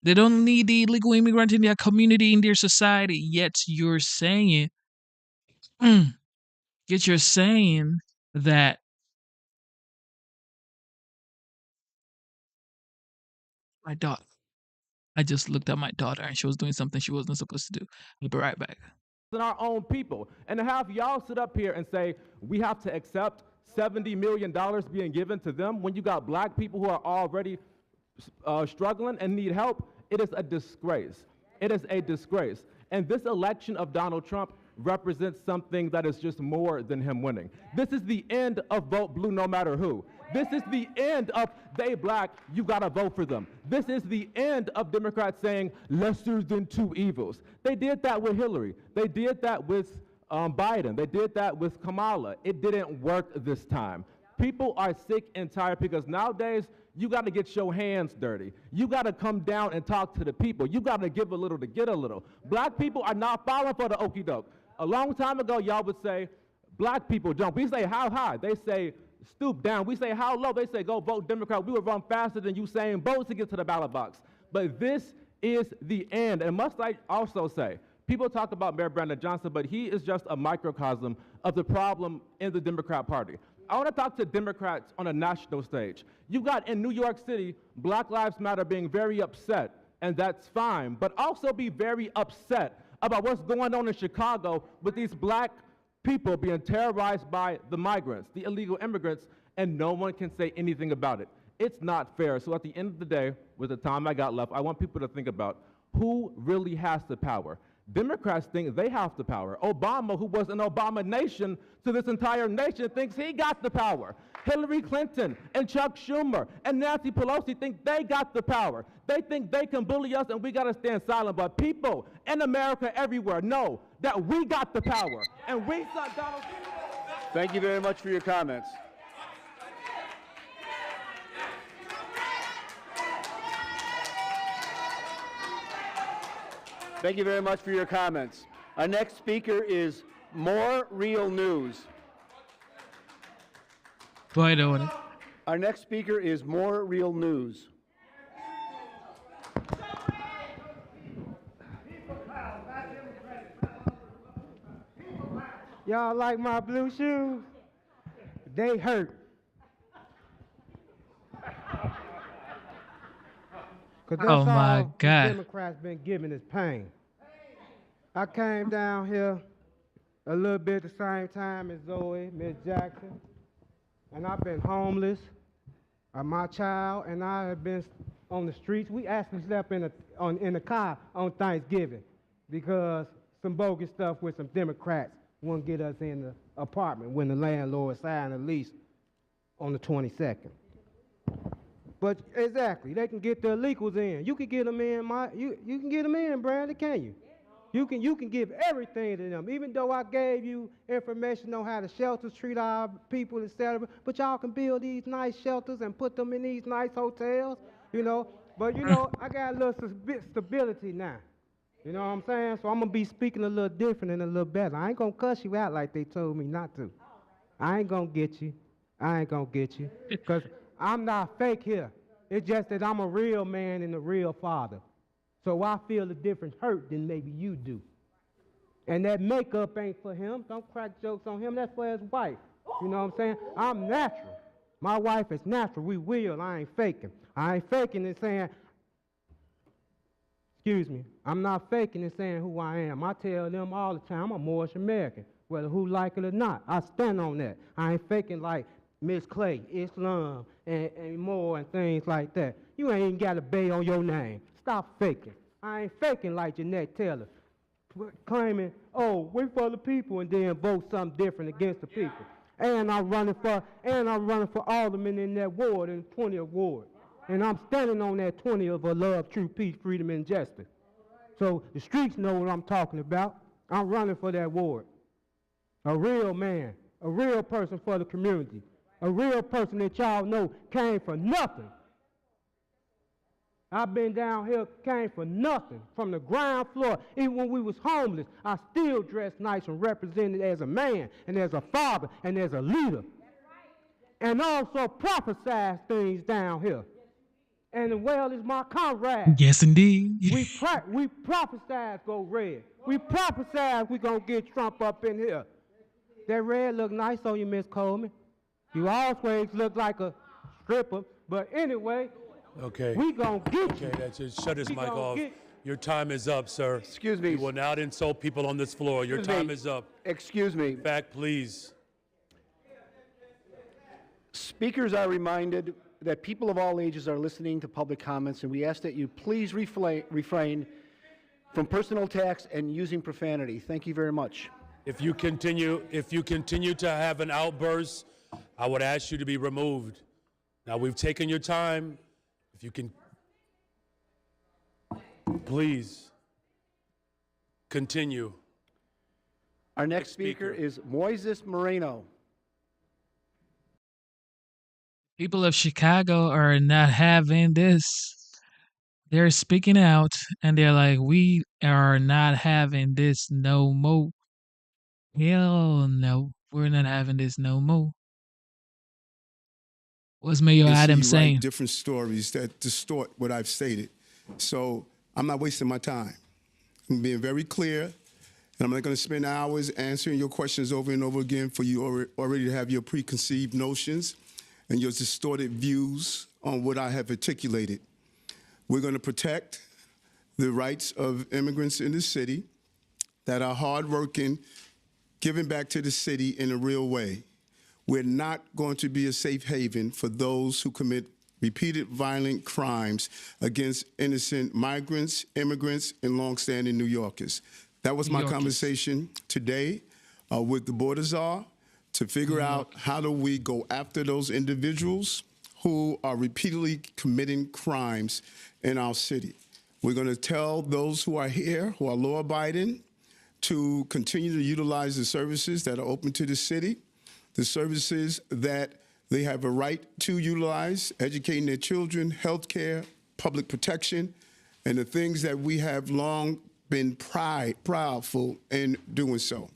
They don't need the illegal immigrant in their community, in their society. Yet you're saying, you're saying that my daughter. I just looked at my daughter and she was doing something she wasn't supposed to do. I'll be right back. Our own people, and to have y'all sit up here and say we have to accept $70 million being given to them when you got black people who are already struggling and need help, it is a disgrace. It is a disgrace. And this election of Donald Trump represents something that is just more than him winning. This is the end of vote blue no matter who. This is the end of they black, you gotta vote for them. This is the end of Democrats saying lesser than two evils. They did that with Hillary. They did that with Biden. They did that with Kamala. It didn't work this time. People are sick and tired because nowadays you gotta get your hands dirty. You gotta come down and talk to the people. You gotta give a little to get a little. Black people are not falling for the okie doke. A long time ago, y'all would say, black people jump. We say how high? They say stoop down. We say how low? They say go vote Democrat. We would run faster than Usain Bolt to get to the ballot box. But this is the end. And must I also say, people talk about Mayor Brandon Johnson, but he is just a microcosm of the problem in the Democrat Party. I want to talk to Democrats on a national stage. You got in New York City, Black Lives Matter being very upset, and that's fine, but also be very upset about what's going on in Chicago with these black people being terrorized by the migrants, the illegal immigrants, and no one can say anything about it. It's not fair. So at the end of the day, with the time I got left, I want people to think about who really has the power. Democrats think they have the power. Obama, who was an abomination to this entire nation, thinks he got the power. Hillary Clinton and Chuck Schumer and Nancy Pelosi think they got the power. They think they can bully us and we got to stand silent. But people in America everywhere know that we got the power. And we saw Donald Trump. Thank you very much for your comments. Thank you very much for your comments. Our next speaker is More Real News. Go ahead, Owen. Our next speaker is More Real News. Y'all like my blue shoes? They hurt. Because Oh my the God. Democrats been giving us pain. I came down here a little bit at the same time as Zoe, Miss Jackson, and I've been homeless. My child and I have been on the streets. We actually slept in the car on Thanksgiving because some bogus stuff with some Democrats wouldn't get us in the apartment when the landlord signed the lease on the 22nd. But exactly, they can get the illegals in. You can get them in, you can get them in, Brandon, can you? You can give everything to them, even though I gave you information on how the shelters treat our people, etc. But y'all can build these nice shelters and put them in these nice hotels, you know. But, you know, I got a little stability now. You know what I'm saying? So I'm going to be speaking a little different and a little better. I ain't going to cuss you out like they told me not to. I ain't going to get you. I ain't going to get you. Because I'm not fake here. It's just that I'm a real man and a real father. So I feel a different hurt than maybe you do. And that makeup ain't for him. Don't crack jokes on him. That's for his wife. You know what I'm saying? I'm natural. My wife is natural. We will. I ain't faking. I ain't faking and saying, excuse me, I'm not faking and saying who I am. I tell them all the time I'm a Moorish American, whether who like it or not. I stand on that. I ain't faking like Miss Clay, Islam, and more and things like that. You ain't even got a bay on your name. Stop faking. I ain't faking like Jeanette Taylor, claiming, oh, we for the people, and then vote something different against the people. And I'm running for alderman in that ward, in 20th ward. And I'm standing on that 20 of love, truth, peace, freedom, and justice. So the streets know what I'm talking about. I'm running for that ward. A real man, a real person for the community, a real person that y'all know came for nothing. I've been down here, came for nothing, from the ground floor. Even when we was homeless, I still dressed nice and represented as a man and as a father and as a leader. And also prophesied things down here. And the well is my comrade. Yes, indeed. We prophesied go red. We prophesied we gonna get Trump up in here. That red look nice on you, Miss Coleman. You always look like a stripper, but anyway. Okay. We gonna get you. Okay, that's it. Shut his We mic gonna off. get- Your time is up, sir. Excuse me. You will not insult people on this floor. Your Excuse time me. is up. Excuse me. Back, please. Speakers are reminded that people of all ages are listening to public comments, and we ask that you please refrain from personal attacks and using profanity. Thank you very much. If you continue to have an outburst, I would ask you to be removed. Now, we've taken your time. If you can, please continue. Our next speaker is Moises Moreno. People of Chicago are not having this. They're speaking out and they're like, we are not having this no more. Hell no, we're not having this no more. What's Mayor And so Adams you write saying? different stories that distort what I've stated. So I'm not wasting my time. I'm being very clear, and I'm not going to spend hours answering your questions over and over again for you already to have your preconceived notions and your distorted views on what I have articulated. We're going to protect the rights of immigrants in the city that are hardworking, giving back to the city in a real way. We're not going to be a safe haven for those who commit repeated violent crimes against innocent migrants, immigrants, and longstanding New Yorkers. That was my conversation today with the border czar to figure out how do we go after those individuals who are repeatedly committing crimes in our city. We're going to tell those who are here, who are law-abiding, to continue to utilize the services that are open to the city, the services that they have a right to utilize, educating their children, health care, public protection, and the things that we have long been proudful in doing so.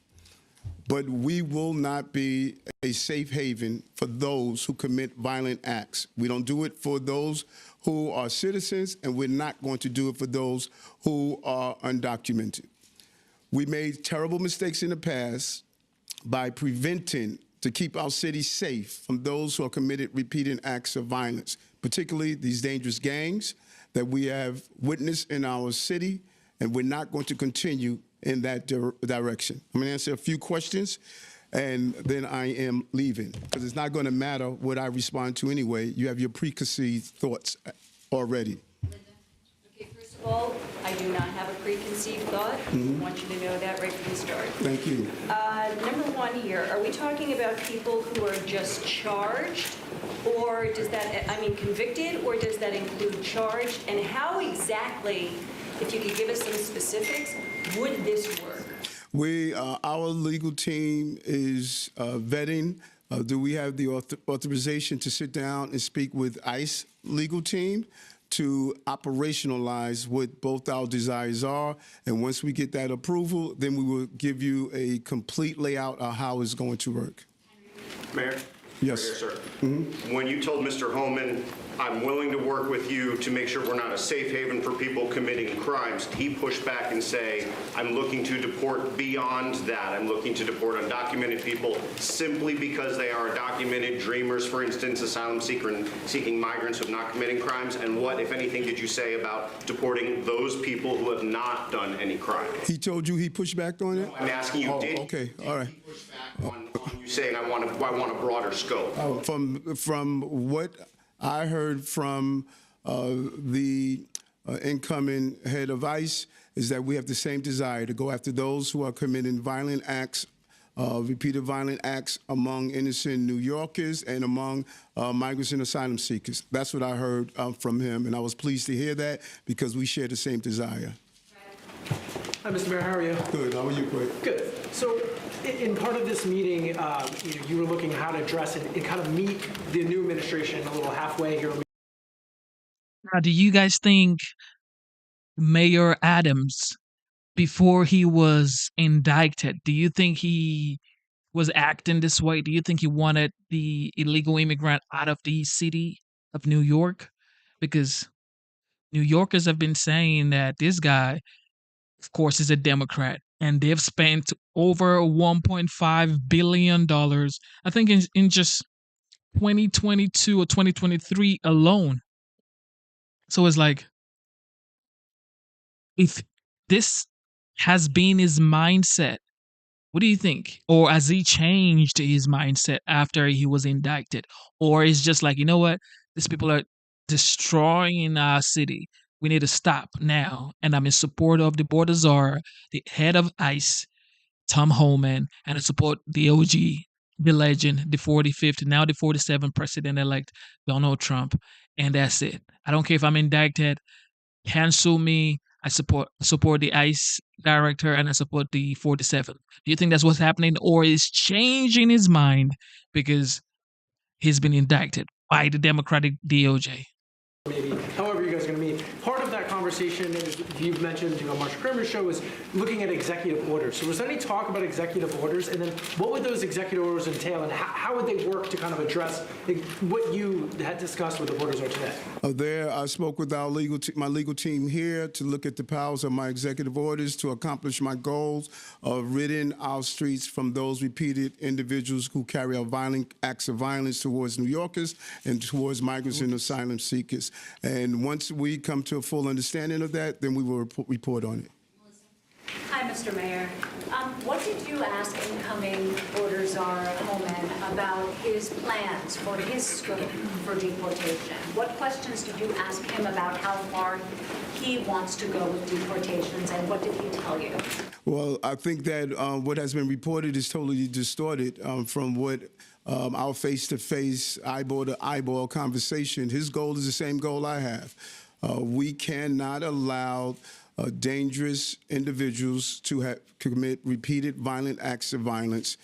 But we will not be a safe haven for those who commit violent acts. We don't do it for those who are citizens, and we're not going to do it for those who are undocumented. We made terrible mistakes in the past by preventing to keep our city safe from those who are committed repeated acts of violence, particularly these dangerous gangs that we have witnessed in our city, and we're not going to continue in that direction. I'm going to answer a few questions, and then I am leaving, because it's not going to matter what I respond to anyway. You have your preconceived thoughts already. Okay, first of all, I do not have a preconceived thought. I want you to know that right from the start. Thank you. Number one here, are we talking about people who are just charged, or does that, I mean convicted, or does that include charged? And how exactly If you could give us some specifics, would this work? Our legal team is vetting. Do we have the authorization to sit down and speak with ICE legal team to operationalize what both our desires are? And once we get that approval, then we will give you a complete layout of how it's going to work. Mayor? Yes. Right here, sir. When you told Mr. Holman, I'm willing to work with you to make sure we're not a safe haven for people committing crimes, he pushed back and say, I'm looking to deport beyond that. I'm looking to deport undocumented people simply because they are documented dreamers, for instance, asylum seeking migrants who have not committing crimes. And what, if anything, did you say about deporting those people who have not done any crime? He told you he pushed back on it? I'm asking you, did okay, all right. he push back on you saying I want a broader scope? From what I heard from the incoming head of ICE is that we have the same desire to go after those who are committing violent acts, repeated violent acts among innocent New Yorkers and among migrants and asylum seekers. That's what I heard from him, and I was pleased to hear that because we share the same desire. Hi, Mr. Mayor. How are you? Good. How are you, Craig? Good. So, in part of this meeting, you were looking at how to address it and kind of meet the new administration a little halfway here. Now, do you guys think Mayor Adams, before he was indicted, do you think he was acting this way? Do you think he wanted the illegal immigrant out of the city of New York? Because New Yorkers have been saying that this guy, of course, is a Democrat, and they've spent over $1.5 billion, I think, in just 2022 or 2023 alone. So it's like, if this has been his mindset, what do you think? Or has he changed his mindset after he was indicted? Or is just like, you know what? These people are destroying our city. We need to stop now. And I'm in support of the border czar, the head of ICE, Tom Homan, and I support the OG, the legend, the 45th, now the 47th president-elect, Donald Trump. And that's it. I don't care if I'm indicted. Cancel me. I support the ICE director, and I support the 47th. Do you think that's what's happening? Or is changing his mind because he's been indicted by the Democratic DOJ? Maybe, however you guys are going to meet. Part of that conversation, as you've mentioned, Marsha Kramer's show, is looking at executive orders. So was there any talk about executive orders? And then what would those executive orders entail? And how would they work to kind of address what you had discussed with the orders are today? I spoke with our my legal team here to look at the powers of my executive orders to accomplish my goals of ridding our streets from those repeated individuals who carry out violent acts of violence towards New Yorkers and towards migrants and asylum seekers. And once we come to a full understanding of that, then we will report on it. Hi, Mr. Mayor. What did you ask incoming border czar Holman about his plans for his scope for deportation? What questions did you ask him about how far he wants to go with deportations, and what did he tell you? Well, I think that what has been reported is totally distorted from what our face-to-face, eyeball-to-eyeball conversation. His goal is the same goal I have. We cannot allow dangerous individuals to commit repeated violent acts of violence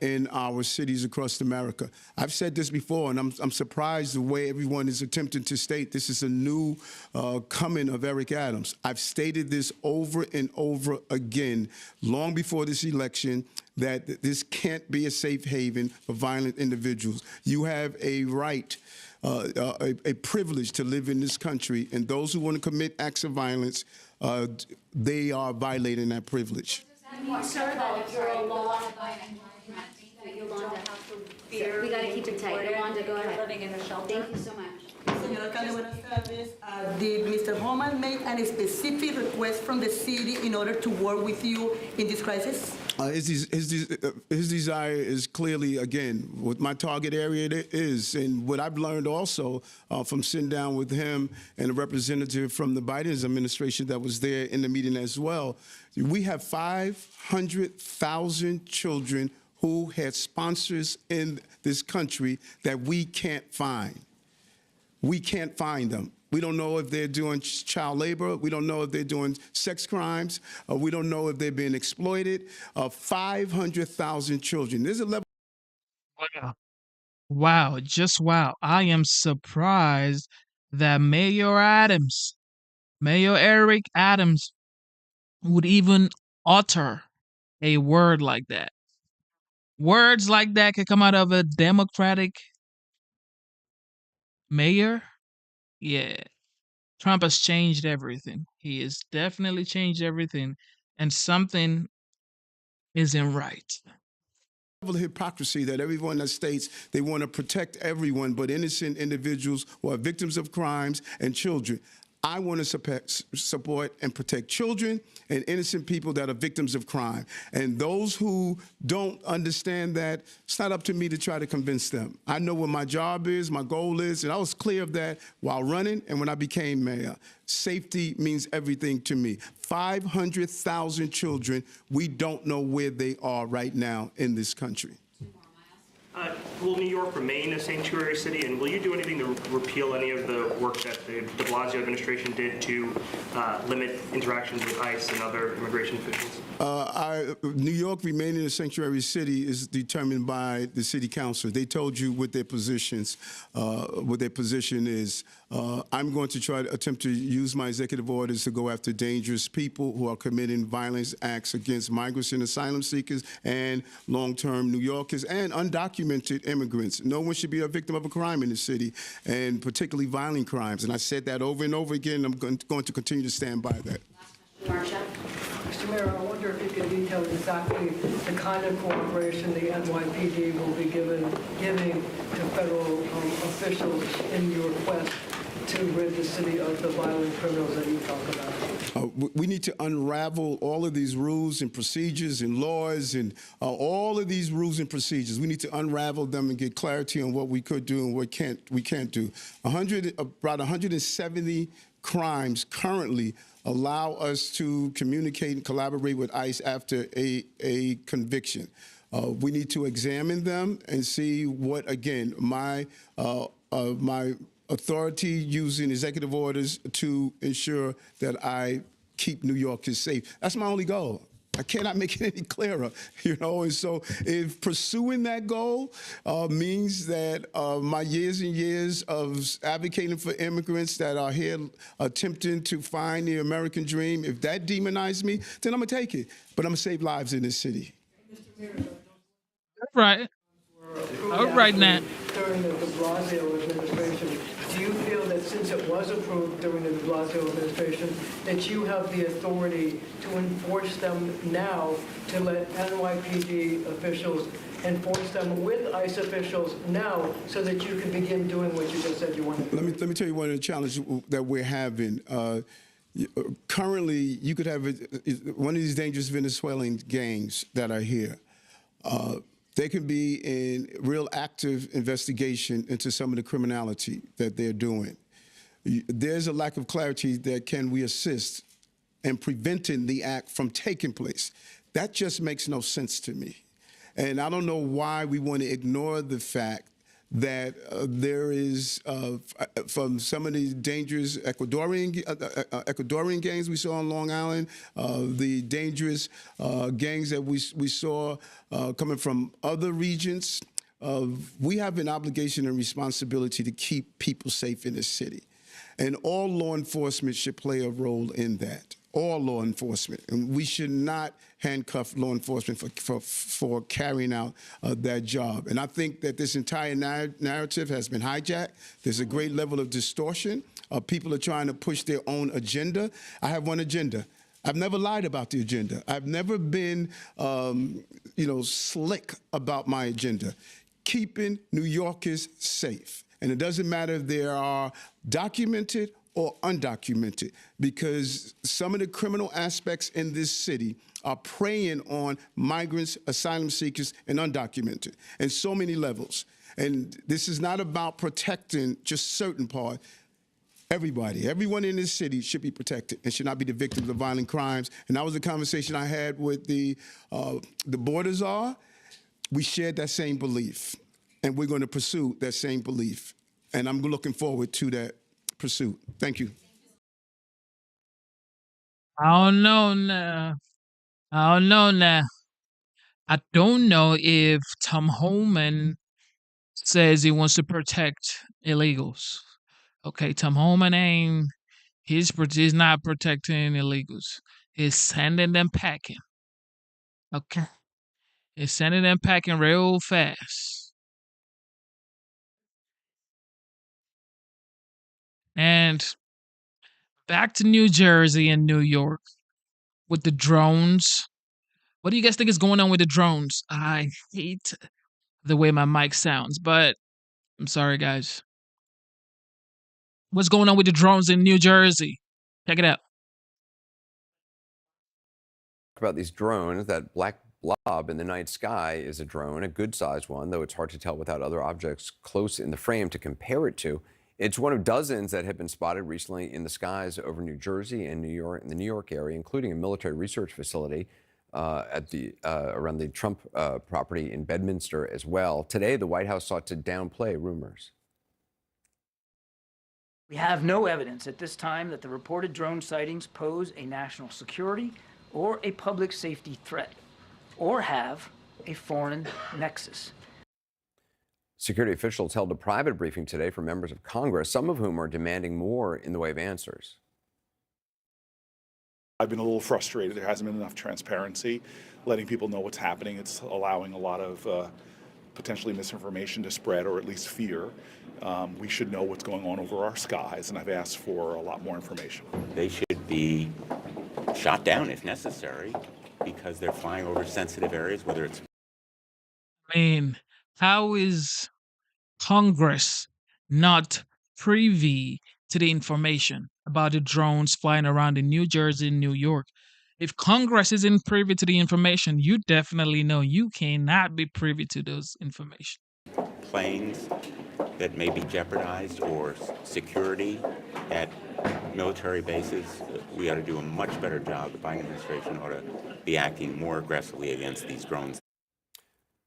in our cities across America. I've said this before, and I'm surprised the way everyone is attempting to state this is a new coming of Eric Adams. I've stated this over and over again, long before this election, that this can't be a safe haven for violent individuals. You have a right, a privilege to live in this country, and those who want to commit acts of violence, they are violating that privilege. Sir, that if you're a law-abiding Yolanda has to fear. We got to keep it tight. Yolanda, go ahead. Living in a shelter. Thank you so much. Señor Alcalde, buenas tardes. Did Mr. Holman make any specific request from the city in order to work with you in this crisis? His desire is clearly, again, what my target area is. And what I've learned also from sitting down with him and a representative from the Biden administration that was there in the meeting as well, we have 500,000 children who had sponsors in this country that we can't find. We can't find them. We don't know if they're doing child labor. We don't know if they're doing sex crimes. We don't know if they're being exploited. 500,000 children. There's a level. Wow. Wow, just wow. I am surprised that Mayor Eric Adams, would even utter a word like that. Words like that could come out of a Democratic mayor. Yeah, Trump has changed everything. He has definitely changed everything, and something isn't right. Level of hypocrisy that everyone that states they want to protect everyone but innocent individuals who are victims of crimes and children. I want to support and protect children and innocent people that are victims of crime. And those who don't understand that, it's not up to me to try to convince them. I know what my job is, my goal is, and I was clear of that while running and when I became mayor. Safety means everything to me. 500,000 children, we don't know where they are right now in this country. Will New York remain a sanctuary city, and will you do anything to repeal any of the work that the de Blasio administration did to limit interactions with ICE and other immigration officials? New York remaining a sanctuary city is determined by the city council. They told you what their positions, what their position is. I'm going to try to attempt to use my executive orders to go after dangerous people who are committing violence acts against migrants and asylum seekers and long-term New Yorkers and undocumented immigrants. No one should be a victim of a crime in the city, and particularly violent crimes. And I said that over and over again, and I'm going to continue to stand by that. Mr. Mayor, I wonder if you could detail exactly the kind of cooperation the NYPD will be giving to federal officials in your quest to rid the city of the violent criminals that you talk about. We need to unravel all of these rules and procedures and laws and all of these rules and procedures. We need to unravel them and get clarity on what we could do and what we can't do. About 170 crimes currently allow us to communicate and collaborate with ICE after a conviction. We need to examine them and see what, again, my authority using executive orders to ensure that I keep New Yorkers safe. That's my only goal. I cannot make it any clearer, you know, and so if pursuing that goal means that my years and years of advocating for immigrants that are here attempting to find the American dream, if that demonizes me, then I'm gonna take it. But I'm gonna save lives in this city. Right. All right, Nat. During the de Blasio administration, do you feel that since it was approved during the de Blasio administration, that you have the authority to enforce them now, to let NYPD officials enforce them with ICE officials now, so that you can begin doing what you just said you wanted to do? Let me tell you one of the challenges that we're having. Currently, you could have one of these dangerous Venezuelan gangs that are here. They can be in real active investigation into some of the criminality that they're doing. There's a lack of clarity that can we assist in preventing the act from taking place. That just makes no sense to me. And I don't know why we want to ignore the fact that there is, from some of these dangerous Ecuadorian gangs we saw on Long Island, the dangerous gangs that we saw coming from other regions, we have an obligation and responsibility to keep people safe in this city. And all law enforcement should play a role in that. All law enforcement. And we should not handcuff law enforcement for carrying out that job. And I think that this entire narrative has been hijacked. There's a great level of distortion. People are trying to push their own agenda. I have one agenda. I've never lied about the agenda. I've never been, slick about my agenda. Keeping New Yorkers safe. And it doesn't matter if they are documented or undocumented, because some of the criminal aspects in this city are preying on migrants, asylum seekers, and undocumented, and so many levels. And this is not about protecting just certain parts. Everybody, everyone in this city should be protected and should not be the victims of violent crimes. And that was a conversation I had with the border czar. We shared that same belief, and we're going to pursue that same belief. And I'm looking forward to that pursuit. Thank you. I don't know now. I don't know now. I don't know if Tom Homan says he wants to protect illegals. Okay, Tom Homan ain't. He's not protecting illegals. He's sending them packing. Okay, he's sending them packing real fast. And back to New Jersey and New York with the drones. What do you guys think is going on with the drones? I hate the way my mic sounds, but I'm sorry, guys. What's going on with the drones in New Jersey? Check it out. About these drones, that black blob in the night sky is a drone, a good-sized one, though it's hard to tell without other objects close in the frame to compare it to. It's one of dozens that have been spotted recently in the skies over New Jersey and New York, in the New York area, including a military research facility around the Trump property in Bedminster as well. Today, the White House sought to downplay rumors. We have no evidence at this time that the reported drone sightings pose a national security or a public safety threat, or have a foreign nexus. Security officials held a private briefing today for members of Congress, some of whom are demanding more in the way of answers. I've been a little frustrated. There hasn't been enough transparency, letting people know what's happening. It's allowing a lot of potentially misinformation to spread, or at least fear. We should know what's going on over our skies, and I've asked for a lot more information. They should be shot down if necessary, because they're flying over sensitive areas, whether it's... I mean, how is Congress not privy to the information about the drones flying around in New Jersey and New York? If Congress isn't privy to the information, you definitely know you cannot be privy to those information. Planes that may be jeopardized, or security at military bases. We ought to do a much better job. The Biden administration ought to be acting more aggressively against these drones.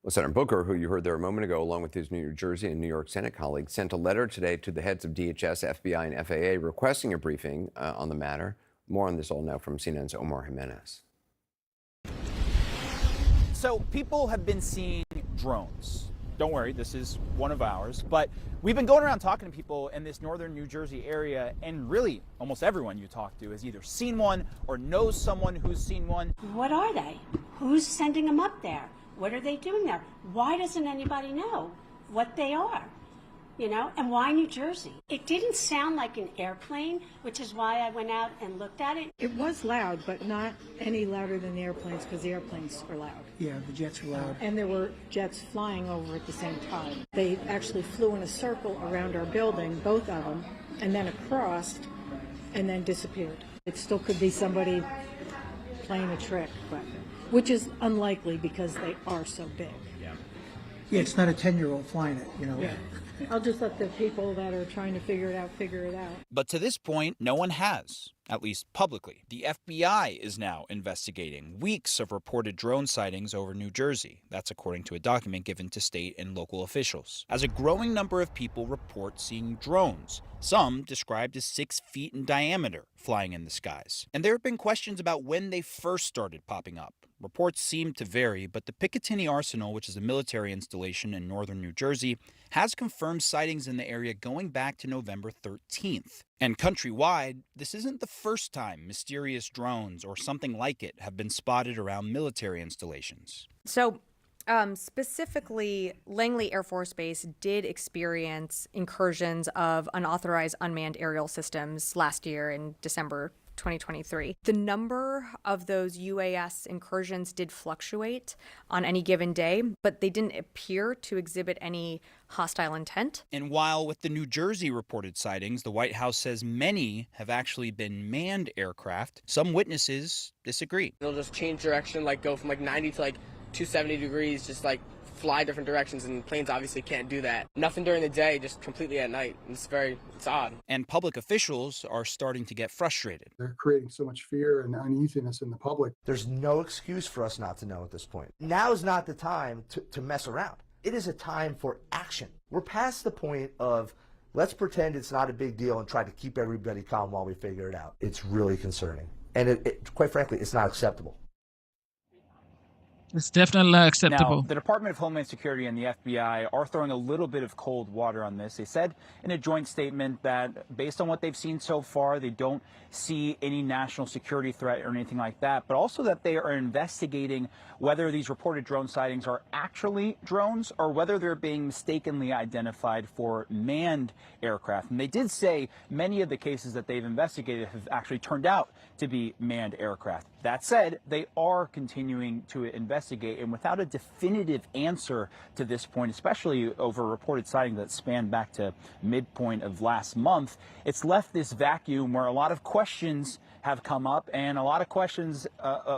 Well, Senator Booker, who you heard there a moment ago, along with his New Jersey and New York Senate colleagues, sent a letter today to the heads of DHS, FBI, and FAA requesting a briefing on the matter. More on this all now from CNN's Omar Jimenez. So people have been seeing drones. Don't worry, this is one of ours. But we've been going around talking to people in this northern New Jersey area, and really almost everyone you talk to has either seen one or knows someone who's seen one. What are they? Who's sending them up there? What are they doing there? Why doesn't anybody know what they are? You know, and why New Jersey? It didn't sound like an airplane, which is why I went out and looked at it. It was loud, but not any louder than the airplanes, because the airplanes are loud. Yeah, the jets were loud. And there were jets flying over at the same time. They actually flew in a circle around our building, both of them, and then across, and then disappeared. It still could be somebody playing a trick, but which is unlikely because they are so big. Yeah, it's not a 10-year-old flying it, you know. Yeah. I'll just let the people that are trying to figure it out. But to this point, no one has, at least publicly. The FBI is now investigating weeks of reported drone sightings over New Jersey. That's according to a document given to state and local officials. As a growing number of people report seeing drones, some described as 6 feet in diameter, flying in the skies. And there have been questions about when they first started popping up. Reports seem to vary, but the Picatinny Arsenal, which is a military installation in northern New Jersey, has confirmed sightings in the area going back to November 13th. And countrywide, this isn't the first time mysterious drones or something like it have been spotted around military installations. So, specifically, Langley Air Force Base did experience incursions of unauthorized unmanned aerial systems last year in December 2023. The number of those UAS incursions did fluctuate on any given day, but they didn't appear to exhibit any hostile intent. And while with the New Jersey reported sightings, the White House says many have actually been manned aircraft, some witnesses disagree. They'll just change direction, like go from like 90 to like 270 degrees, just like fly different directions, and planes obviously can't do that. Nothing during the day, just completely at night. It's odd. And public officials are starting to get frustrated. They're creating so much fear and uneasiness in the public. There's no excuse for us not to know at this point. Now is not the time to mess around. It is a time for action. We're past the point of Let's pretend it's not a big deal and try to keep everybody calm while we figure it out. It's really concerning. And quite frankly, it's not acceptable. It's definitely not acceptable. Now, the Department of Homeland Security and the FBI are throwing a little bit of cold water on this. They said in a joint statement that based on what they've seen so far, they don't see any national security threat or anything like that, but also that they are investigating whether these reported drone sightings are actually drones or whether they're being mistakenly identified for manned aircraft. And they did say many of the cases that they've investigated have actually turned out to be manned aircraft. That said, they are continuing to investigate, and without a definitive answer to this point, especially over reported sightings that span back to midpoint of last month, it's left this vacuum where a lot of questions have come up and a lot of questions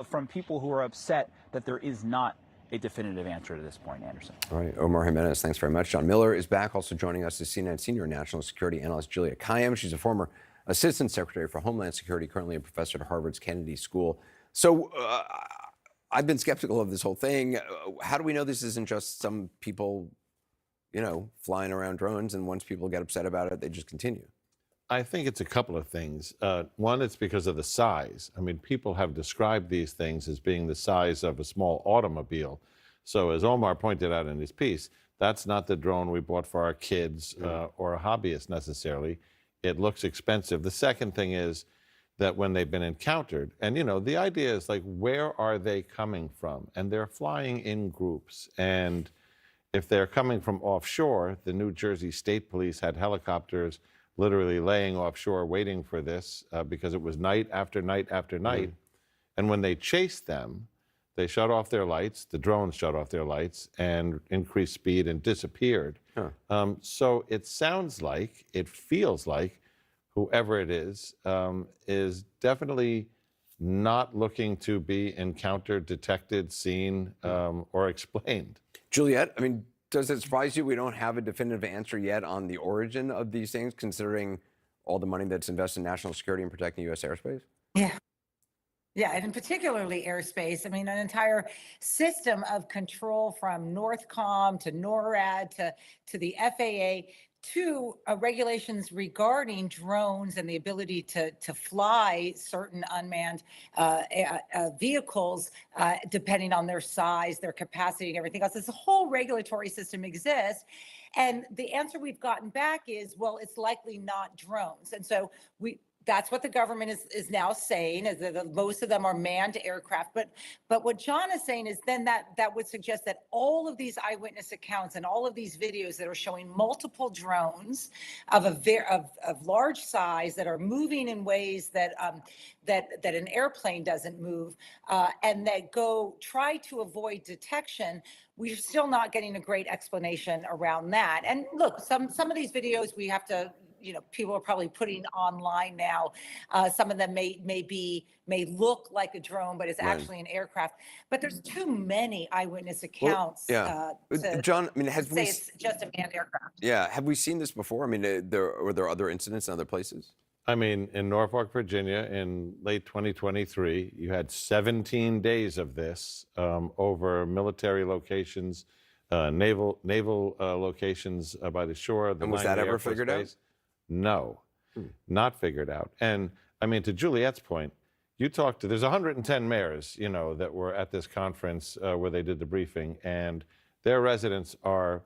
from people who are upset that there is not a definitive answer to this point, Anderson. All right, Omar Jimenez, thanks very much. John Miller is back. Also joining us is CNN Senior National Security Analyst Julia Kayyem. She's a former Assistant Secretary for Homeland Security, currently a professor at Harvard's Kennedy School. So I've been skeptical of this whole thing. How do we know this isn't just some people, flying around drones, and once people get upset about it, they just continue? I think it's a couple of things. One, it's because of the size. I mean, people have described these things as being the size of a small automobile. So as Omar pointed out in his piece, that's not the drone we bought for our kids or a hobbyist necessarily. It looks expensive. The second thing is that when they've been encountered, and the idea is like, where are they coming from? And they're flying in groups. And if they're coming from offshore, the New Jersey State Police had helicopters literally laying offshore waiting for this because it was night after night after night. And when they chased them, they shut off their lights, the drones shut off their lights and increased speed and disappeared. So it sounds like, it feels like, whoever it is definitely not looking to be encountered, detected, seen, or explained. Juliet, I mean, does it surprise you we don't have a definitive answer yet on the origin of these things, considering all the money that's invested in national security and protecting U.S. airspace? Yeah, and particularly airspace. I mean, an entire system of control from NORTHCOM to NORAD to the FAA to regulations regarding drones and the ability to fly certain unmanned vehicles, depending on their size, their capacity, and everything else. This whole regulatory system exists. And the answer we've gotten back is, well, it's likely not drones. And so that's what the government is now saying, is that most of them are manned aircraft. But what John is saying is then that would suggest that all of these eyewitness accounts and all of these videos that are showing multiple drones of large size that are moving in ways that an airplane doesn't move, and that try to avoid detection, we're still not getting a great explanation around that. And look, some of these videos we have to, people are probably putting online now. Some of them may look like a drone, but it's actually an aircraft. But there's too many eyewitness accounts. John, I mean, it's just a manned aircraft. Yeah, have we seen this before? I mean, were there other incidents in other places? I mean, in Norfolk, Virginia, in late 2023, you had 17 days of this over military locations, naval locations by the shore. And was that ever figured out? No, not figured out. And I mean, to Juliet's point, there's 110 mayors, that were at this conference where they did the briefing, and their residents are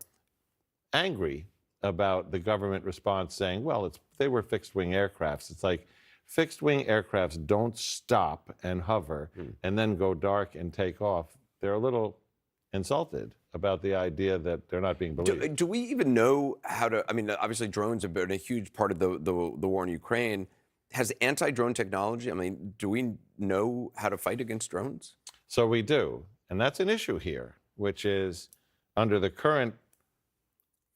angry about the government response saying, well, they were fixed-wing aircrafts. It's like, fixed-wing aircrafts don't stop and hover and then go dark and take off. They're a little insulted about the idea that they're not being believed. Do we even know how to, I mean, obviously drones have been a huge part of the war in Ukraine. Has anti-drone technology, I mean, do we know how to fight against drones? So we do, and that's an issue here, which is under the current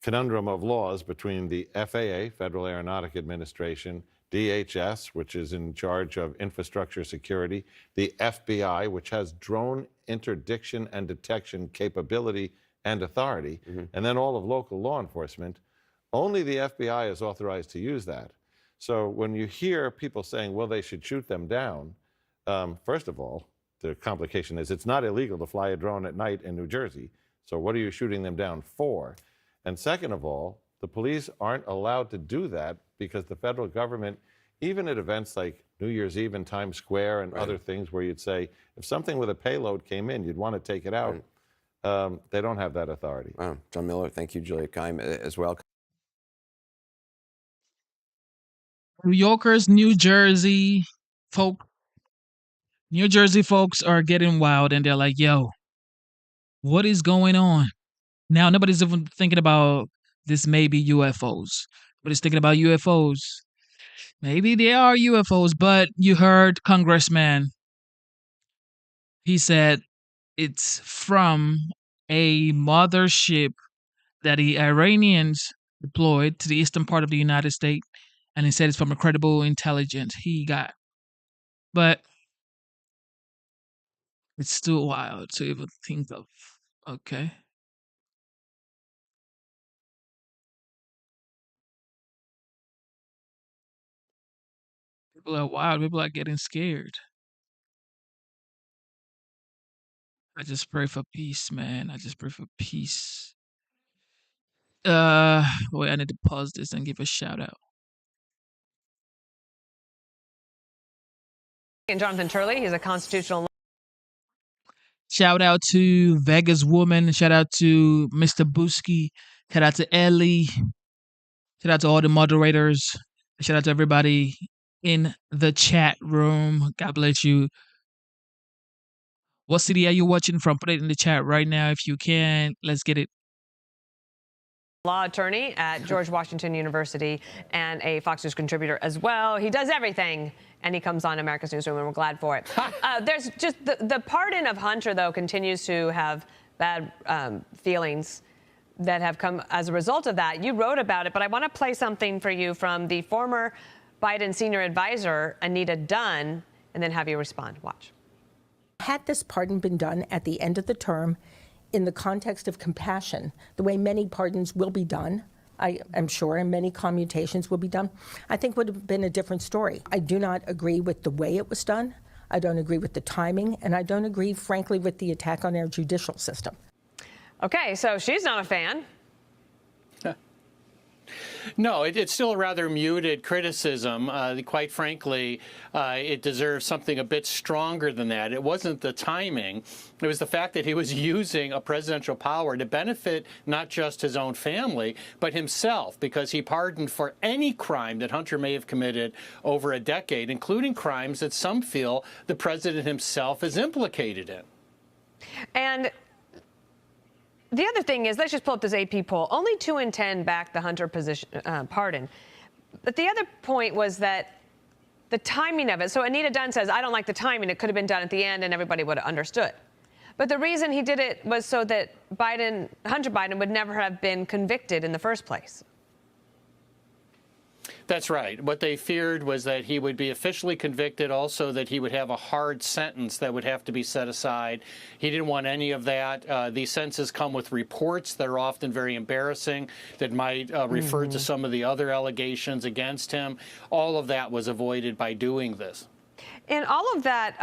conundrum of laws between the FAA, Federal Aeronautic Administration, DHS, which is in charge of infrastructure security, the FBI, which has drone interdiction and detection capability and authority, and then all of local law enforcement. Only the FBI is authorized to use that. So when you hear people saying, well, they should shoot them down, first of all, the complication is it's not illegal to fly a drone at night in New Jersey. So what are you shooting them down for? And second of all, The police aren't allowed to do that because the federal government, even at events like New Year's Eve in Times Square and other things where you'd say, if something with a payload came in, you'd want to take it out. They don't have that authority. John Miller, thank you, Julia Keim, as well. New Yorkers, New Jersey folks are getting wild, and they're like, yo, what is going on? Now, nobody's even thinking about this may be UFOs. Nobody's thinking about UFOs. Maybe they are UFOs, but you heard Congressman. He said it's from a mothership that the Iranians deployed to the eastern part of the United States, and he said it's from a credible intelligence he got. But it's still wild to even think of. Okay. People are wild. People are getting scared. I just pray for peace, man. I just pray for peace. Wait, I need to pause this and give a shout out. And Jonathan Turley, he's a constitutional. Shout out to Vegas Woman. Shout out to Mr. Busky. Shout out to Ellie. Shout out to all the moderators. Shout out to everybody in the chat room. God bless you. What city are you watching from? Put it in the chat right now if you can. Let's get it. Law attorney at George Washington University and a Fox News contributor as well. He does everything, and he comes on America's Newsroom, and we're glad for it. There's just the pardon of Hunter, though, continues to have bad feelings that have come as a result of that. You wrote about it, but I want to play something for you from the former Biden senior advisor, Anita Dunn, and then have you respond. Watch. Had this pardon been done at the end of the term, in the context of compassion, the way many pardons will be done, I am sure, and many commutations will be done, I think would have been a different story. I do not agree with the way it was done. I don't agree with the timing, and I don't agree, frankly, with the attack on our judicial system. Okay, so she's not a fan. No, it's still a rather muted criticism. Quite frankly, it deserves something a bit stronger than that. It wasn't the timing. It was the fact that he was using a presidential power to benefit not just his own family, but himself, because he pardoned for any crime that Hunter may have committed over a decade, including crimes that some feel the president himself is implicated in. And the other thing is, let's just pull up this AP poll. Only 2 in 10 backed the Hunter pardon. But the other point was that the timing of it. So Anita Dunn says, I don't like the timing. It could have been done at the end and everybody would have understood. But the reason he did it was so that Hunter Biden would never have been convicted in the first place. That's right. What they feared was that he would be officially convicted, also that he would have a hard sentence that would have to be set aside. He didn't want any of that. These sentences come with reports that are often very embarrassing, that might refer to some of the other allegations against him. All of that was avoided by doing this. In all of that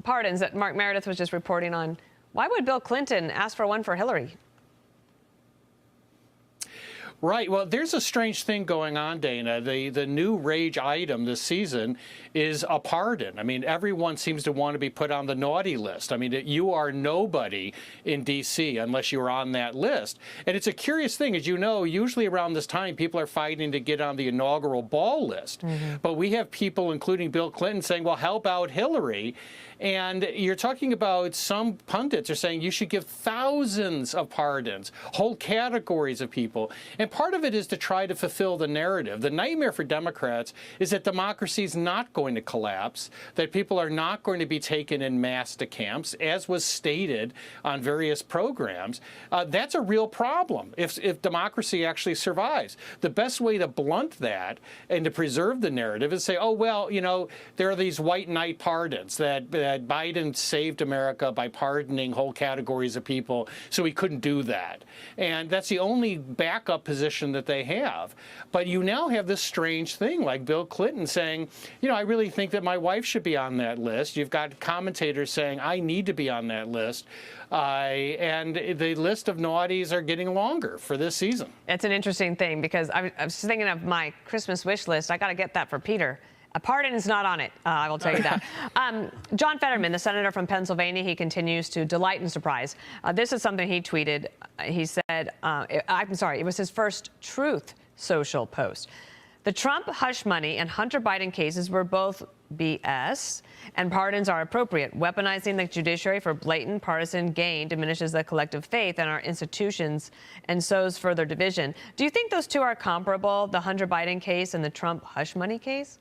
pardons that Mark Meredith was just reporting on, why would Bill Clinton ask for one for Hillary? Right. Well, there's a strange thing going on, Dana. The new rage item this season is a pardon. I mean, everyone seems to want to be put on the naughty list. I mean, you are nobody in D.C. unless you're on that list. And it's a curious thing. As you know, usually around this time, people are fighting to get on the inaugural ball list. But we have people, including Bill Clinton, saying, well, how about Hillary? And you're talking about some pundits are saying you should give thousands of pardons, whole categories of people. And part of it is to try to fulfill the narrative. The nightmare for Democrats is that democracy is not going to collapse, that people are not going to be taken in mass to camps, as was stated on various programs. That's a real problem if democracy actually survives. The best way to blunt that and to preserve the narrative is say, oh, well, you know, there are these white knight pardons that Biden saved America by pardoning whole categories of people, so he couldn't do that. And that's the only backup position position that they have. But you now have this strange thing like Bill Clinton saying, you know, I really think that my wife should be on that list. You've got commentators saying, I need to be on that list. And the list of naughties are getting longer for this season. It's an interesting thing because I was thinking of my Christmas wish list. I got to get that for Peter. A pardon is not on it, I will tell you that. John Fetterman, the senator from Pennsylvania, he continues to delight and surprise. This is something he tweeted. He said, I'm sorry, it was his first Truth Social post. The Trump hush money and Hunter Biden cases were both BS, and pardons are appropriate. Weaponizing the judiciary for blatant partisan gain diminishes the collective faith in our institutions and sows further division. Do you think those two are comparable, the Hunter Biden case and the Trump hush money case?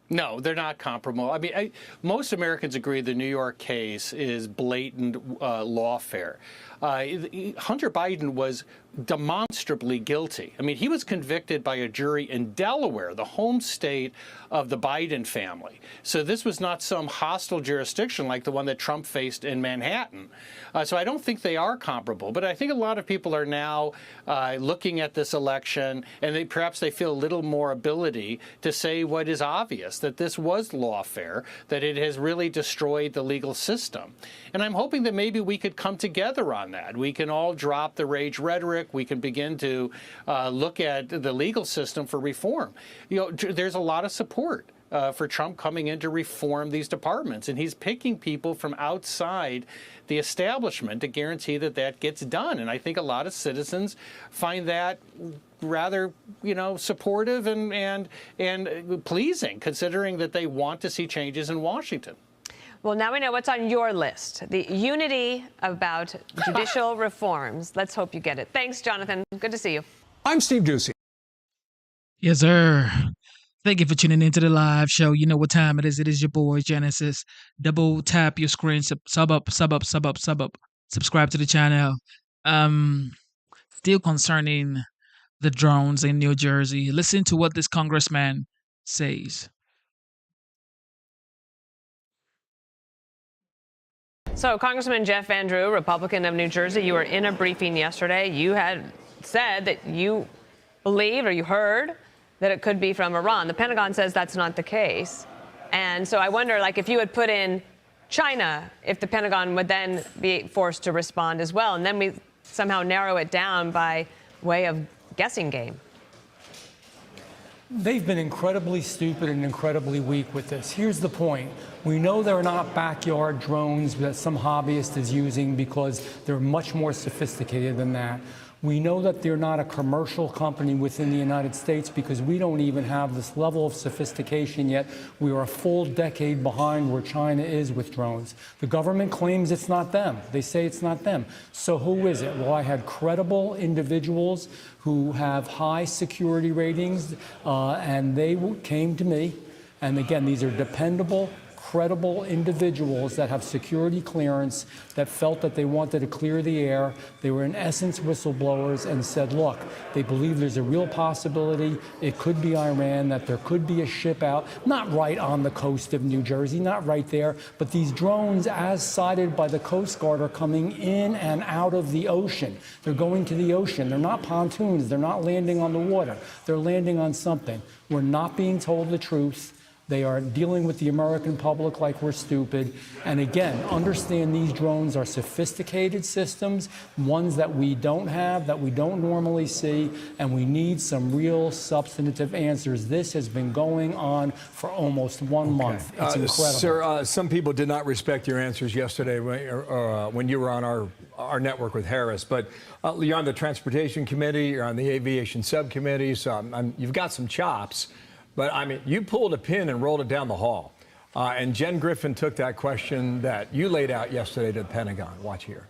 No, they're not comparable. I mean, most Americans agree the New York case is blatant lawfare. Hunter Biden was demonstrably guilty. I mean, he was convicted by a jury in Delaware, the home state of the Biden family. So this was not some hostile jurisdiction like the one that Trump faced in Manhattan. So I don't think they are comparable. But I think a lot of people are now looking at this election, and perhaps they feel a little more ability to say what is obvious, that this was lawfare, that it has really destroyed the legal system. And I'm hoping that maybe we could come together on that. We can all drop the rage rhetoric. We can begin to look at the legal system for reform. You know, there's a lot of support for Trump coming in to reform these departments, and he's picking people from outside the establishment to guarantee that that gets done. And I think a lot of citizens find that rather, you know, supportive and pleasing, considering that they want to see changes in Washington. Well, now we know what's on your list. The unity about judicial reforms. Let's hope you get it. Thanks, Jonathan. Good to see you. I'm Steve Doocy. Yes, sir. Thank you for tuning into the live show. You know what time it is. It is your boy, Genesis. Double tap your screen. Sub up. Subscribe to the channel. Still concerning the drones in New Jersey. Listen to what this congressman says. So, Congressman Jeff Van Drew, Republican of New Jersey, you were in a briefing yesterday. You had said that you believe, or you heard, that it could be from Iran. The Pentagon says that's not the case. And so I wonder, like, if you had put in China, if the Pentagon would then be forced to respond as well. And then we somehow narrow it down by way of guessing game. They've been incredibly stupid and incredibly weak with this. Here's the point. We know they're not backyard drones that some hobbyist is using because they're much more sophisticated than that. We know that they're not a commercial company within the United States because we don't even have this level of sophistication yet. We are a full decade behind where China is with drones. The government claims it's not them. They say it's not them. So who is it? Well, I had credible individuals who have high security ratings, and they came to me. And again, these are dependable, credible individuals that have security clearance that felt that they wanted to clear the air. They were in essence whistleblowers and said, look, they believe there's a real possibility it could be Iran, that there could be a ship out, not right on the coast of New Jersey, not right there, but these drones, as cited by the Coast Guard, are coming in and out of the ocean. They're going to the ocean. They're not pontoons. They're not landing on the water. They're landing on something. We're not being told the truth. They are dealing with the American public like we're stupid. And again, understand these drones are sophisticated systems, ones that we don't have, that we don't normally see, and we need some real substantive answers. This has been going on for almost 1 month. It's incredible. Sir, some people did not respect your answers yesterday when you were on our network with Harris. But you're on the Transportation Committee, you're on the Aviation Subcommittee, so you've got some chops. But, I mean, you pulled a pin and rolled it down the hall. And Jen Griffin took that question that you laid out yesterday to the Pentagon. Watch here.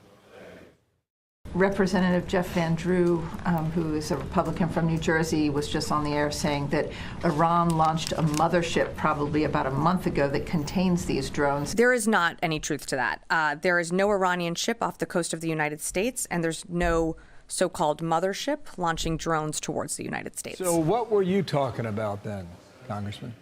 Representative Jeff Van Drew, who is a Republican from New Jersey, was just on the air saying that Iran launched a mothership probably about a month ago that contains these drones. There is not any truth to that. There is no Iranian ship off the coast of the United States, and there's no so-called mothership launching drones towards the United States. So what were you talking about then, Congressman?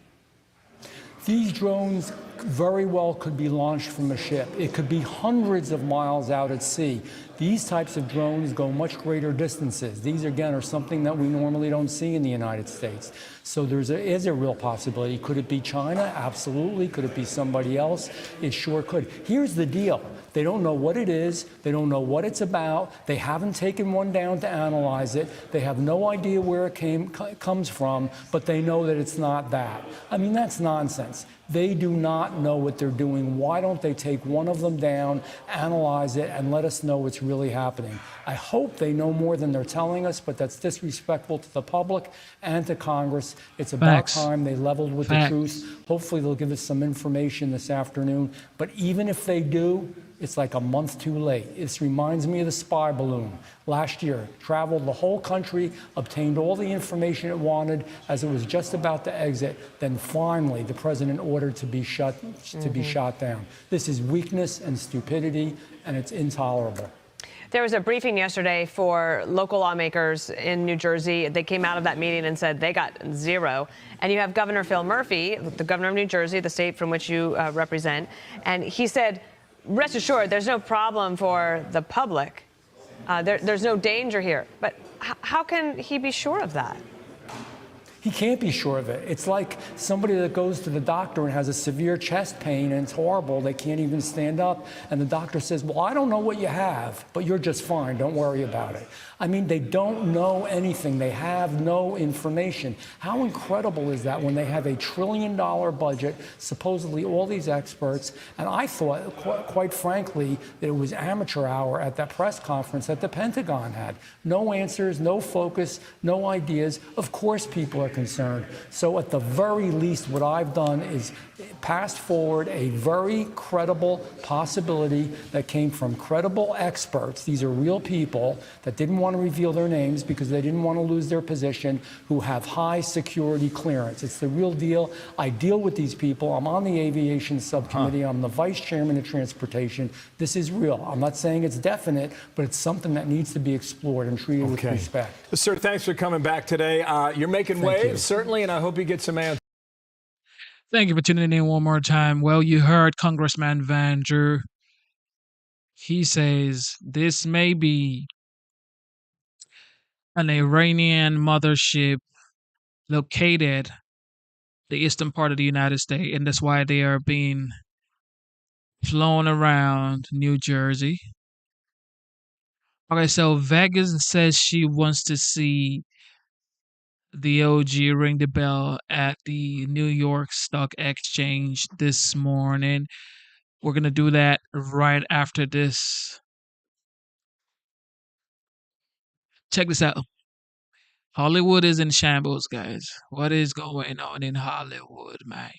These drones very well could be launched from a ship. It could be hundreds of miles out at sea. These types of drones go much greater distances. These, again, are something that we normally don't see in the United States. So there is a real possibility. Could it be China? Absolutely. Could it be somebody else? It sure could. Here's the deal. They don't know what it is. They don't know what it's about. They haven't taken one down to analyze it. They have no idea where it comes from, but they know that it's not that. I mean, that's nonsense. They do not know what they're doing. Why don't they take one of them down, analyze it, and let us know what's really happening? I hope they know more than they're telling us, but that's disrespectful to the public and to Congress. It's about time they leveled with the truth. Hopefully they'll give us some information this afternoon. But even if they do, it's like a month too late. This reminds me of the spy balloon. Last year, traveled the whole country, obtained all the information it wanted as it was just about to exit. Then finally, the president ordered to be shot down. This is weakness and stupidity, and it's intolerable. There was a briefing yesterday for local lawmakers in New Jersey. They came out of that meeting and said they got zero. And you have Governor Phil Murphy, the governor of New Jersey, the state from which you represent, and he said, rest assured, there's no problem for the public. There's no danger here. But how can he be sure of that? He can't be sure of it. It's like somebody that goes to the doctor and has a severe chest pain and it's horrible. They can't even stand up. And the doctor says, well, I don't know what you have, but you're just fine. Don't worry about it. I mean, they don't know anything. They have no information. How incredible is that when they have $1 trillion budget, supposedly all these experts? And I thought, quite frankly, that it was amateur hour at that press conference that the Pentagon had. No answers, no focus, no ideas. Of course people are concerned. So at the very least, what I've done is passed forward a very credible possibility that came from credible experts. These are real people that didn't want to reveal their names because they didn't want to lose their position, who have high security clearance. It's the real deal. I deal with these people. I'm on the aviation subcommittee. I'm the vice chairman of transportation. This is real. I'm not saying it's definite, but it's something that needs to be explored and treated with respect. Sir, thanks for coming back today. You're making waves, certainly, and I hope you get some answers. Thank you for tuning in one more time. Well, you heard Congressman Van Drew. He says this may be an Iranian mothership located the eastern part of the United States, and that's why they are being flown around New Jersey. Okay, so Vegas says she wants to see the OG ring the bell at the New York Stock Exchange this morning. We're going to do that right after this. Check this out. Hollywood is in shambles, guys. What is going on in Hollywood, man?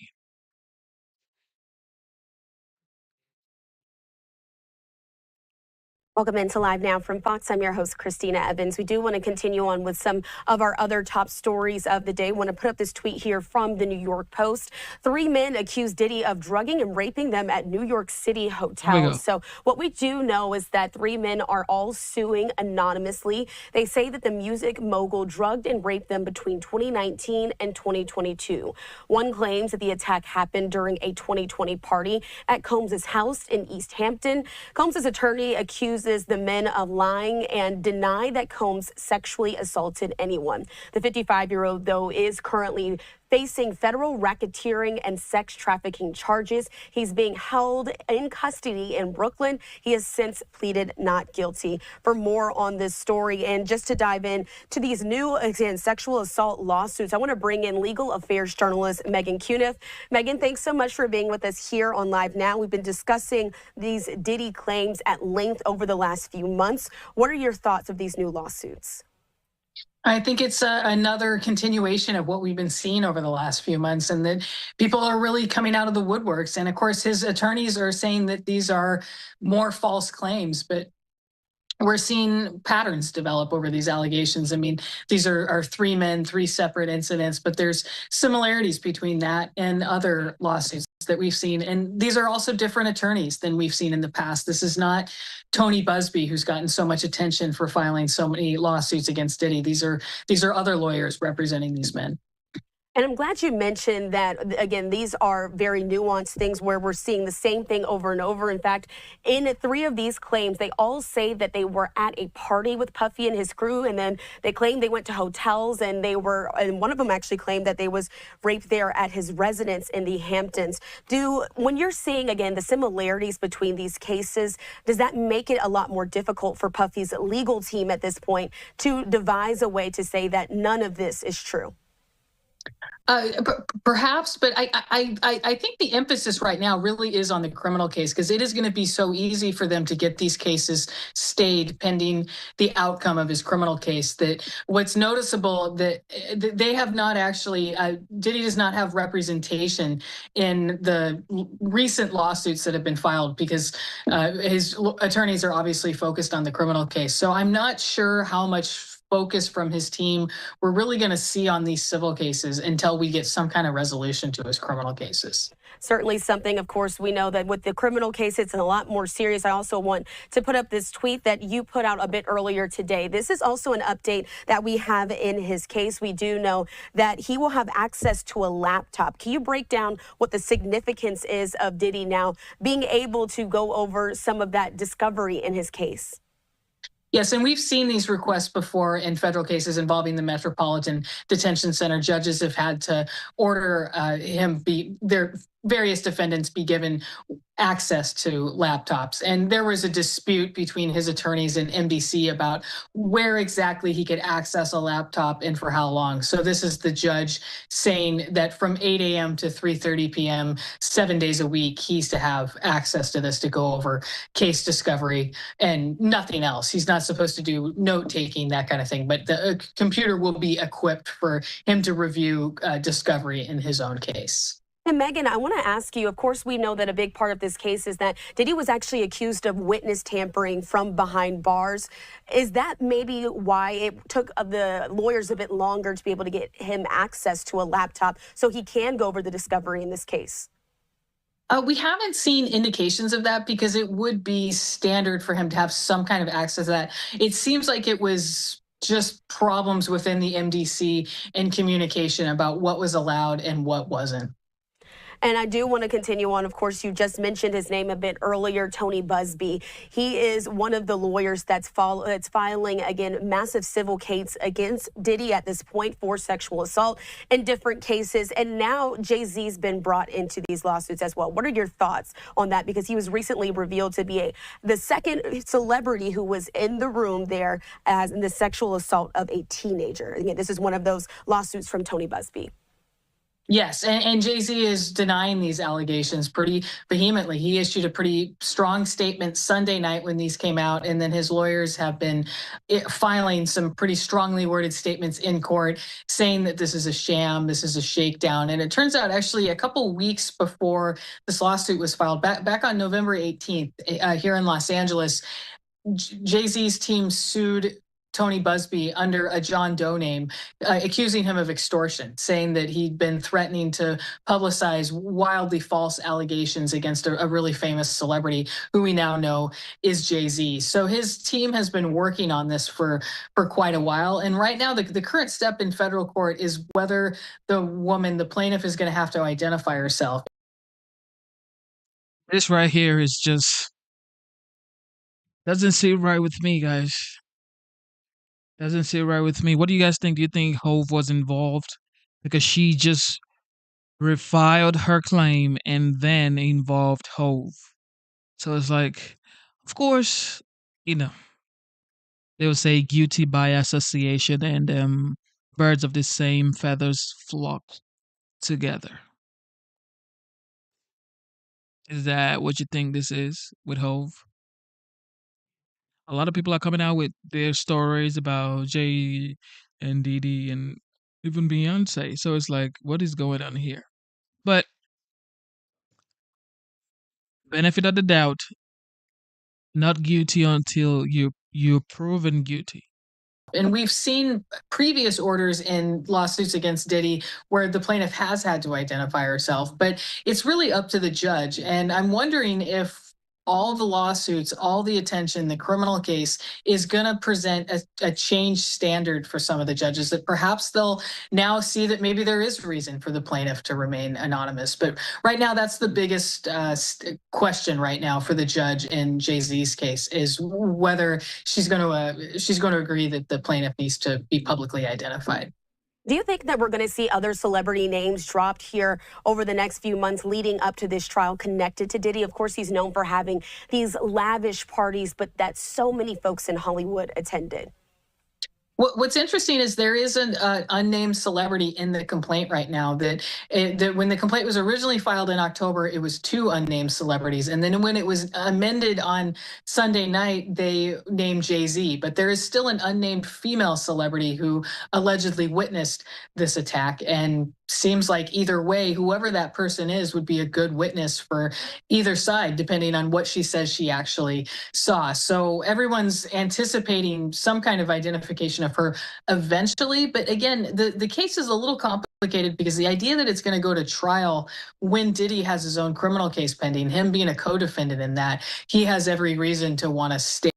Welcome into Live Now from Fox. I'm your host, Christina Evans. We do want to continue on with some of our other top stories of the day. I want to put up this tweet here from the New York Post. 3 men accused Diddy of drugging and raping them at New York City hotels. So what we do know is that 3 men are all suing anonymously. They say that the music mogul drugged and raped them between 2019 and 2022. One claims that the attack happened during a 2020 party at Combs's house in East Hampton. Combs's attorney accused the men of lying and deny that Combs sexually assaulted anyone. The 55-year-old, though, is currently facing federal racketeering and sex trafficking charges. He's being held in custody in Brooklyn. He has since pleaded not guilty. For more on this story and just to dive in to these new sexual assault lawsuits, I want to bring in legal affairs journalist Megan Cuniff. Megan, thanks so much for being with us here on Live Now. We've been discussing these Diddy claims at length over the last few months. What are your thoughts of these new lawsuits? I think it's another continuation of what we've been seeing over the last few months, and that people are really coming out of the woodworks. And of course, his attorneys are saying that these are more false claims, but we're seeing patterns develop over these allegations. I mean, these are 3 men, 3 separate incidents, but there's similarities between that and other lawsuits that we've seen. And these are also different attorneys than we've seen in the past. This is not Tony Busby, who's gotten so much attention for filing so many lawsuits against Diddy. These are other lawyers representing these men. And I'm glad you mentioned that, again, these are very nuanced things where we're seeing the same thing over and over. In fact, in 3 of these claims, they all say that they were at a party with Puffy and his crew, and then they claim they went to hotels, and one of them actually claimed that they was raped there at his residence in the Hamptons. When you're seeing, again, the similarities between these cases, does that make it a lot more difficult for Puffy's legal team at this point to devise a way to say that none of this is true? Perhaps, but I think the emphasis right now really is on the criminal case, because it is going to be so easy for them to get these cases stayed pending the outcome of his criminal case. That what's noticeable that they have not actually, Diddy does not have representation in the recent lawsuits that have been filed, because his attorneys are obviously focused on the criminal case. So I'm not sure how much focus from his team we're really going to see on these civil cases until we get some kind of resolution to his criminal cases. Certainly something, of course, we know that with the criminal case, it's a lot more serious. I also want to put up this tweet that you put out a bit earlier today. This is also an update that we have in his case. We do know that he will have access to a laptop. Can you break down what the significance is of Diddy now being able to go over some of that discovery in his case? Yes, and we've seen these requests before in federal cases involving the Metropolitan Detention Center. Judges have had to order their various defendants be given access to laptops. And there was a dispute between his attorneys and NBC about where exactly he could access a laptop and for how long. So this is the judge saying that from 8 a.m. to 3:30 p.m., 7 days a week, he's to have access to this to go over case discovery and nothing else. He's not supposed to do note taking, that kind of thing, but the computer will be equipped for him to review discovery in his own case. And Megan, I want to ask you, of course, we know that a big part of this case is that Diddy was actually accused of witness tampering from behind bars. Is that maybe why it took the lawyers a bit longer to be able to get him access to a laptop so he can go over the discovery in this case? We haven't seen indications of that, because it would be standard for him to have some kind of access to that. It seems like it was just problems within the MDC and communication about what was allowed and what wasn't. And I do want to continue on. Of course, you just mentioned his name a bit earlier, Tony Buzbee. He is one of the lawyers that's filing, again, massive civil case against Diddy at this point for sexual assault in different cases. And now Jay-Z's been brought into these lawsuits as well. What are your thoughts on that? Because he was recently revealed to be the second celebrity who was in the room there as in the sexual assault of a teenager. Again, this is one of those lawsuits from Tony Buzbee. Yes, and Jay-Z is denying these allegations pretty vehemently. He issued a pretty strong statement Sunday night when these came out, and then his lawyers have been filing some pretty strongly worded statements in court saying that this is a sham, this is a shakedown. And it turns out actually a couple weeks before this lawsuit was filed, back on November 18th here in Los Angeles, Jay-Z's team sued Tony Buzbee under a John Doe name, accusing him of extortion, saying that he'd been threatening to publicize wildly false allegations against a really famous celebrity who we now know is Jay-Z. So his team has been working on this for quite a while. And right now, the current step in federal court is whether the plaintiff, is going to have to identify herself. This right here is just doesn't sit right with me, guys. Doesn't sit right with me. What do you guys think? Do you think Hove was involved? Because she just refiled her claim and then involved Hove. So it's like, of course, they will say guilty by association, and birds of the same feathers flock together. Is that what you think this is with Hove? A lot of people are coming out with their stories about Jay and Diddy and even Beyonce. So it's like, what is going on here? But benefit of the doubt, not guilty until you're proven guilty. And we've seen previous orders in lawsuits against Diddy where the plaintiff has had to identify herself, but it's really up to the judge. And I'm wondering if all the lawsuits, all the attention, the criminal case is going to present a changed standard for some of the judges that perhaps they'll now see that maybe there is reason for the plaintiff to remain anonymous. But right now, that's the biggest question right now for the judge in Jay-Z's case is whether she's going to agree that the plaintiff needs to be publicly identified. Do you think that we're going to see other celebrity names dropped here over the next few months leading up to this trial connected to Diddy? Of course, he's known for having these lavish parties, but that so many folks in Hollywood attended. What's interesting is there is an unnamed celebrity in the complaint right now that when the complaint was originally filed in October, it was 2 unnamed celebrities. And then when it was amended on Sunday night, they named Jay-Z. But there is still an unnamed female celebrity who allegedly witnessed this attack. And seems like either way, whoever that person is would be a good witness for either side, depending on what she says she actually saw. So everyone's anticipating some kind of identification of her eventually. But again, the case is a little complicated because the idea that it's going to go to trial when Diddy has his own criminal case pending, him being a co-defendant in that, he has every reason to want to stay.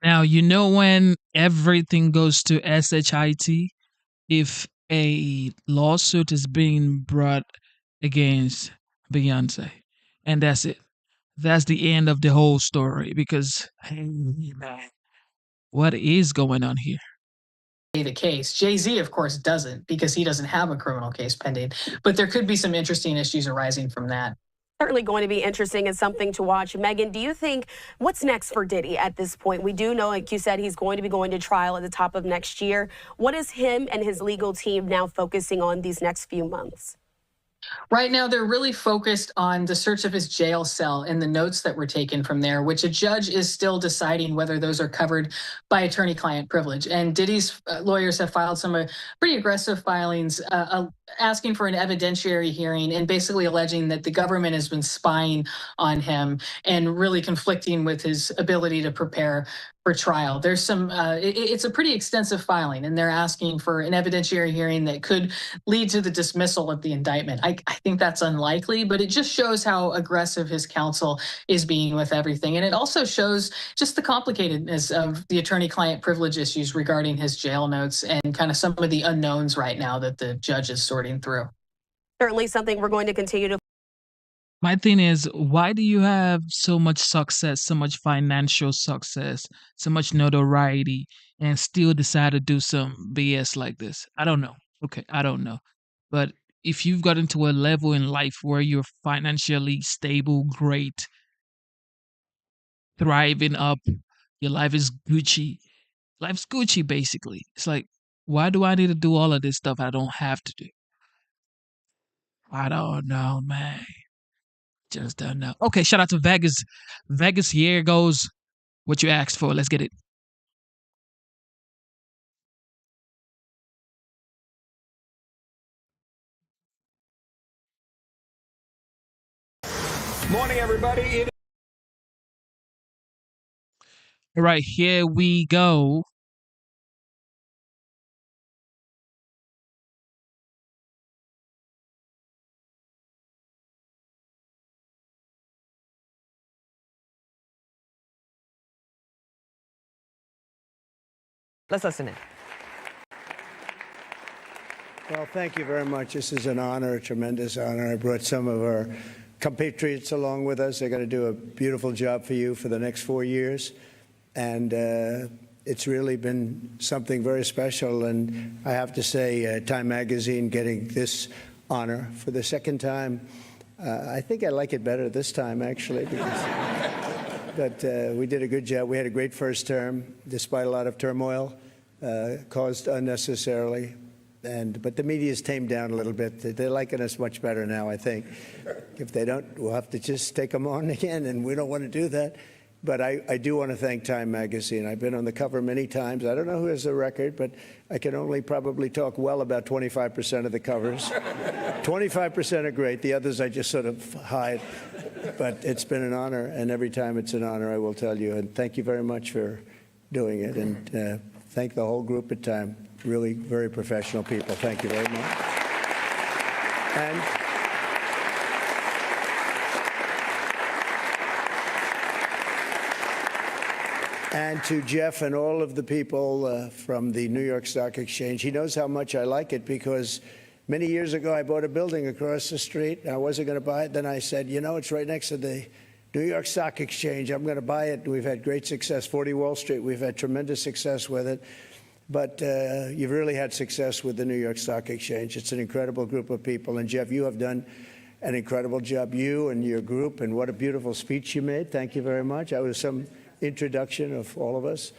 Now, you know when everything goes to SHIT, if a lawsuit is being brought against Beyonce, and that's it. That's the end of the whole story because, hey, man, what is going on here? The case. Jay-Z, of course, doesn't because he doesn't have a criminal case pending, but there could be some interesting issues arising from that. Certainly going to be interesting and something to watch. Megan, do you think what's next for Diddy at this point? We do know, like you said, he's going to be going to trial at the top of next year. What is him and his legal team now focusing on these next few months? Right now, they're really focused on the search of his jail cell and the notes that were taken from there, which a judge is still deciding whether those are covered by attorney-client privilege. And Diddy's lawyers have filed some pretty aggressive filings asking for an evidentiary hearing and basically alleging that the government has been spying on him and really conflicting with his ability to prepare for trial. There's some, it's a pretty extensive filing, and they're asking for an evidentiary hearing that could lead to the dismissal of the indictment. I think that's unlikely, but it just shows how aggressive his counsel is being with everything. And it also shows just the complicatedness of the attorney-client privilege issues regarding his jail notes and kind of some of the unknowns right now that the judge is sorting through. Certainly something we're going to continue to. My thing is, why do you have so much success, so much financial success, so much notoriety, and still decide to do some BS like this? I don't know. Okay, I don't know. But if you've gotten to a level in life where you're financially stable, great, thriving up, your life is Gucci. Life's Gucci, basically. It's like, why do I need to do all of this stuff I don't have to do? I don't know, man. Just don't know. Okay, shout out to Vegas. Vegas, here goes what you asked for. Let's get it. Morning, everybody. All right, here we go. Let's listen in. Well, thank you very much. This is an honor, a tremendous honor. I brought some of our compatriots along with us. They're going to do a beautiful job for you for the next 4 years. And it's really been something very special. And I have to say, Time Magazine getting this honor for the second time. I think I like it better this time, actually. But we did a good job. We had a great first term, despite a lot of turmoil caused unnecessarily. But the media's tamed down a little bit. They're liking us much better now, I think. If they don't, we'll have to just take them on again, and we don't want to do that. But I do want to thank Time Magazine. I've been on the cover many times. I don't know who has the record, but I can only probably talk well about 25% of the covers. 25% are great. The others I just sort of hide. But it's been an honor, and every time it's an honor, I will tell you. And thank you very much for doing it. And thank the whole group at Time. Really very professional people. Thank you very much. And to Jeff and all of the people from the New York Stock Exchange. He knows how much I like it because many years ago I bought a building across the street. I wasn't going to buy it. Then I said, you know, it's right next to the New York Stock Exchange. I'm going to buy it. We've had great success. 40 Wall Street, we've had tremendous success with it. But you've really had success with the New York Stock Exchange. It's an incredible group of people. And Jeff, you have done an incredible job, you and your group. And what a beautiful speech you made. Thank you very much. That was some introduction of all of us.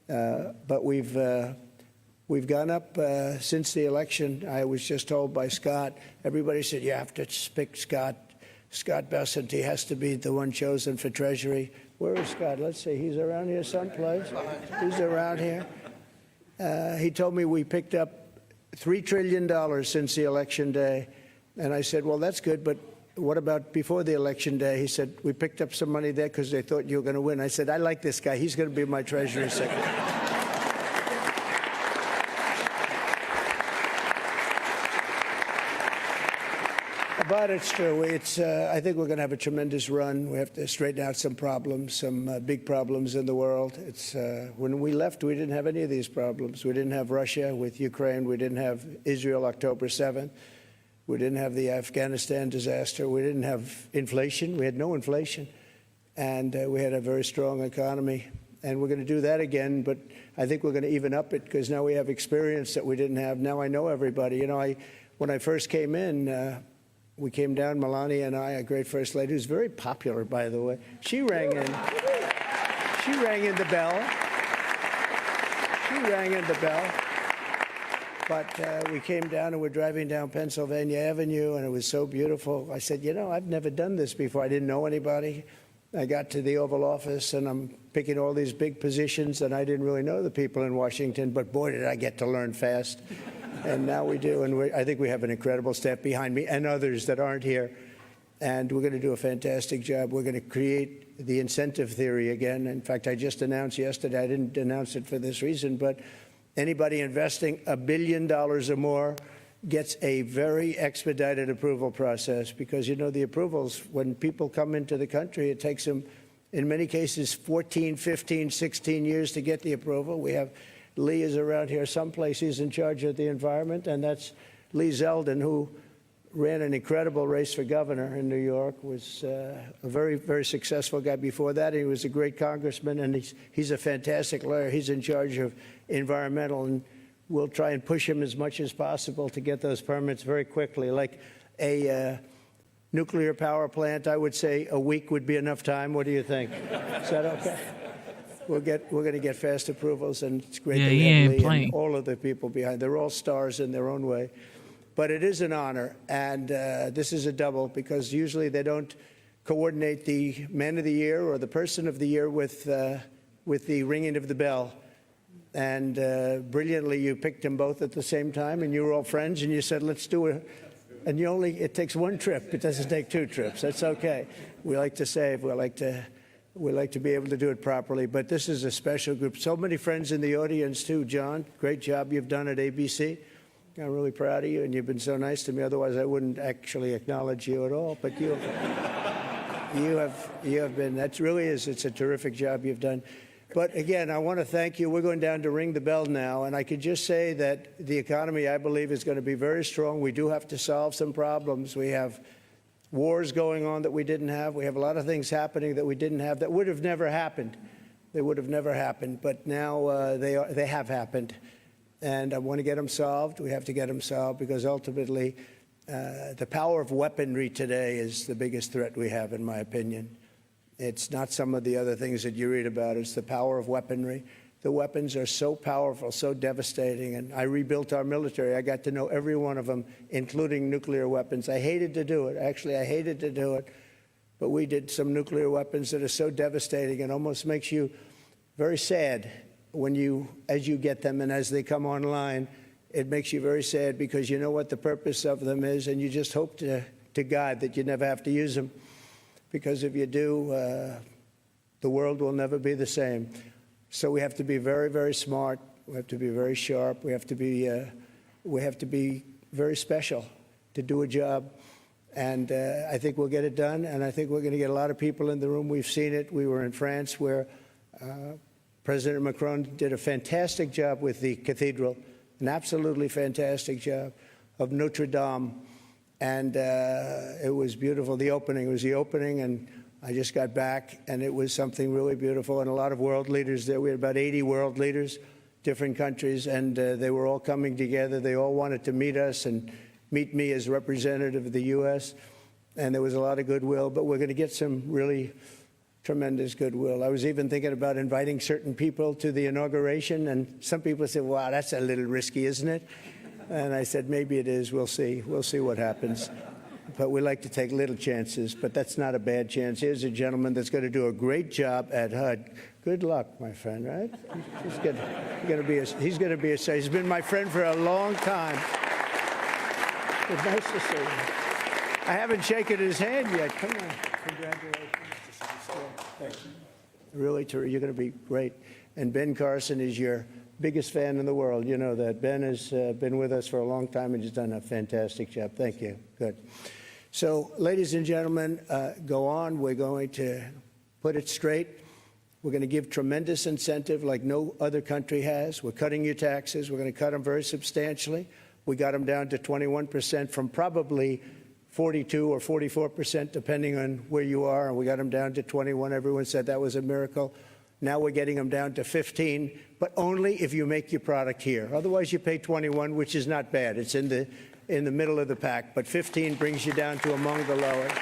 But we've gone up since the election. I was just told by Scott, everybody said, you have to pick Scott Bessent. He has to be the one chosen for Treasury. Where is Scott? Let's see. He's around here someplace. He's around here. He told me we picked up $3 trillion since the election day. And I said, well, that's good, but what about before the election day? He said, we picked up some money there because they thought you were going to win. I said, I like this guy. He's going to be my Treasury Secretary. But it's true. I think we're going to have a tremendous run. We have to straighten out some problems, some big problems in the world. When we left, we didn't have any of these problems. We didn't have Russia with Ukraine. We didn't have Israel October 7th. We didn't have the Afghanistan disaster. We didn't have inflation. We had no inflation. And we had a very strong economy. And we're going to do that again. But I think we're going to even up it because now we have experience that we didn't have. Now I know everybody. You know, when I first came in, we came down, Melania and I, a great first lady, who's very popular, by the way. She rang in. She rang in the bell. She rang in the bell. But we came down and we're driving down Pennsylvania Avenue, and it was so beautiful. I said, you know, I've never done this before. I didn't know anybody. I got to the Oval Office, and I'm picking all these big positions, and I didn't really know the people in Washington, but boy, did I get to learn fast. And now we do, and I think we have an incredible staff behind me and others that aren't here. And we're going to do a fantastic job. We're going to create the incentive theory again. In fact, I just announced yesterday, I didn't announce it for this reason, but anybody investing $1 billion or more gets a very expedited approval process because, you know, the approvals, when people come into the country, it takes them, in many cases, 14, 15, 16 years to get the approval. We have Lee is around here someplace. He's in charge of the environment, and that's Lee Zeldin, who ran an incredible race for governor in New York, was a very, very successful guy before that. He was a great congressman, and he's a fantastic lawyer. He's in charge of environmental, and we'll try and push him as much as possible to get those permits very quickly. Like a nuclear power plant, I would say a week would be enough time. What do you think? Is that okay? We're going to get fast approvals, and it's great to have Lee and all of the people behind. They're all stars in their own way. But it is an honor, and this is a double because usually they don't coordinate the Man of the Year or the Person of the Year with the ringing of the bell. And brilliantly, you picked them both at the same time, and you were all friends, and you said, let's do it. And it takes one trip. It doesn't take two trips. That's okay. We like to save. We like to be able to do it properly. But this is a special group. So many friends in the audience, too. John, great job you've done at ABC. I'm really proud of you, and you've been so nice to me. Otherwise, I wouldn't actually acknowledge you at all. But you have been. That really is. It's a terrific job you've done. But again, I want to thank you. We're going down to ring the bell now, and I could just say that the economy, I believe, is going to be very strong. We do have to solve some problems. We have wars going on that we didn't have. We have a lot of things happening that we didn't have that would have never happened. They would have never happened, but now they have happened. And I want to get them solved. We have to get them solved because ultimately the power of weaponry today is the biggest threat we have, in my opinion. It's not some of the other things that you read about. It's the power of weaponry. The weapons are so powerful, so devastating. And I rebuilt our military. I got to know every one of them, including nuclear weapons. I hated to do it. Actually, I hated to do it. But we did some nuclear weapons that are so devastating and almost makes you very sad as you get them and as they come online. It makes you very sad because you know what the purpose of them is, and you just hope to God that you never have to use them. Because if you do, the world will never be the same. So we have to be very, very smart. We have to be very sharp. We have to be very special to do a job. And I think we'll get it done. And I think we're going to get a lot of people in the room. We've seen it. We were in France where President Macron did a fantastic job with the cathedral, an absolutely fantastic job of Notre Dame. And it was beautiful. The opening was the opening, and I just got back, and it was something really beautiful. And a lot of world leaders there. We had about 80 world leaders, different countries, and they were all coming together. They all wanted to meet us and meet me as representative of the U.S., and there was a lot of goodwill. But we're going to get some really tremendous goodwill. I was even thinking about inviting certain people to the inauguration, and some people said, wow, that's a little risky, isn't it? And I said, maybe it is. We'll see. We'll see what happens. But we like to take little chances, but that's not a bad chance. Here's a gentleman that's going to do a great job at HUD. Good luck, my friend, right? He's going to be a, he's been my friend for a long time. It's nice to see you. I haven't shaken his hand yet. Come on. Congratulations. Thanks. Really, you're going to be great. And Ben Carson is your biggest fan in the world. You know that. Ben has been with us for a long time and has done a fantastic job. Thank you. Good. So, ladies and gentlemen, go on. We're going to put it straight. We're going to give tremendous incentive like no other country has. We're cutting your taxes. We're going to cut them very substantially. We got them down to 21% from probably 42 or 44%, depending on where you are. And we got them down to 21. Everyone said that was a miracle. Now we're getting them down to 15, but only if you make your product here. Otherwise, you pay 21, which is not bad. It's in the middle of the pack, but 15 brings you down to among the lowest.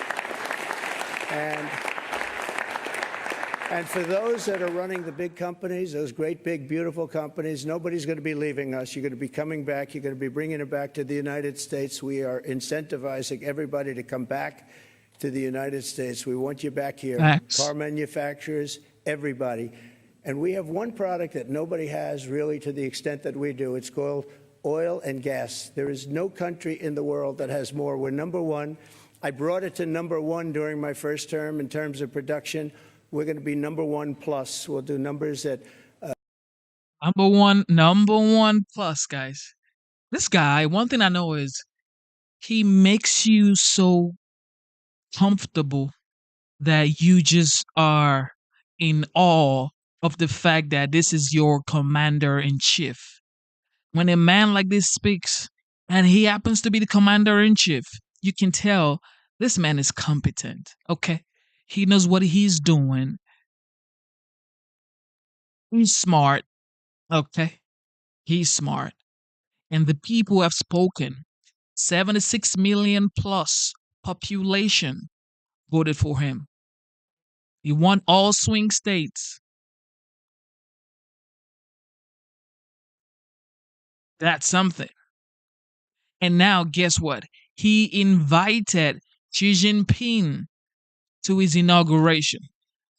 And for those that are running the big companies, those great, big, beautiful companies, nobody's going to be leaving us. You're going to be coming back. You're going to be bringing it back to the United States. We are incentivizing everybody to come back to the United States. We want you back here. Thanks. Car manufacturers, everybody. And we have one product that nobody has really to the extent that we do. It's called oil and gas. There is no country in the world that has more. We're number one. I brought it to number one during my first term in terms of production. We're going to be number one plus. We'll do numbers that... Number one plus, guys. This guy, one thing I know is he makes you so comfortable that you just are in awe of the fact that this is your commander-in-chief. When a man like this speaks, and he happens to be the commander-in-chief, you can tell this man is competent, okay? He knows what he's doing. He's smart, okay? He's smart. And the people have spoken. 76 million plus population voted for him. He won all swing states. That's something. And now, guess what? He invited Xi Jinping to his inauguration.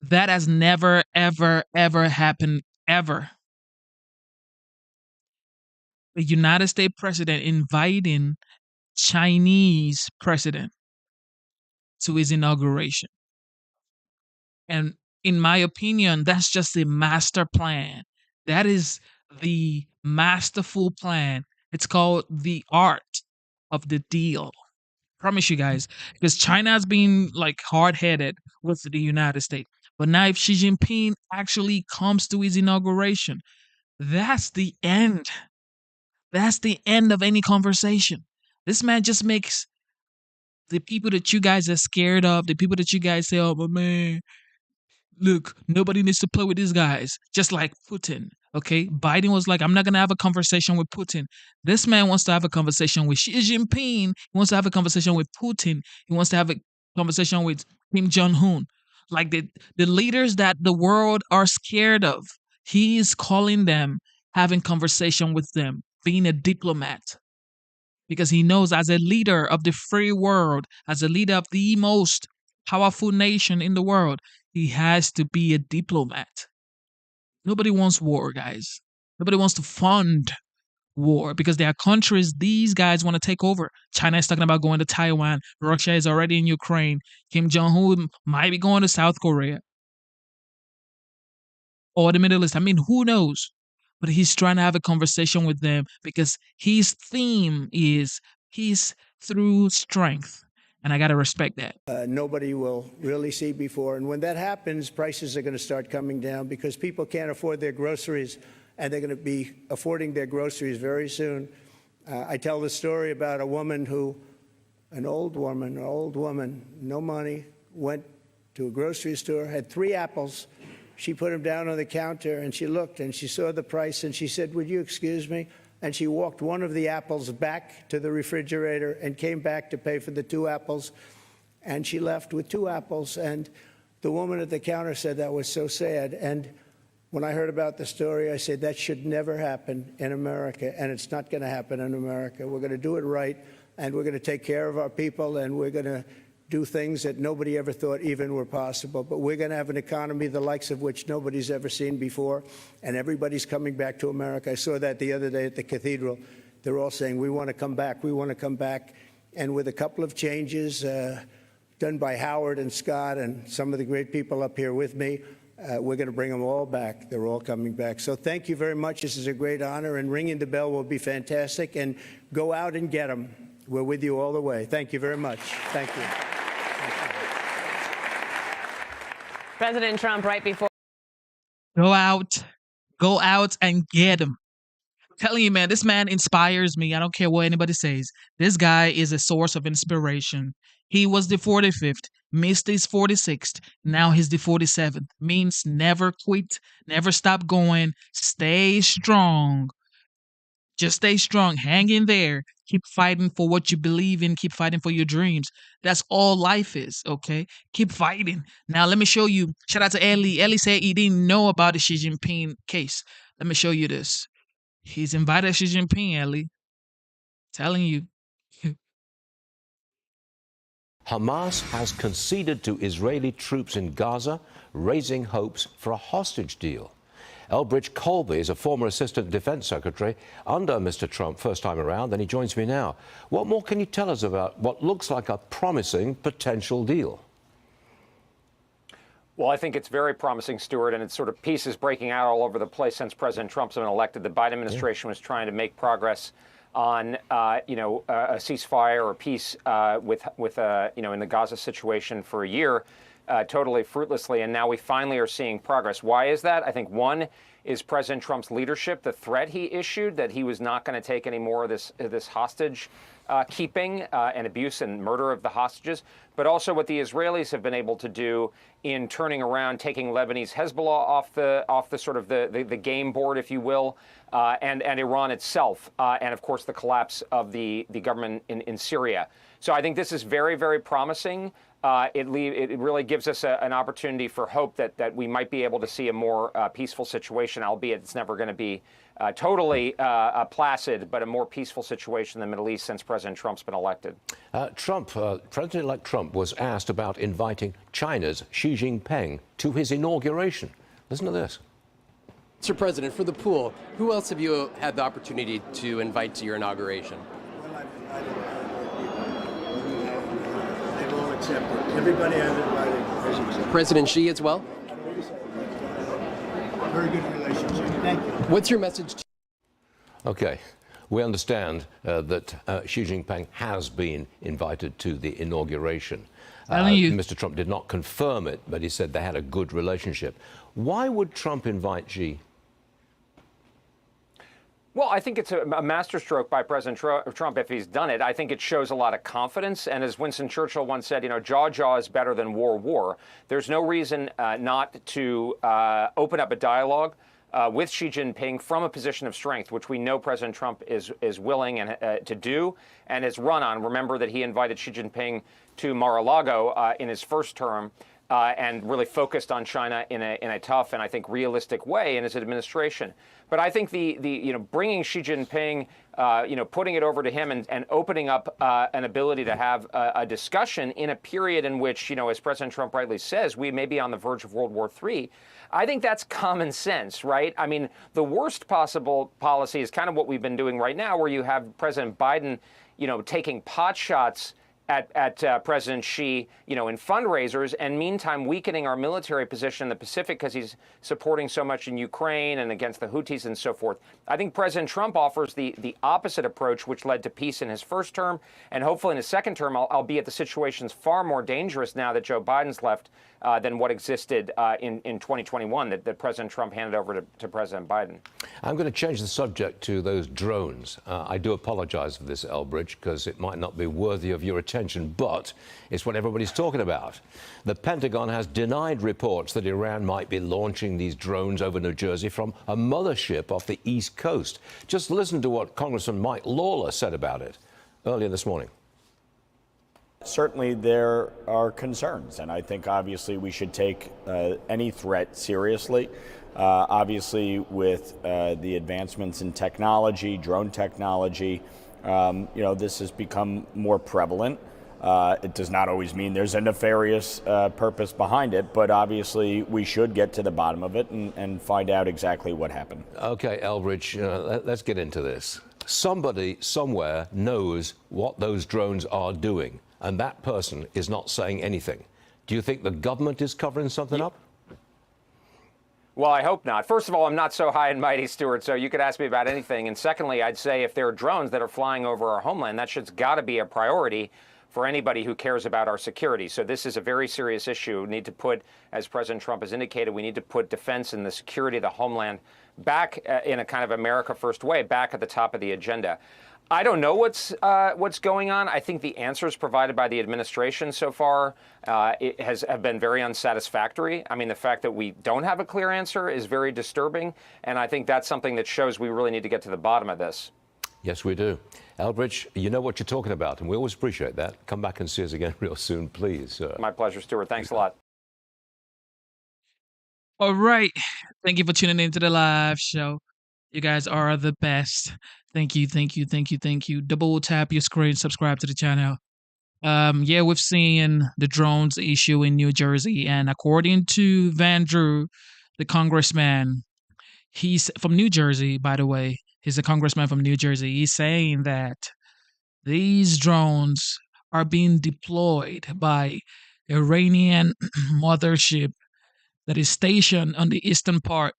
That has never, ever, ever happened, ever. The United States president inviting Chinese president to his inauguration. And in my opinion, that's just a master plan. That is the masterful plan. It's called the art of the deal. Promise you guys, because China has been like hard-headed with the United States. But now if Xi Jinping actually comes to his inauguration, that's the end. That's the end of any conversation. This man just makes the people that you guys are scared of, the people that you guys say, oh, but man, look, nobody needs to play with these guys. Just like Putin, okay? Biden was like, I'm not going to have a conversation with Putin. This man wants to have a conversation with Xi Jinping. He wants to have a conversation with Putin. He wants to have a conversation with Kim Jong-un. Like the leaders that the world are scared of. He is calling them, having conversation with them, being a diplomat. Because he knows as a leader of the free world, as a leader of the most powerful nation in the world, he has to be a diplomat. Nobody wants war, guys. Nobody wants to fund war because there are countries these guys want to take over. China is talking about going to Taiwan. Russia is already in Ukraine. Kim Jong-un might be going to South Korea or the Middle East. I mean, who knows? But he's trying to have a conversation with them because his theme is peace through strength. And I got to respect that. Nobody will really see before. And when that happens, prices are going to start coming down because people can't afford their groceries, and they're going to be affording their groceries very soon. I tell the story about a woman who, an old woman, no money, went to a grocery store, had 3 apples. She put them down on the counter, and she looked, and she saw the price, and she said, "Would you excuse me?" And she walked one of the apples back to the refrigerator and came back to pay for the 2 apples. And she left with 2 apples. And the woman at the counter said that was so sad. And when I heard about the story, I said that should never happen in America. And it's not going to happen in America. We're going to do it right. And we're going to take care of our people. And we're going to do things that nobody ever thought even were possible. But we're going to have an economy the likes of which nobody's ever seen before, and everybody's coming back to America. I saw that the other day at the cathedral. They're all saying, we want to come back, we want to come back. And with a couple of changes done by Howard and Scott and some of the great people up here with me, we're going to bring them all back. They're all coming back. So thank you very much. This is a great honor, and ringing the bell will be fantastic. And go out and get them. We're with you all the way. Thank you very much. Thank you. President Trump, right before. Go out and get him. I'm telling you, man, this man inspires me. I don't care what anybody says. This guy is a source of inspiration. He was the 45th, missed his 46th. Now he's the 47th. Means never quit, never stop going. Stay strong. Just stay strong. Hang in there. Keep fighting for what you believe in. Keep fighting for your dreams. That's all life is, okay? Keep fighting. Now, let me show you. Shout out to Ellie. Ellie said he didn't know about the Xi Jinping case. Let me show you this. He's invited Xi Jinping, Ellie. Telling you. Hamas has conceded to Israeli troops in Gaza, raising hopes for a hostage deal. Elbridge Colby is a former Assistant Defense Secretary under Mr. Trump first time around, and he joins me now. What more can you tell us about what looks like a promising potential deal? Well, I think it's very promising, Stuart, and it's sort of pieces breaking out all over the place since President Trump's been elected. The Biden administration was trying to make progress on, a ceasefire or peace in the Gaza situation for a year. Totally fruitlessly, and now we finally are seeing progress. Why is that? I think one is President Trump's leadership, the threat he issued that he was not going to take any more of this hostage keeping and abuse and murder of the hostages, but also what the Israelis have been able to do in turning around, taking Lebanese Hezbollah off the sort of the game board, if you will, and Iran itself, and of course the collapse of the government in Syria. So I think this is very, very promising. It really gives us an opportunity for hope that we might be able to see a more peaceful situation, albeit it's never going to be totally placid, but a more peaceful situation in the Middle East since President Trump's been elected. President-elect Trump was asked about inviting China's Xi Jinping to his inauguration. Listen to this. Mr. President, for the pool, who else have you had the opportunity to invite to your inauguration? Everybody I've invited. President Xi as well? Very good relationship. Thank you. What's your message to... Okay. We understand that Xi Jinping has been invited to the inauguration. Mr. Trump did not confirm it, but he said they had a good relationship. Why would Trump invite Xi? Well, I think it's a masterstroke by President Trump if he's done it. I think it shows a lot of confidence. And as Winston Churchill once said, jaw is better than war. There's no reason not to open up a dialogue with Xi Jinping from a position of strength, which we know President Trump is willing to do and has run on. Remember that he invited Xi Jinping to Mar-a-Lago in his first term. And really focused on China in a tough and I think realistic way in his administration. But I think the bringing Xi Jinping, putting it over to him and opening up an ability to have a discussion in a period in which, as President Trump rightly says, we may be on the verge of World War III. I think that's common sense, right? I mean, the worst possible policy is kind of what we've been doing right now, where you have President Biden, taking pot shots at President Xi, in fundraisers, and meantime weakening our military position in the Pacific because he's supporting so much in Ukraine and against the Houthis and so forth. I think President Trump offers the opposite approach, which led to peace in his first term, and hopefully in his second term, albeit the situation's far more dangerous now that Joe Biden's left than what existed in 2021 that President Trump handed over to President Biden. I'm going to change the subject to those drones. I do apologize for this, Elbridge, because it might not be worthy of your attention, but it's what everybody's talking about. The Pentagon has denied reports that Iran might be launching these drones over New Jersey from a mothership off the East Coast. Just listen to what Congressman Mike Lawler said about it earlier this morning. Certainly there are concerns, and I think obviously we should take any threat seriously. Obviously with the advancements in technology, drone technology, this has become more prevalent. It does not always mean there's a nefarious purpose behind it, but obviously we should get to the bottom of it and find out exactly what happened. Okay, Elbridge, let's get into this. Somebody somewhere knows what those drones are doing, and that person is not saying anything. Do you think the government is covering something up? Well, I hope not. First of all, I'm not so high and mighty, Stuart, so you could ask me about anything. And secondly, I'd say if there are drones that are flying over our homeland, that shit's got to be a priority for anybody who cares about our security. So this is a very serious issue. We need to put, as President Trump has indicated, we need to put defense and the security of the homeland back in a kind of America First way, back at the top of the agenda. I don't know what's going on. I think the answers provided by the administration so far have been very unsatisfactory. I mean, the fact that we don't have a clear answer is very disturbing, and I think that's something that shows we really need to get to the bottom of this. Yes, we do. Elbridge, you know what you're talking about, and we always appreciate that. Come back and see us again real soon, please. My pleasure, Stuart. Thanks a lot. All right. Thank you for tuning into the live show. You guys are the best. Thank you, thank you, thank you, thank you. Double tap your screen, subscribe to the channel. Yeah, we've seen the drones issue in New Jersey, and according to Van Drew, the congressman, he's from New Jersey, by the way. He's a congressman from New Jersey. He's saying that these drones are being deployed by Iranian mothership that is stationed on the eastern part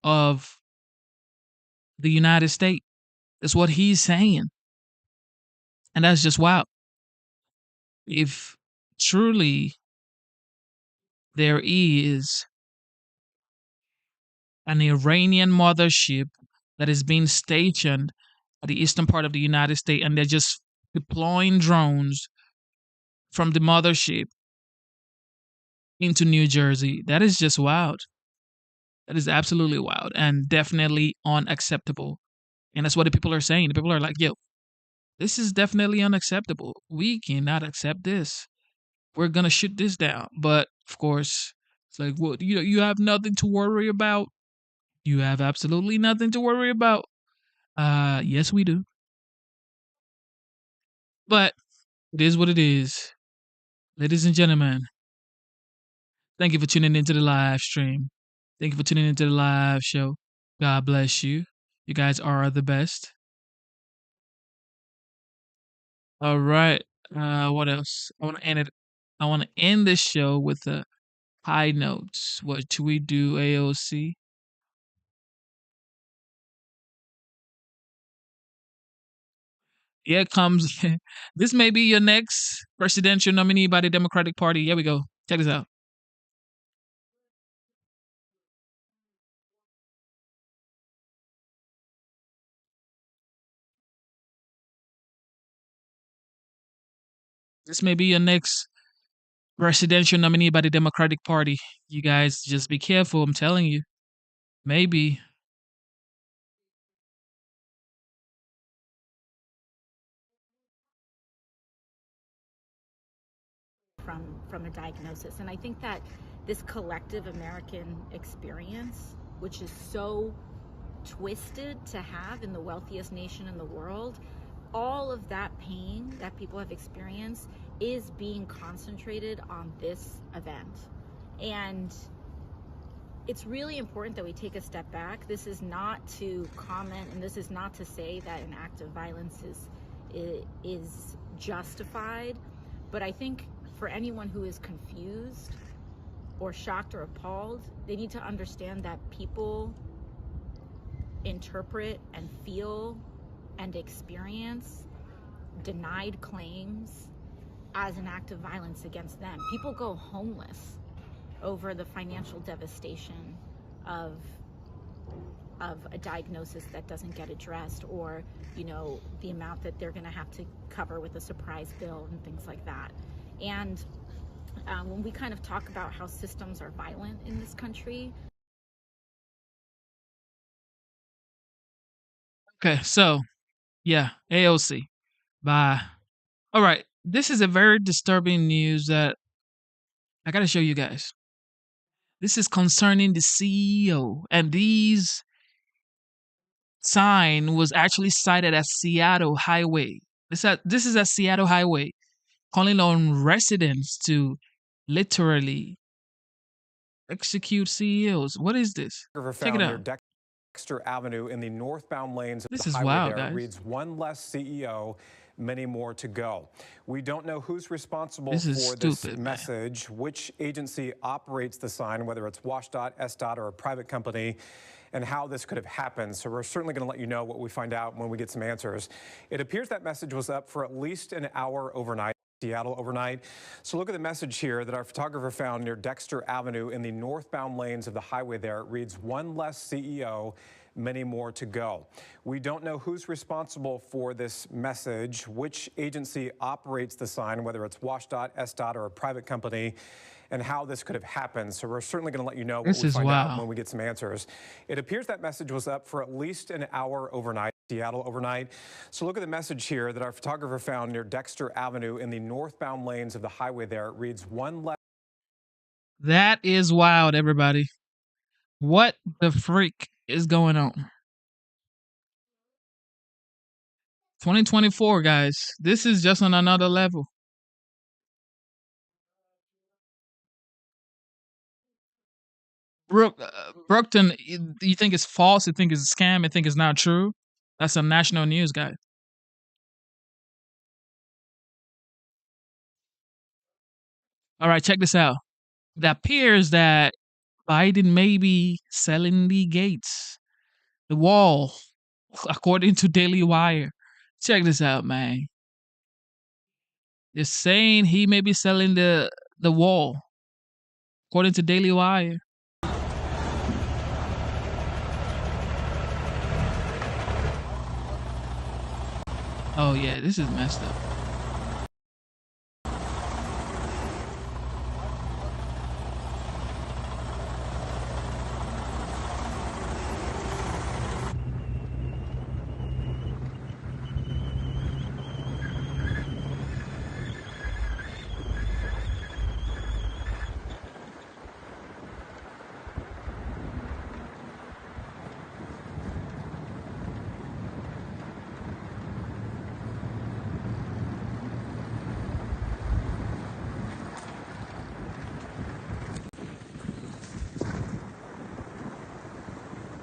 of the United States. That's what he's saying. And that's just wild. If truly there is an Iranian mothership that is being stationed at the eastern part of the United States, and they're just deploying drones from the mothership into New Jersey, that is just wild. That is absolutely wild and definitely unacceptable. And that's what the people are saying. The people are like, yo, this is definitely unacceptable. We cannot accept this. We're going to shoot this down. But, of course, it's like, well, you have nothing to worry about. You have absolutely nothing to worry about. Yes, we do. But it is what it is. Ladies and gentlemen, thank you for tuning into the live stream. Thank you for tuning into the live show. God bless you. You guys are the best. All right. What else? I want to end this show with the high notes. What should we do, AOC? Here comes. This may be your next presidential nominee by the Democratic Party. Here we go. Check this out. This may be your next presidential nominee by the Democratic Party. You guys just be careful. I'm telling you. Maybe. From a diagnosis. And I think that this collective American experience, which is so twisted to have in the wealthiest nation in the world, all of that pain that people have experienced is being concentrated on this event. And it's really important that we take a step back. This is not to comment, and this is not to say that an act of violence is justified. But I think for anyone who is confused or shocked or appalled, they need to understand that people interpret and feel and experience denied claims as an act of violence against them. People go homeless over the financial devastation of a diagnosis that doesn't get addressed, or, you know, the amount that they're going to have to cover with a surprise bill and things like that. And when we kind of talk about how systems are violent in this country. Okay, so yeah, AOC. Bye. All right, this is a very disturbing news that I gotta show you guys. This is concerning the CEO, and these sign was actually cited at Seattle Highway. This is at Seattle Highway, calling on residents to literally execute CEOs. What is this? Check it out. Dexter Avenue in the northbound lanes of This the is highway wild, there. guys. Reads one less CEO, many more to go. We don't know who's responsible This is for this stupid, man. message, which agency operates the sign, whether it's WashDOT, SDOT, or a private company, and how this could have happened. So we're certainly going to let you know what we find out when we get some answers. It appears that message was up for at least an hour overnight. Seattle overnight. So look at the message here that our photographer found near Dexter Avenue in the northbound lanes of the highway there. It reads, one less CEO, many more to go. We don't know who's responsible for this message, which agency operates the sign, whether it's WashDOT, SDOT, or a private company, and how this could have happened. So we're certainly going to let you know what we find out when we get some answers. It appears that message was up for at least an hour overnight. Seattle overnight. So look at the message here that our photographer found near Dexter Avenue in the northbound lanes of the highway there. It reads one less. That is wild, everybody. What the freak is going on? 2024, guys. This is just on another level. Brookton, you think it's false? You think it's a scam? You think it's not true? That's a national news, guy. All right, check this out. It appears that Biden may be selling the gates, the wall, according to Daily Wire. Check this out, man. They're saying he may be selling the wall, according to Daily Wire. Oh yeah, this is messed up.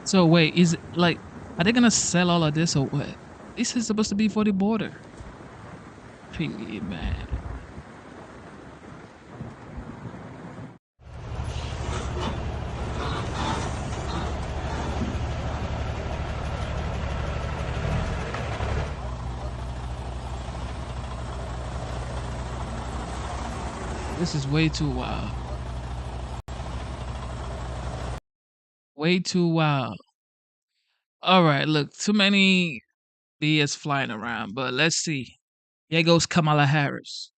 So wait, is it like, are they gonna sell all of this or what? This is supposed to be for the border. Period, man. This is way too wild. Way too wild. All right, look, too many BS flying around, but let's see. Here goes Kamala Harris.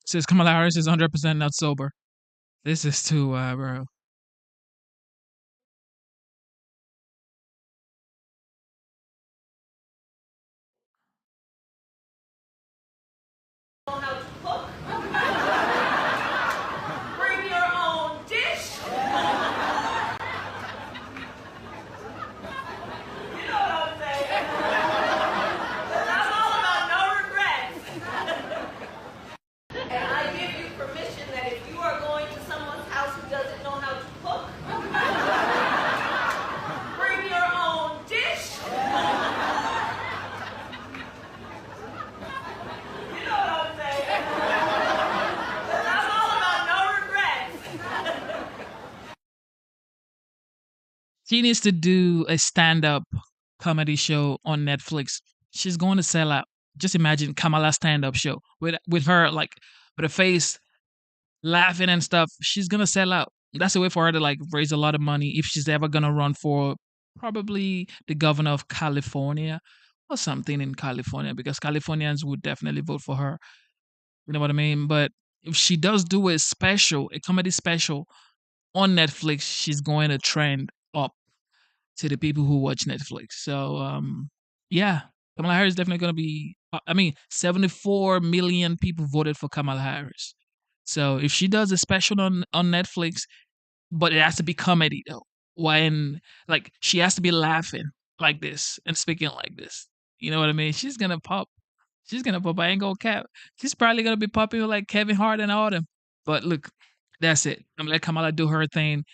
Says Kamala Harris is 100% not sober. This is too wild, bro. Bring your own dish. You know what I'm saying? I'm all about no regrets. And I give you permission She needs to do a stand-up comedy show on Netflix. She's going to sell out. Just imagine Kamala stand-up show with her like with her face laughing and stuff. She's gonna sell out. That's a way for her to like raise a lot of money if she's ever gonna run for probably the governor of California or something in California, because Californians would definitely vote for her. You know what I mean? But if she does do a special, a comedy special on Netflix, she's going to trend up to the people who watch Netflix. So yeah, Kamala Harris is definitely going to be. I mean, 74 million people voted for Kamala Harris. So if she does a special on Netflix, but it has to be comedy though, when like she has to be laughing like this and speaking like this. You know what I mean? She's gonna pop. She's gonna pop. I ain't gonna cap. She's probably gonna be popular like Kevin Hart and all them. But look, that's it. I'm gonna let Kamala do her thing.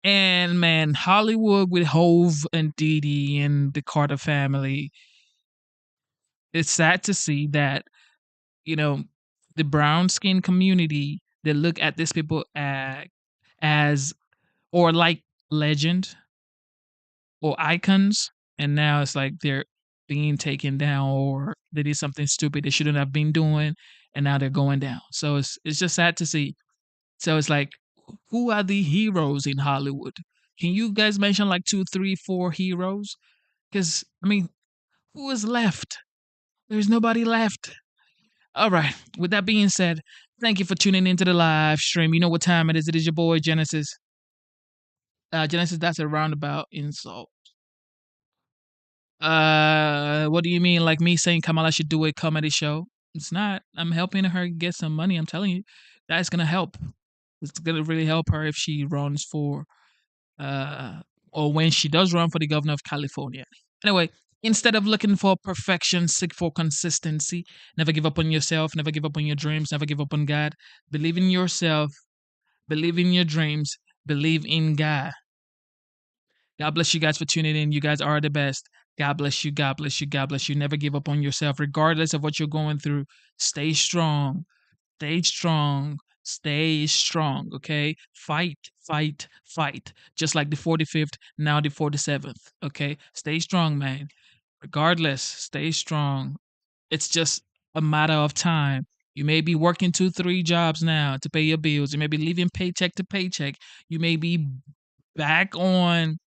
And man, Hollywood with Hove and Didi and the Carter family. It's sad to see that, you know, the brown skin community, they look at these people as or like legend or icons, and now it's like they're being taken down, or they did something stupid they shouldn't have been doing, and now they're going down. So it's just sad to see. So it's like, who are the heroes in Hollywood? Can you guys mention like 2, 3, 4 heroes? Because I mean, who is left? There's nobody left. All right. With that being said, thank you for tuning into the live stream. You know what time it is. It is your boy Genesis. Genesis, that's a roundabout insult. What do you mean? Like me saying Kamala should do a comedy show? It's not. I'm helping her get some money. I'm telling you, that's gonna help. It's gonna really help her if she runs for, or when she does run for the governor of California. Anyway, instead of looking for perfection, seek for consistency. Never give up on yourself. Never give up on your dreams. Never give up on God. Believe in yourself. Believe in your dreams. Believe in God. God bless you guys for tuning in. You guys are the best. God bless you. God bless you. God bless you. Never give up on yourself, regardless of what you're going through. Stay strong. Stay strong. Stay strong. Okay? Fight, fight, fight. Just like the 45th, now the 47th. Okay? Stay strong, man. Regardless, stay strong. It's just a matter of time. You may be working 2, 3 jobs now to pay your bills. You may be living paycheck to paycheck. You may be back on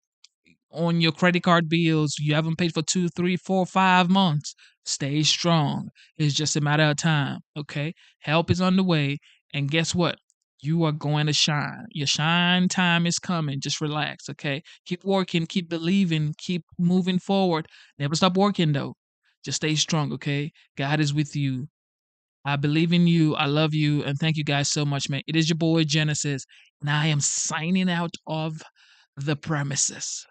your credit card bills. You haven't paid for 2, 3, 4, 5 months. Stay strong. It's just a matter of time. Okay? Help is on the way. And guess what? You are going to shine. Your shine time is coming. Just relax. Okay? Keep working. Keep believing. Keep moving forward. Never stop working though. Just stay strong. Okay? God is with you. I believe in you. I love you. And thank you guys so much, man. It is your boy Genesis. And I am signing out of the premises.